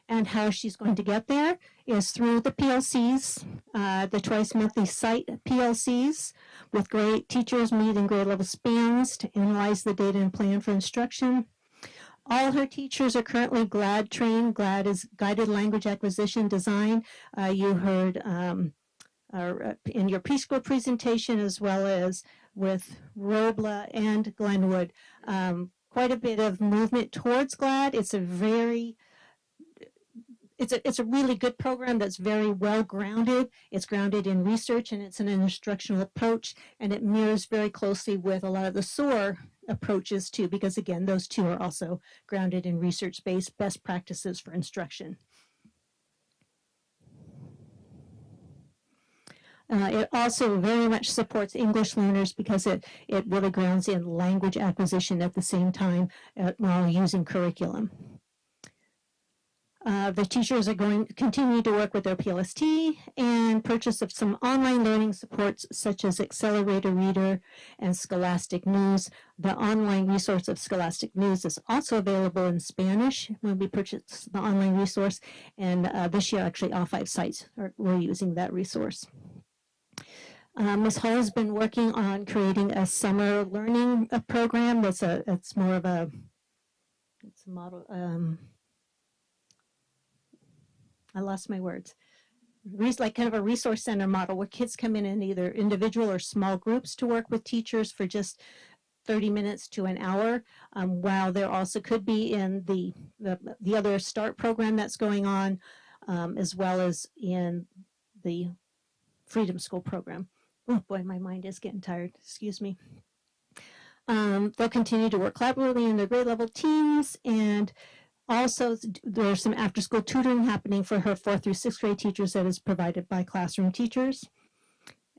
And how she's going to get there is through the PLCs, the twice monthly site PLCs, with great teachers meeting grade level spans to analyze the data and plan for instruction. All her teachers are currently GLAD trained. GLAD is Guided Language Acquisition Design. You heard in your preschool presentation, as well as with Robla and Glenwood, quite a bit of movement towards GLAD. It's a very it's a really good program that's very well grounded. It's grounded in research and it's an instructional approach, and it mirrors very closely with a lot of the SOAR approaches too, because again, those two are also grounded in research-based best practices for instruction. It also very much supports English learners because it really grounds in language acquisition at the same time while using curriculum. The teachers are going to continue to work with their PLST and purchase of some online learning supports such as Accelerator Reader and Scholastic News. The online resource of Scholastic News is also available in Spanish when we purchase the online resource, and this year actually all 5 sites were using that resource. Ms. Hall has been working on creating a summer learning program. It's more of a model. I lost my words. Like kind of a resource center model where kids come in either individual or small groups to work with teachers for just 30 minutes to an hour, while there also could be in the other START program that's going on, as well as in the Freedom School program. Oh boy, my mind is getting tired, excuse me. They'll continue to work collaboratively in their grade level teams, and also there's some after school tutoring happening for her 4th through 6th grade teachers that is provided by classroom teachers,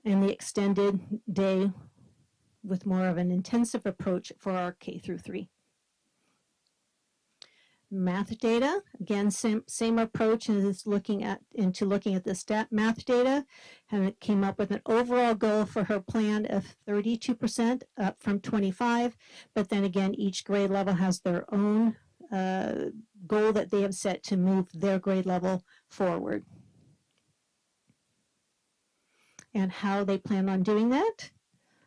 and the extended day with more of an intensive approach for our K through 3. Math data, again, same approach as looking at the math data, and it came up with an overall goal for her plan of 32%, up from 25. But then again, each grade level has their own goal that they have set to move their grade level forward. And how they plan on doing that?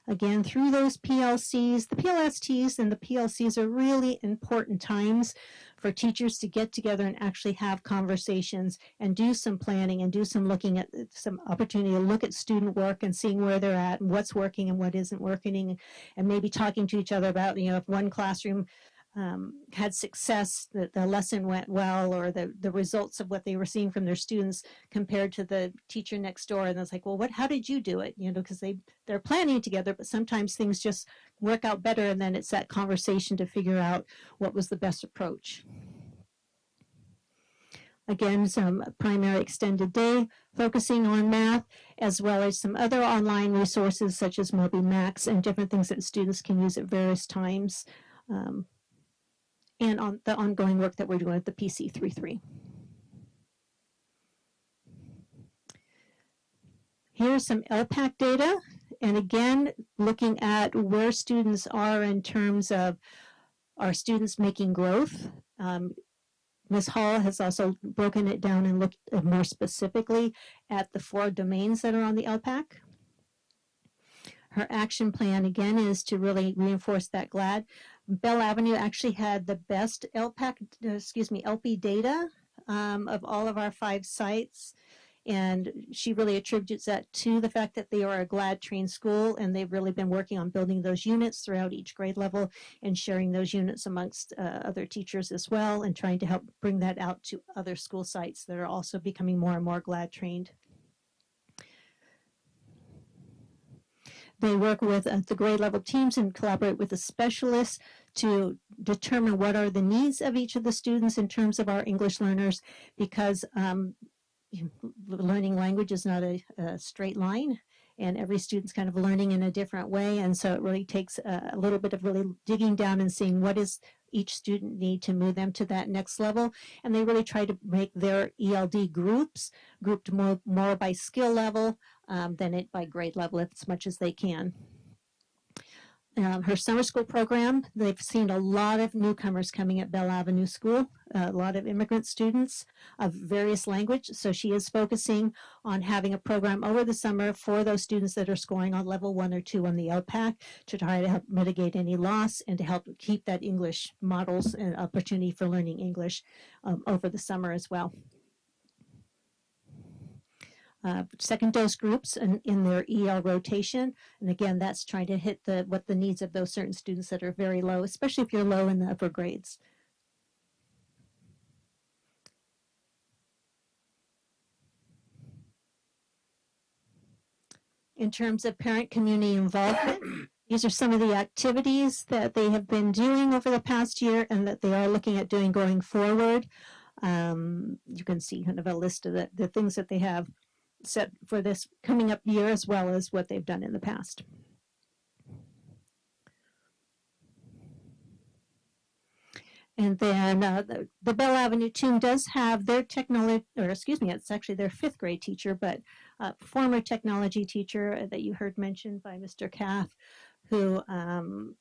Again, through those PLCs, the PLSTs and the PLCs are really important times for teachers to get together and actually have conversations and do some planning and do some looking at some opportunity to look at student work and seeing where they're at and what's working and what isn't working, and maybe talking to each other about, if one classroom had success, that the lesson went well, or the results of what they were seeing from their students compared to the teacher next door. And it's like, well, how did you do it? Because they're planning together, but sometimes things just work out better. And then it's that conversation to figure out what was the best approach. Again, some primary extended day focusing on math, as well as some other online resources such as Moby Max and different things that students can use at various times. And on the ongoing work that we're doing with the PC33. Here's some LPAC data, and again, looking at where students are in terms of our students making growth. Ms. Hall has also broken it down and looked more specifically at the 4 domains that are on the LPAC. Her action plan, again, is to really reinforce that GLAD. Bell Avenue actually had the best LP data of all of our 5 sites. And she really attributes that to the fact that they are a GLAD trained school, and they've really been working on building those units throughout each grade level and sharing those units amongst other teachers as well, and trying to help bring that out to other school sites that are also becoming more and more GLAD trained. They work with the grade level teams and collaborate with the specialists to determine what are the needs of each of the students in terms of our English learners, because learning language is not a straight line, and every student's kind of learning in a different way. And so it really takes a little bit of really digging down and seeing what is each student need to move them to that next level. And they really try to make their ELD groups grouped more by skill level than by grade level as much as they can. Her summer school program, they've seen a lot of newcomers coming at Bell Avenue School, a lot of immigrant students of various languages. So she is focusing on having a program over the summer for those students that are scoring on level 1 or 2 on the LPAC to try to help mitigate any loss and to help keep that English models and opportunity for learning English over the summer as well. Second dose groups in their EL rotation. And again, that's trying to hit what the needs of those certain students that are very low, especially if you're low in the upper grades. In terms of parent community involvement, these are some of the activities that they have been doing over the past year and that they are looking at doing going forward. You can see kind of a list of the things that they have set for this coming up year, as well as what they've done in the past. And then the Bell Avenue team does have their technology, or excuse me, it's actually their 5th grade teacher, but former technology teacher that you heard mentioned by Mr. Caff, who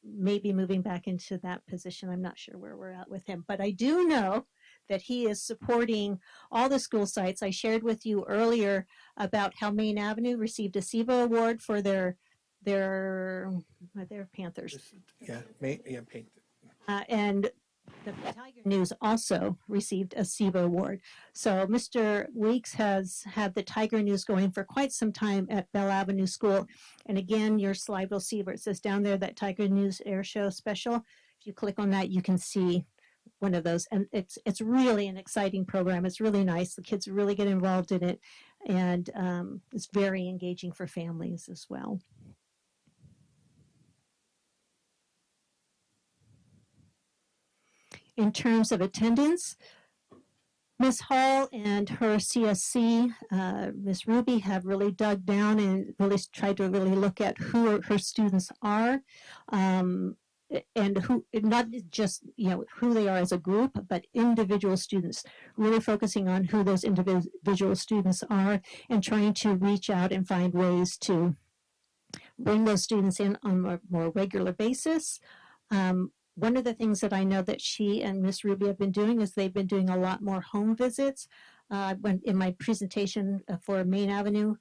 may be moving back into that position. I'm not sure where we're at with him, but I do know that he is supporting all the school sites. I shared with you earlier about how Main Avenue received a SIVA award for their Panthers. And the Tiger News also received a SIVA award. So Mr. Weeks has had the Tiger News going for quite some time at Bell Avenue School. And again, your slide will see where it says down there that Tiger News Air Show Special. If you click on that, you can see one of those. And it's really an exciting program. It's really nice. The kids really get involved in it. And it's very engaging for families as well. In terms of attendance, Ms. Hall and her CSC, Ms. Ruby, have really dug down and really tried to really look at who her students are, and who, not just who they are as a group, but individual students, really focusing on who those individual students are and trying to reach out and find ways to bring those students in on a more regular basis. One of the things that I know that she and Miss Ruby have been doing is they've been doing a lot more home visits. When in my presentation for Main Avenue,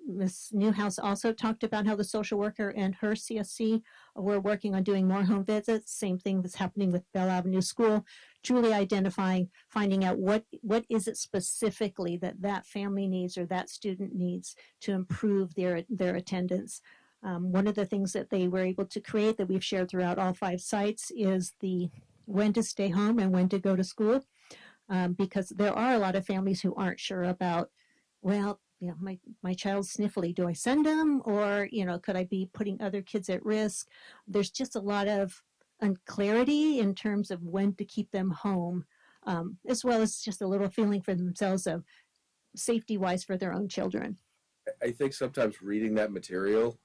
Ms. Newhouse also talked about how the social worker and her CSC were working on doing more home visits. Same thing that's happening with Bell Avenue School, truly identifying, finding out what is it specifically that family needs or that student needs to improve their attendance. One of the things that they were able to create that we've shared throughout all 5 sites is the when to stay home and when to go to school, because there are a lot of families who aren't sure about, well, my child's sniffly, do I send them, or could I be putting other kids at risk? There's just a lot of unclarity in terms of when to keep them home, as well as just a little feeling for themselves of safety-wise for their own children. I think sometimes reading that material,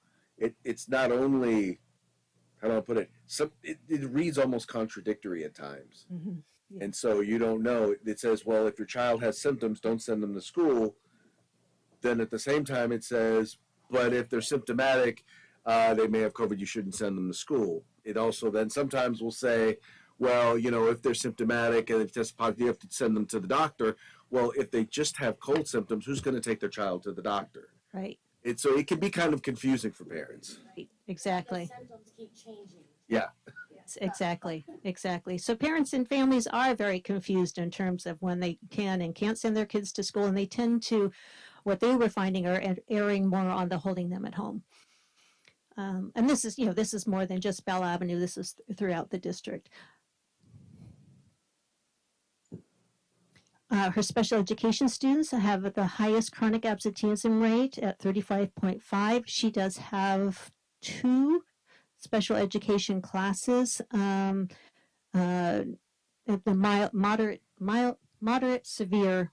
it's not only, how do I put it, it reads almost contradictory at times. Mm-hmm. Yeah. And so you don't know. It says, well, if your child has symptoms, don't send them to school. Then at the same time it says, but if they're symptomatic, they may have COVID, you shouldn't send them to school. It also then sometimes will say, well, if they're symptomatic and if test positive, you have to send them to the doctor. Well, if they just have cold symptoms, who's going to take their child to the doctor? Right. So it can be kind of confusing for parents. Right. Exactly. The symptoms keep changing. Yeah. Yes, exactly. So parents and families are very confused in terms of when they can and can't send their kids to school, and they tend to, what they were finding are erring more on the holding them at home. And this is more than just Bell Avenue. This is throughout the district. Her special education students have the highest chronic absenteeism rate at 35.5. She does have 2 special education classes, the moderate, severe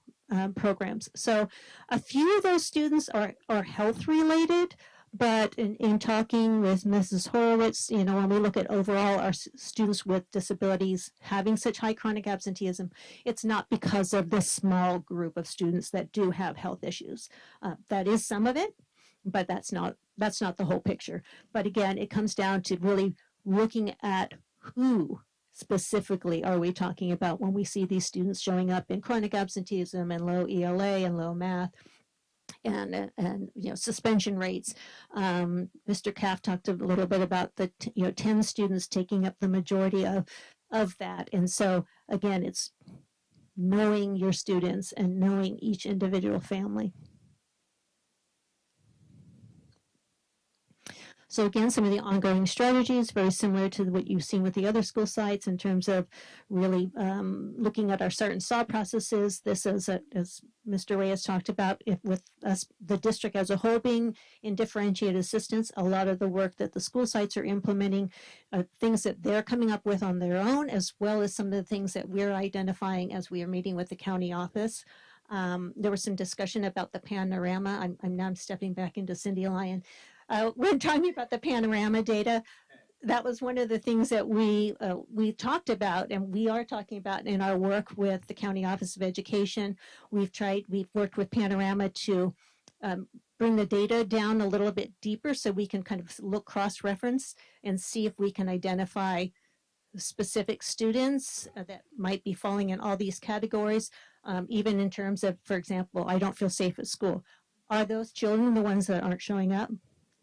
programs. So a few of those students are health related, but in talking with Mrs. Horowitz, when we look at overall our students with disabilities having such high chronic absenteeism, it's not because of this small group of students that do have health issues. That is some of it, but that's not the whole picture. But again, it comes down to really looking at who specifically are we talking about when we see these students showing up in chronic absenteeism and low ELA and low math and suspension rates. Mr. Caff talked a little bit about the 10 students taking up the majority of that. And so again, it's knowing your students and knowing each individual family. So again, some of the ongoing strategies, very similar to what you've seen with the other school sites in terms of really looking at our start and stop processes. This is, as Mr. Reyes talked about, if with us, the district as a whole being in differentiated assistance, a lot of the work that the school sites are implementing, things that they're coming up with on their own, as well as some of the things that we're identifying as we are meeting with the county office. There was some discussion about the panorama. I'm now stepping back into Cindy Lyon. When talking about the panorama data, that was one of the things that we talked about, and we are talking about in our work with the County Office of Education. We've worked with Panorama to bring the data down a little bit deeper so we can kind of look cross-reference and see if we can identify specific students that might be falling in all these categories, even in terms of, for example, I don't feel safe at school. Are those children the ones that aren't showing up?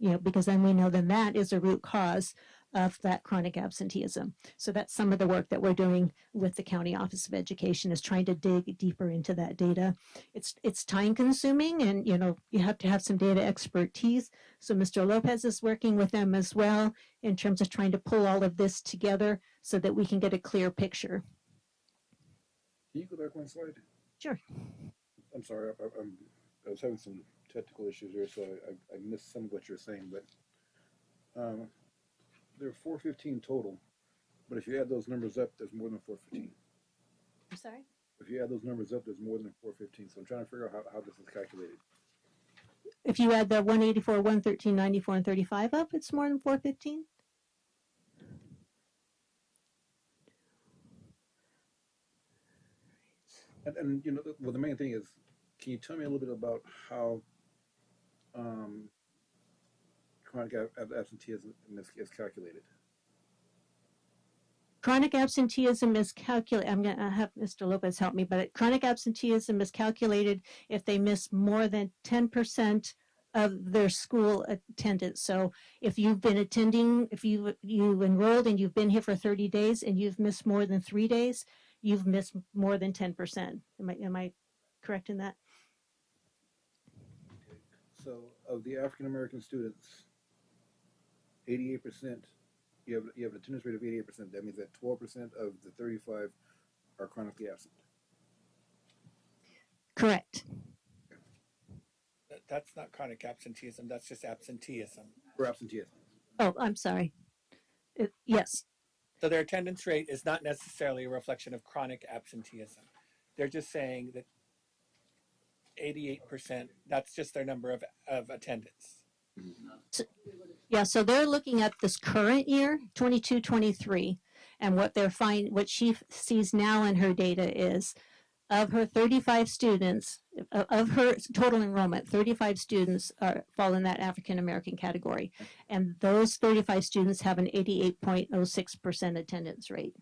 You know, because then we know then that is a root cause of that chronic absenteeism. So that's some of the work that we're doing with the County Office of Education, is trying to dig deeper into that data. It's time consuming, and you know, you have to have some data expertise. So Mr. Lopez is working with them as well in terms of trying to pull all of this together so that we can get a clear picture. Can you go back one slide? Sure. I'm sorry, I was having some technical issues here, so I missed some of what you're saying, but there are 415 total, but if you add those numbers up, there's more than 415. I'm sorry? If you add those numbers up, there's more than 415, so I'm trying to figure out how this is calculated. If you add the 184, 113, 94, and 35 up, it's more than 415? And you know, well, the main thing is, can you tell me a little bit about how chronic absenteeism is calculated? Chronic absenteeism is calculated. I'm going to have Mr. Lopez help me, but chronic absenteeism is calculated if they miss more than 10% of their school attendance. So if you've been attending, if you enrolled and you've been here for 30 days and you've missed more than 3 days, you've missed more than 10%. Am I correct in that? So of the African American students, 88%, you have an attendance rate of 88%. That means that 12% of the 35 are chronically absent. Correct. That's not chronic absenteeism. That's just absenteeism. For absenteeism. Oh, I'm sorry. Yes. So their attendance rate is not necessarily a reflection of chronic absenteeism. They're just saying that 88%, that's just their number of attendance. So, yeah, so they're looking at this current year, 22-23, and what she sees now in her data is, of her 35 students, of her total enrollment, 35 students fall in that African American category, and those 35 students have an 88.06% attendance rate.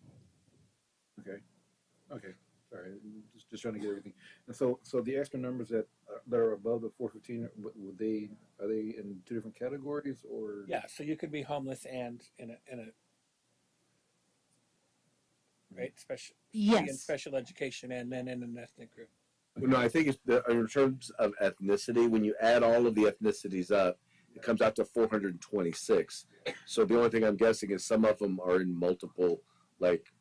Okay. Sorry, just trying to get everything. And so the extra numbers that are above the 415, are they in two different categories, or? Yeah, so you could be homeless and in a right special, yes, in special education, and then in an ethnic group. Well, no, I think it's in terms of ethnicity. When you add all of the ethnicities up, it comes out to 426. So the only thing I'm guessing is some of them are in multiple, like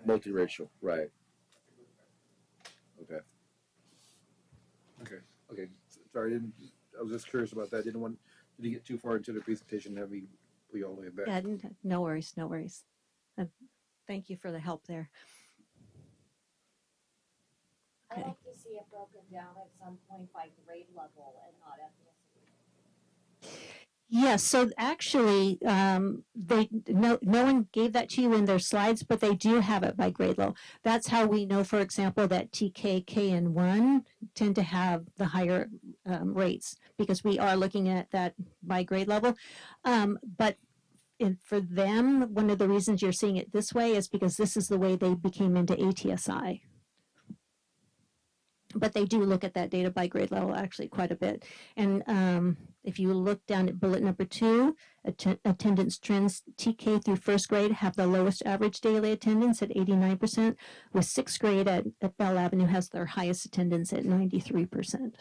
multiracial, right? Okay. Sorry, I was just curious about that. Didn't want to get too far into the presentation and have me pull you all the way back. Yeah, no worries. Thank you for the help there. I'd like to see it broken down at some point by grade level and not ethnicity. Yes, so actually, no one gave that to you in their slides, but they do have it by grade level. That's how we know, for example, that TK, K, and 1 tend to have the higher rates, because we are looking at that by grade level. But for them, one of the reasons you're seeing it this way is because this is the way they became into ATSI. But they do look at that data by grade level actually quite a bit. And if you look down at bullet number 2, attendance trends, TK through first grade have the lowest average daily attendance at 89%, with sixth grade at Bell Avenue has their highest attendance at 93%.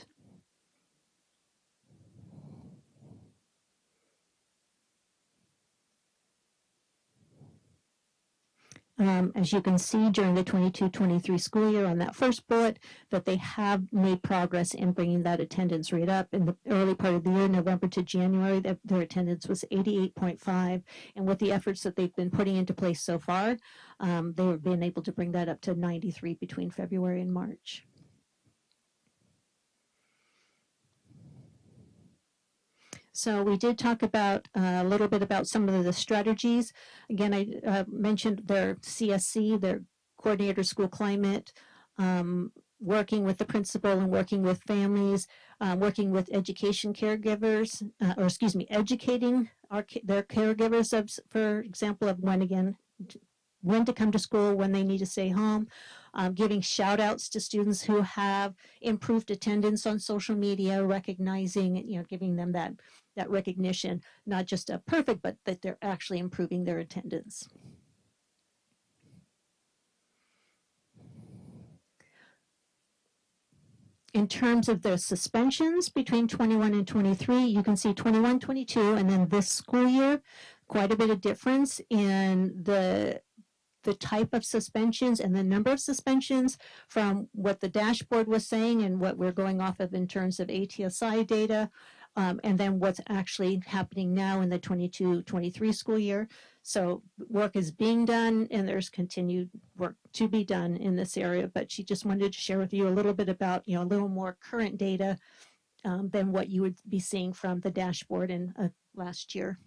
as you can see during the 22-23 school year on that first bullet, that they have made progress in bringing that attendance rate up. In the early part of the year, November to January, their attendance was 88.5. And with the efforts that they've been putting into place so far, they've been able to bring that up to 93 between February and March. So we did talk about a little bit about some of the strategies. Again, I mentioned their CSC, their coordinator school climate, working with the principal and working with families, working with education caregivers, educating their caregivers, for example, of when to come to school, when they need to stay home, giving shout outs to students who have improved attendance on social media, recognizing, giving them that recognition, not just a perfect, but that they're actually improving their attendance. In terms of the suspensions between 21 and 23, you can see 21, 22, and then this school year, quite a bit of difference in the type of suspensions and the number of suspensions from what the dashboard was saying and what we're going off of in terms of ATSI data, and then what's actually happening now in the 22-23 school year. So work is being done and there's continued work to be done in this area, but she just wanted to share with you a little bit about, a little more current data than what you would be seeing from the dashboard in last year.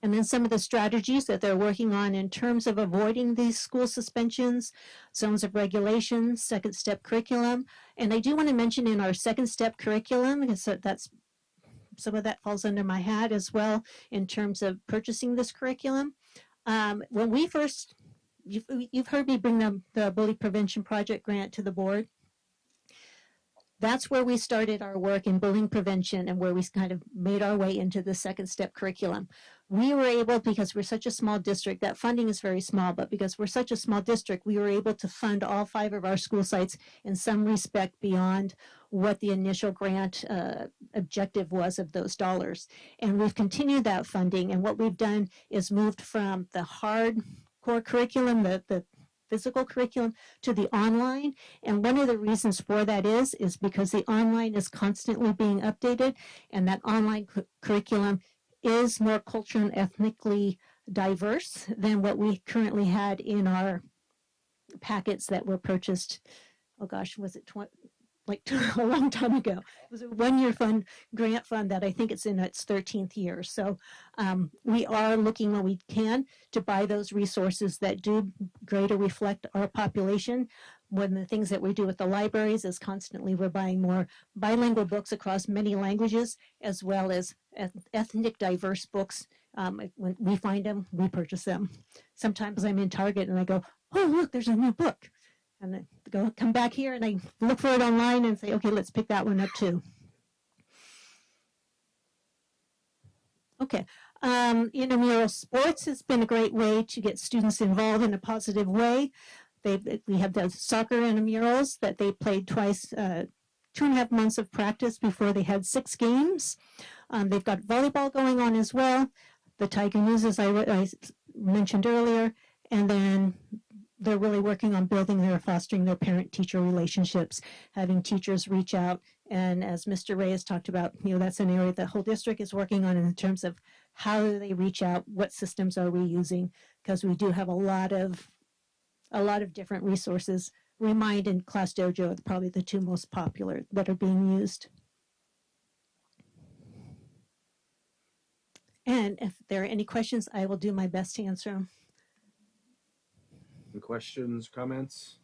And then some of the strategies that they're working on in terms of avoiding these school suspensions, zones of regulation, second step curriculum. And I do want to mention in our second step curriculum, because that's some of that falls under my hat as well in terms of purchasing this curriculum. When we first, you've heard me bring the Bully Prevention Project grant to the board. That's where we started our work in bullying prevention and where we kind of made our way into the second step curriculum. We were able, because we're such a small district, that funding is very small, but because we're such a small district, we were able to fund all 5 of our school sites in some respect beyond what the initial grant objective was of those dollars. And we've continued that funding, and what we've done is moved from the hard core curriculum, the physical curriculum, to the online. And one of the reasons for that is because the online is constantly being updated, and that online curriculum is more culturally and ethnically diverse than what we currently had in our packets that were purchased. Oh gosh, was it a long time ago? It was a one-year grant fund that I think it's in its 13th year. So we are looking when we can to buy those resources that do greater reflect our population. One of the things that we do with the libraries is constantly we're buying more bilingual books across many languages, as well as ethnic diverse books. When we find them, we purchase them. Sometimes I'm in Target and I go, oh, look, there's a new book. And then come back here and I look for it online and say, okay, let's pick that one up too. Okay. Intramural sports has been a great way to get students involved in a positive way. We have the soccer intramurals that they played twice, 2.5 months of practice before they had 6 games. They've got volleyball going on as well. The Tiger News, as I mentioned earlier, and then they're really working on fostering their parent-teacher relationships, having teachers reach out. And as Mr. Ray has talked about, that's an area the whole district is working on in terms of how do they reach out, what systems are we using, because we do have a lot of different resources. Remind and Class Dojo are probably the 2 most popular that are being used. And if there are any questions, I will do my best to answer them. Any questions, comments?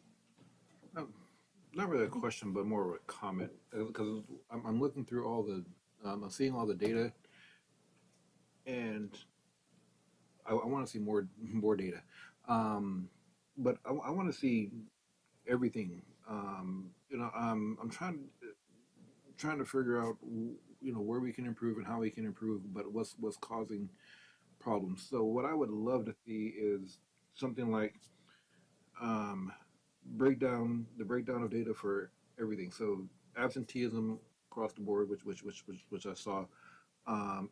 Not really a question, but more of a comment, because I'm looking through all the, I'm seeing all the data, and I want to see more data, but I want to see everything. I'm trying to figure out, where we can improve and how we can improve, but what's causing problems. So what I would love to see is something like the breakdown of data for everything. So absenteeism across the board, which I saw,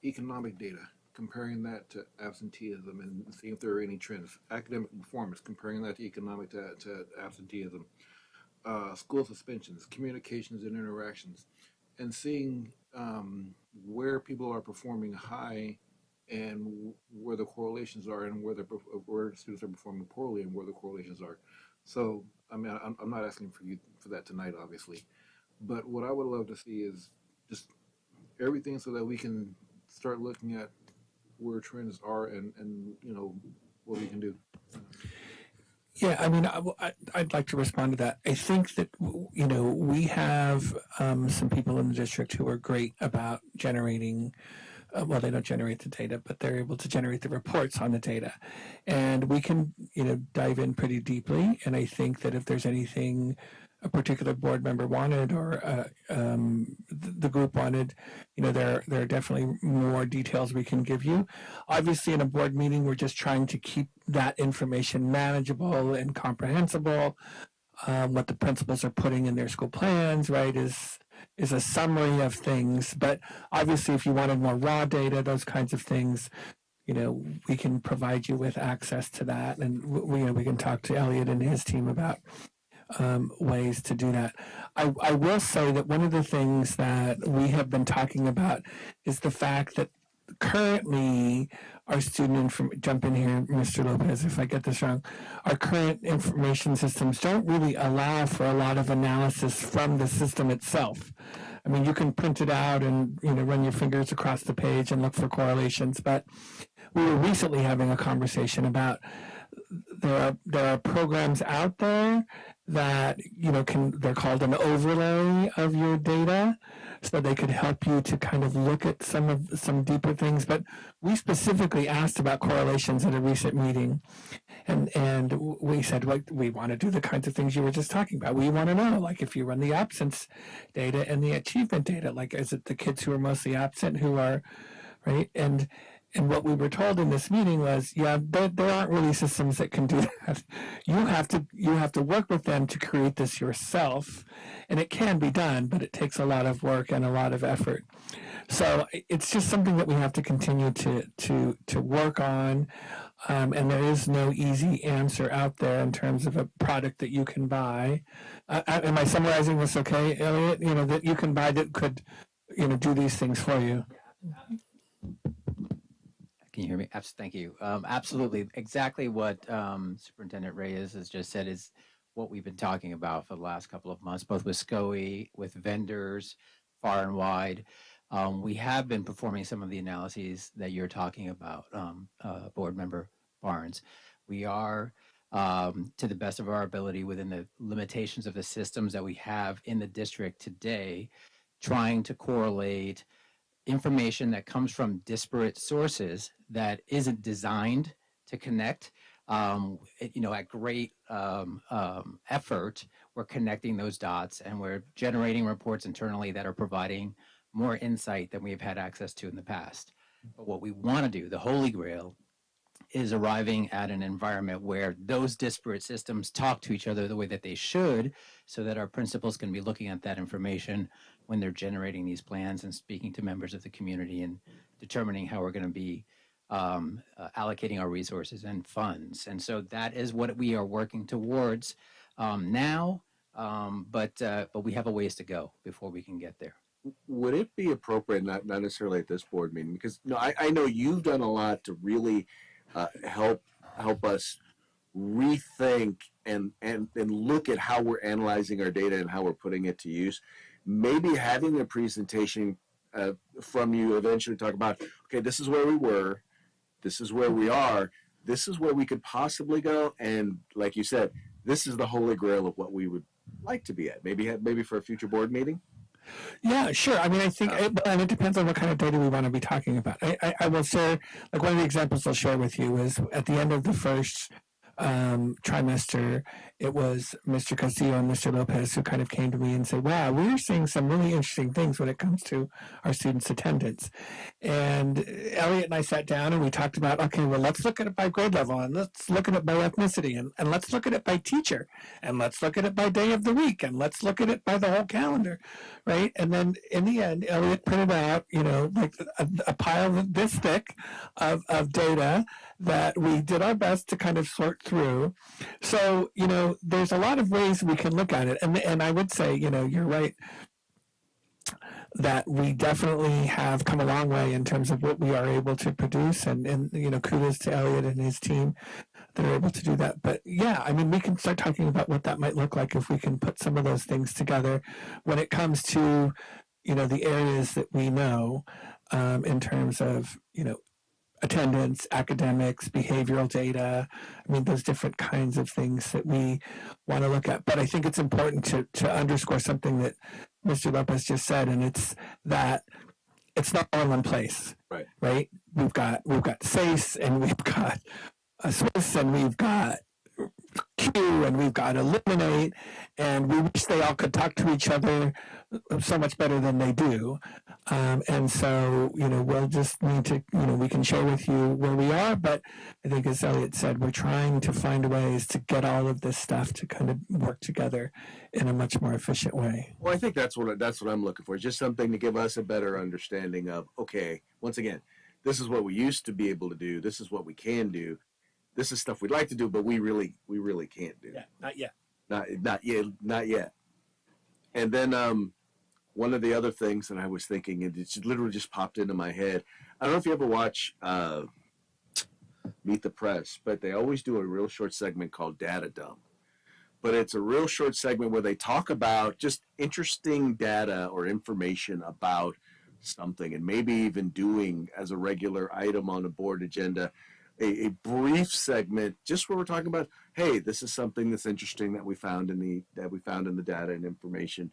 economic data, comparing that to absenteeism and seeing if there are any trends. Academic performance, comparing that to economic to absenteeism. School suspensions, communications and interactions, and seeing where people are performing high and where the correlations are, and where students are performing poorly and where the correlations are. So, I mean, I'm not asking for you for that tonight, obviously, but what I would love to see is just everything so that we can start looking at where trends are and what we can do. Yeah, I mean, I'd like to respond to that. I think that, we have some people in the district who are great about generating, well, they don't generate the data, but they're able to generate the reports on the data. And we can, dive in pretty deeply. And I think that if there's anything a particular board member wanted or the group wanted, there are definitely more details we can give you. Obviously, in a board meeting, we're just trying to keep that information manageable and comprehensible. What the principals are putting in their school plans, right, is a summary of things. But obviously, if you wanted more raw data, those kinds of things, we can provide you with access to that, and we can talk to Elliot and his team about ways to do that. I will say that one of the things that we have been talking about is the fact that currently our jump in here, Mr. Lopez, if I get this wrong, our current information systems don't really allow for a lot of analysis from the system itself. I mean, you can print it out and, run your fingers across the page and look for correlations, but we were recently having a conversation about there are programs out there that they're called an overlay of your data, so they could help you to kind of look at some deeper things. But we specifically asked about correlations at a recent meeting, and we said, well, we want to do the kinds of things you were just talking about. We want to know, like, if you run the absence data and the achievement data, like, is it the kids who are mostly absent who are right? And what we were told in this meeting was, there aren't really systems that can do that. You have to work with them to create this yourself, and it can be done, but it takes a lot of work and a lot of effort. So it's just something that we have to continue to work on, and there is no easy answer out there in terms of a product that you can buy. Am I summarizing this okay, Elliot? That you can buy that could, do these things for you. Can you hear me? Thank you. Absolutely. Exactly what Superintendent Reyes has just said is what we've been talking about for the last couple of months, both with SCOE, with vendors, far and wide. We have been performing some of the analyses that you're talking about, Board Member Barnes. We are, to the best of our ability, within the limitations of the systems that we have in the district today, trying to correlate information that comes from disparate sources that isn't designed to connect. At great effort, we're connecting those dots, and we're generating reports internally that are providing more insight than we've had access to in the past. But what we want to do, the Holy Grail, is arriving at an environment where those disparate systems talk to each other the way that they should, so that our principals can be looking at that information when they're generating these plans and speaking to members of the community and determining how we're going to be allocating our resources and funds. And so that is what we are working towards now, but we have a ways to go before we can get there. Would it be appropriate, not necessarily at this board meeting, because I know you've done a lot to really help us rethink and look at how we're analyzing our data and how we're putting it to use. Maybe having a presentation from you eventually talk about, okay, this is where we were, this is where we are, this is where we could possibly go, and like you said, this is the holy grail of what we would like to be at. Maybe for a future board meeting. Yeah, sure. I mean, I think, and it depends on what kind of data we want to be talking about. I will share, like one of the examples I'll share with you is at the end of the first trimester, it was Mr. Castillo and Mr. Lopez who kind of came to me and said, wow, we're seeing some really interesting things when it comes to our students' attendance. And Elliot and I sat down and we talked about, okay, well, let's look at it by grade level, and let's look at it by ethnicity, and let's look at it by teacher, and let's look at it by day of the week, and let's look at it by the whole calendar, right? And then in the end, Elliot printed out, like a pile this thick of data that we did our best to kind of sort through. So, there's a lot of ways we can look at it. And I would say, you're right that we definitely have come a long way in terms of what we are able to produce. And kudos to Elliot and his team that are able to do that. But yeah, I mean, we can start talking about what that might look like if we can put some of those things together when it comes to, the areas that we know in terms of, attendance, academics, behavioral data. I mean, those different kinds of things that we want to look at. But I think it's important to underscore something that Mr. Lopez just said, and it's that it's not all in one place. Right? We've got SACE, and we've got Swiss, and we've got Q, and we've got Eliminate, and we wish they all could talk to each other so much better than they do. And so, we'll just need to, we can share with you where we are, but I think as Elliot said, we're trying to find ways to get all of this stuff to kind of work together in a much more efficient way. Well, I think that's what I'm looking for, just something to give us a better understanding of, okay, once again, this is what we used to be able to do. This is what we can do. This is stuff we'd like to do, but we really can't do. Yeah, not yet. Not yet. And then one of the other things that I was thinking, and it literally just popped into my head. I don't know if you ever watch Meet the Press, but they always do a real short segment called Data Dump. But it's a real short segment where they talk about just interesting data or information about something, and maybe even doing as a regular item on a board agenda a brief segment just where we're talking about, hey, this is something that's interesting that we found in the data and information,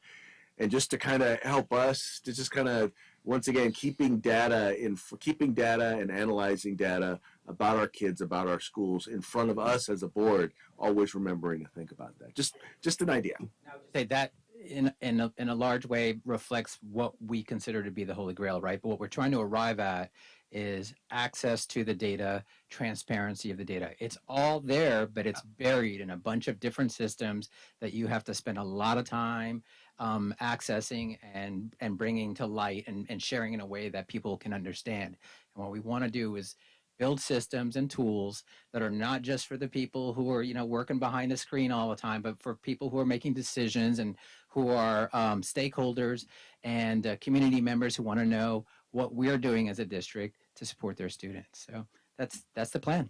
and just to kind of help us to just kind of once again keeping data and analyzing data about our kids, about our schools in front of us as a board, always remembering to think about that. Just an idea. I would say that in a large way reflects what we consider to be the Holy Grail, right? But what we're trying to arrive at is access to the data, transparency of the data. It's all there, but it's buried in a bunch of different systems that you have to spend a lot of time accessing and bringing to light and sharing in a way that people can understand. And what we want to do is build systems and tools that are not just for the people who are, working behind the screen all the time, but for people who are making decisions and who are stakeholders and community members who want to know what we're doing as a district to support their students. So that's the plan.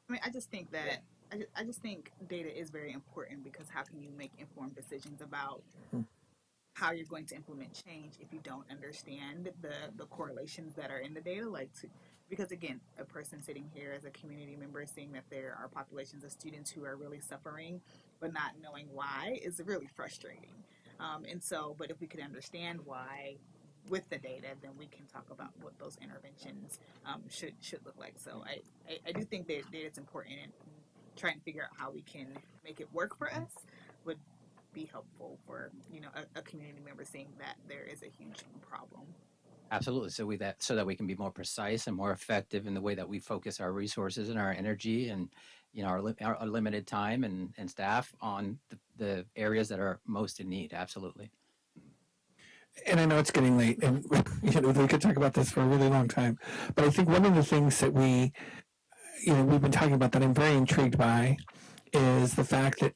I mean, I just think data is very important, because how can you make informed decisions about how you're going to implement change if you don't understand the correlations that are in the data? Because again, a person sitting here as a community member seeing that there are populations of students who are really suffering but not knowing why is really frustrating. But if we could understand why with the data, then we can talk about what those interventions should look like. So I do think that data is important, and trying to figure out how we can make it work for us would be helpful for a community member seeing that there is a huge problem. Absolutely. So that we can be more precise and more effective in the way that we focus our resources and our energy and our limited time and staff on the areas that are most in need. Absolutely. And I know it's getting late, and we could talk about this for a really long time. But I think one of the things that we've been talking about that I'm very intrigued by is the fact that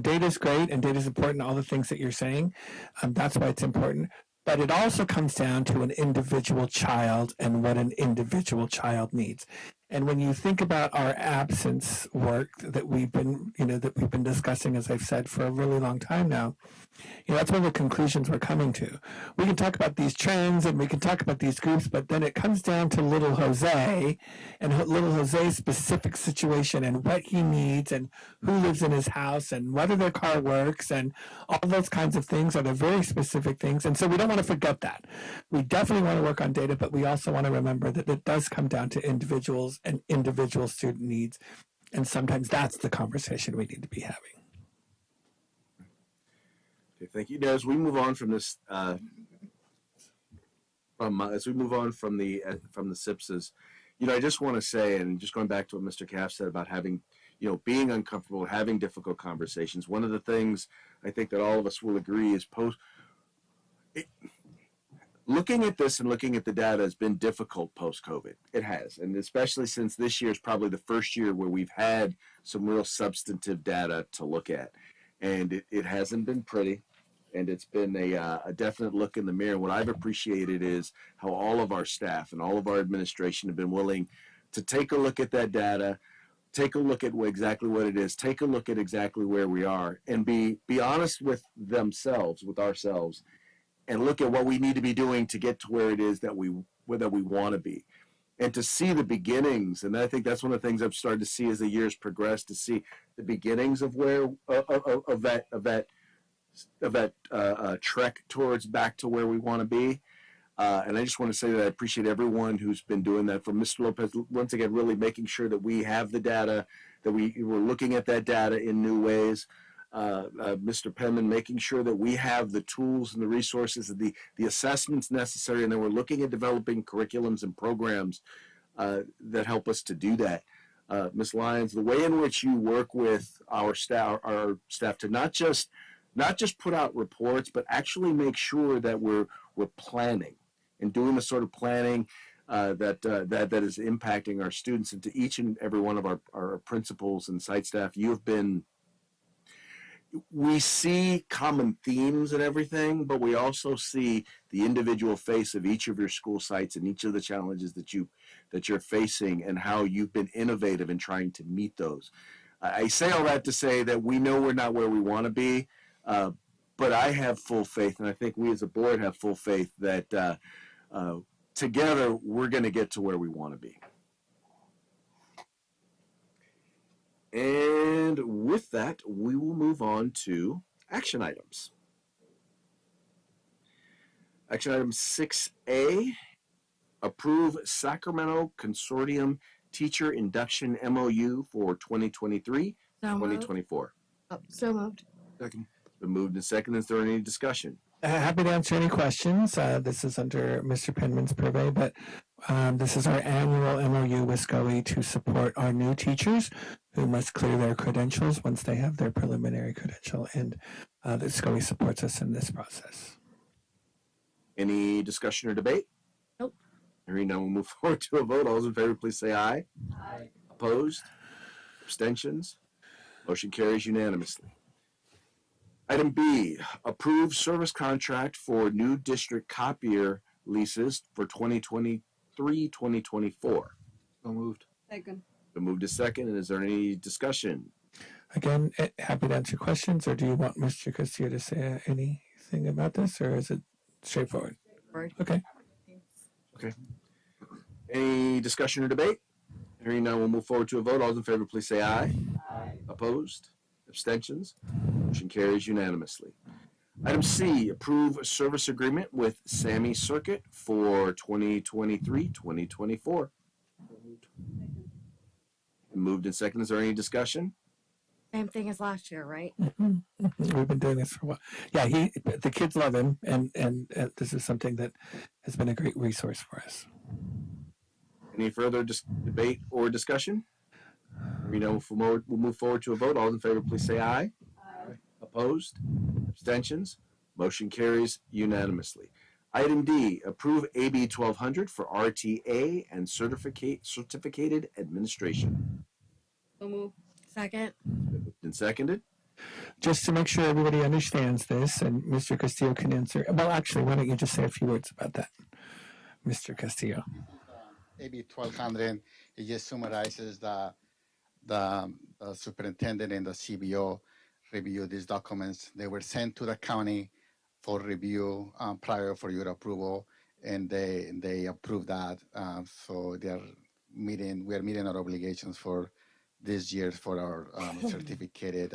data is great and data is important. All the things that you're saying, that's why it's important. But it also comes down to an individual child and what an individual child needs. And when you think about our absence work that we've been discussing, as I've said, for a really long time now, that's one of the conclusions we're coming to. We can talk about these trends and we can talk about these groups, but then it comes down to little Jose and little Jose's specific situation and what he needs and who lives in his house and whether their car works, and all those kinds of things are the very specific things. And so we don't want to forget that. We definitely want to work on data, but we also want to remember that it does come down to individuals and individual student needs. And sometimes that's the conversation we need to be having. Okay, thank you. Now, as we move on from this, as we move on from the SIPSs, I just want to say, and just going back to what Mr. Caff said about having, being uncomfortable, having difficult conversations. One of the things I think that all of us will agree is looking at this and looking at the data has been difficult post-COVID. It has, and especially since this year is probably the first year where we've had some real substantive data to look at, and it hasn't been pretty. And it's been a definite look in the mirror. What I've appreciated is how all of our staff and all of our administration have been willing to take a look at that data, take a look at exactly what it is, take a look at exactly where we are, and be honest with themselves, with ourselves, and look at what we need to be doing to get to where it is that we want to be. And to see the beginnings, and I think that's one of the things I've started to see as the years progress, to see the beginnings of where of that trek towards back to where we want to be. And I just want to say that I appreciate everyone who's been doing that. From Mr. Lopez, once again, really making sure that we have the data, that we're looking at that data in new ways. Mr. Penman, making sure that we have the tools and the resources and the assessments necessary, and then we're looking at developing curriculums and programs that help us to do that. Ms. Lyons, the way in which you work with our staff to not just put out reports, but actually make sure that we're planning and doing the sort of planning that is impacting our students, and to each and every one of our principals and site staff. We see common themes and everything, but we also see the individual face of each of your school sites and each of the challenges that you're facing, and how you've been innovative in trying to meet those. I say all that to say that we know we're not where we want to be, but I have full faith, and I think we as a board have full faith that together we're going to get to where we want to be. And with that, we will move on to action items. Action item 6A, approve Sacramento Consortium Teacher Induction MOU for 2023-2024. So moved. Second. Been moved and seconded. Is there any discussion? Happy to answer any questions. This is under Mr. Penman's purvey, but this is our annual MOU with SCOE to support our new teachers who must clear their credentials once they have their preliminary credential, and the SCOE supports us in this process. Any discussion or debate? Nope. Hearing none, we'll move forward to a vote. All those in favor, please say aye. Aye. Opposed? Abstentions? Motion carries unanimously. Item B, approve service contract for new district copier leases for 2023-2024. So moved. Second. Been moved to second, and is there any discussion? Again, happy to answer questions, or do you want Mr. Castillo to say anything about this, or is it straightforward? Okay. Okay. Any discussion or debate? Hearing none, we'll move forward to a vote. All those in favor, please say aye. Aye. Opposed? Abstentions? Motion carries unanimously. Item C, approve service agreement with Sammy Circuit for 2023-2024. Moved and seconded. Is there any discussion? Same thing as last year, right? We've been doing this for a while. Yeah, the kids love him, and this is something that has been a great resource for us. Any further debate or discussion? We'll move forward to a vote. All in favor, please say aye. Aye. Opposed? Abstentions? Motion carries unanimously. Item D, approve AB 1200 for RTA and certificated administration. So move. Second. Moved and seconded. Just to make sure everybody understands this, and Mr. Castillo can answer. Well, actually, why don't you just say a few words about that, Mr. Castillo? AB 1200, it just summarizes the superintendent and the CBO review these documents. They were sent to the county for review prior for your approval, and they approved that. So we are meeting our obligations for this year for our certificated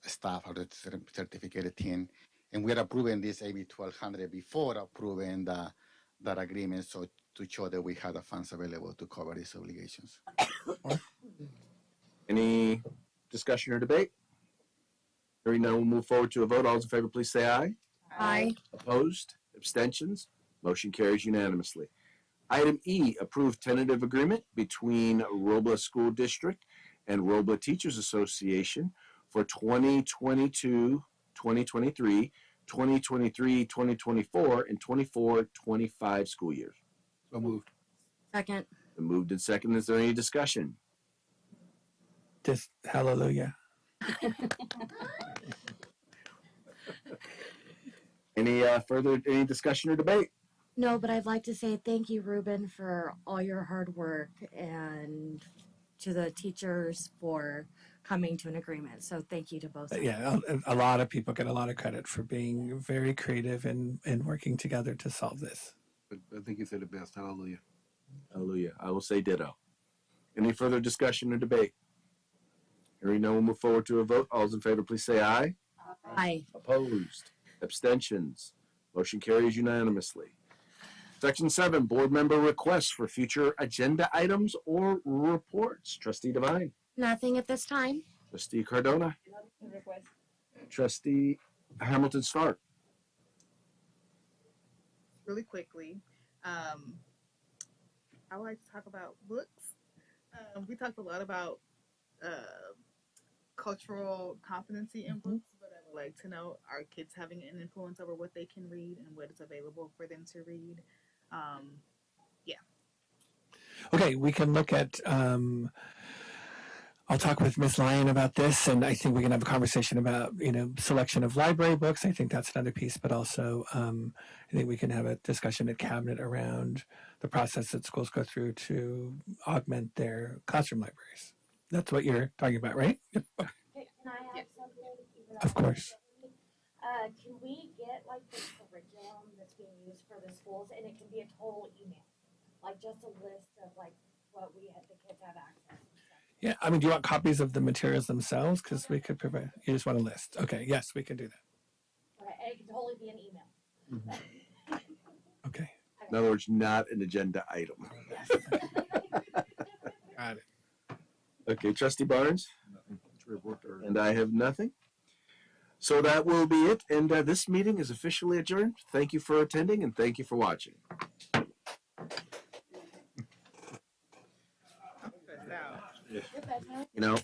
staff, or the certificated team. And we're approving this AB 1200 before approving that agreement, so to show that we have the funds available to cover these obligations. Any discussion or debate? Hearing none, we'll move forward to a vote. All those in favor, please say aye. Aye. Opposed? Abstentions? Motion carries unanimously. Item E, approve tentative agreement between Robla School District and Robla Teachers Association for 2022, 2023, 2023, 2024, and 24-25 school years. So moved. Second. Been moved and seconded. Is there any discussion? Just hallelujah. Any discussion or debate? No, but I'd like to say thank you, Ruben, for all your hard work and to the teachers for coming to an agreement. So thank you to both sides. Yeah, a lot of people get a lot of credit for being very creative and working together to solve this. But I think you said it best. Hallelujah. Hallelujah. I will say ditto. Any further discussion or debate? Hearing none, we'll move forward to a vote. All those in favor, please say aye. Aye. Opposed? Abstentions? Motion carries unanimously. Section 7, board member requests for future agenda items or reports. Trustee Devine. Nothing at this time. Trustee Cardona. Trustee Hamilton Stark. Really quickly, I would like to talk about books. We talked a lot about cultural competency in books, but I would like to know, are kids having an influence over what they can read and what is available for them to read? Yeah. Okay, we can look at, I'll talk with Ms. Lyon about this, and I think we can have a conversation about, selection of library books. I think that's another piece, but also I think we can have a discussion at Cabinet around the process that schools go through to augment their classroom libraries. That's what you're talking about, right? Yep. Okay. Can I have something? Of course. Can we get like the curriculum that's being used for the schools, and it can be a total email, like just a list of like what the kids have access to. Yeah, I mean, do you want copies of the materials themselves? Because we could provide, you just want a list. Okay, yes, we can do that. Okay, and it can totally be an email. Okay. In other words, not an agenda item. Got it. Okay, Trustee Barnes? Nothing to report or And I have nothing. So that will be it. And this meeting is officially adjourned. Thank you for attending and thank you for watching. You know,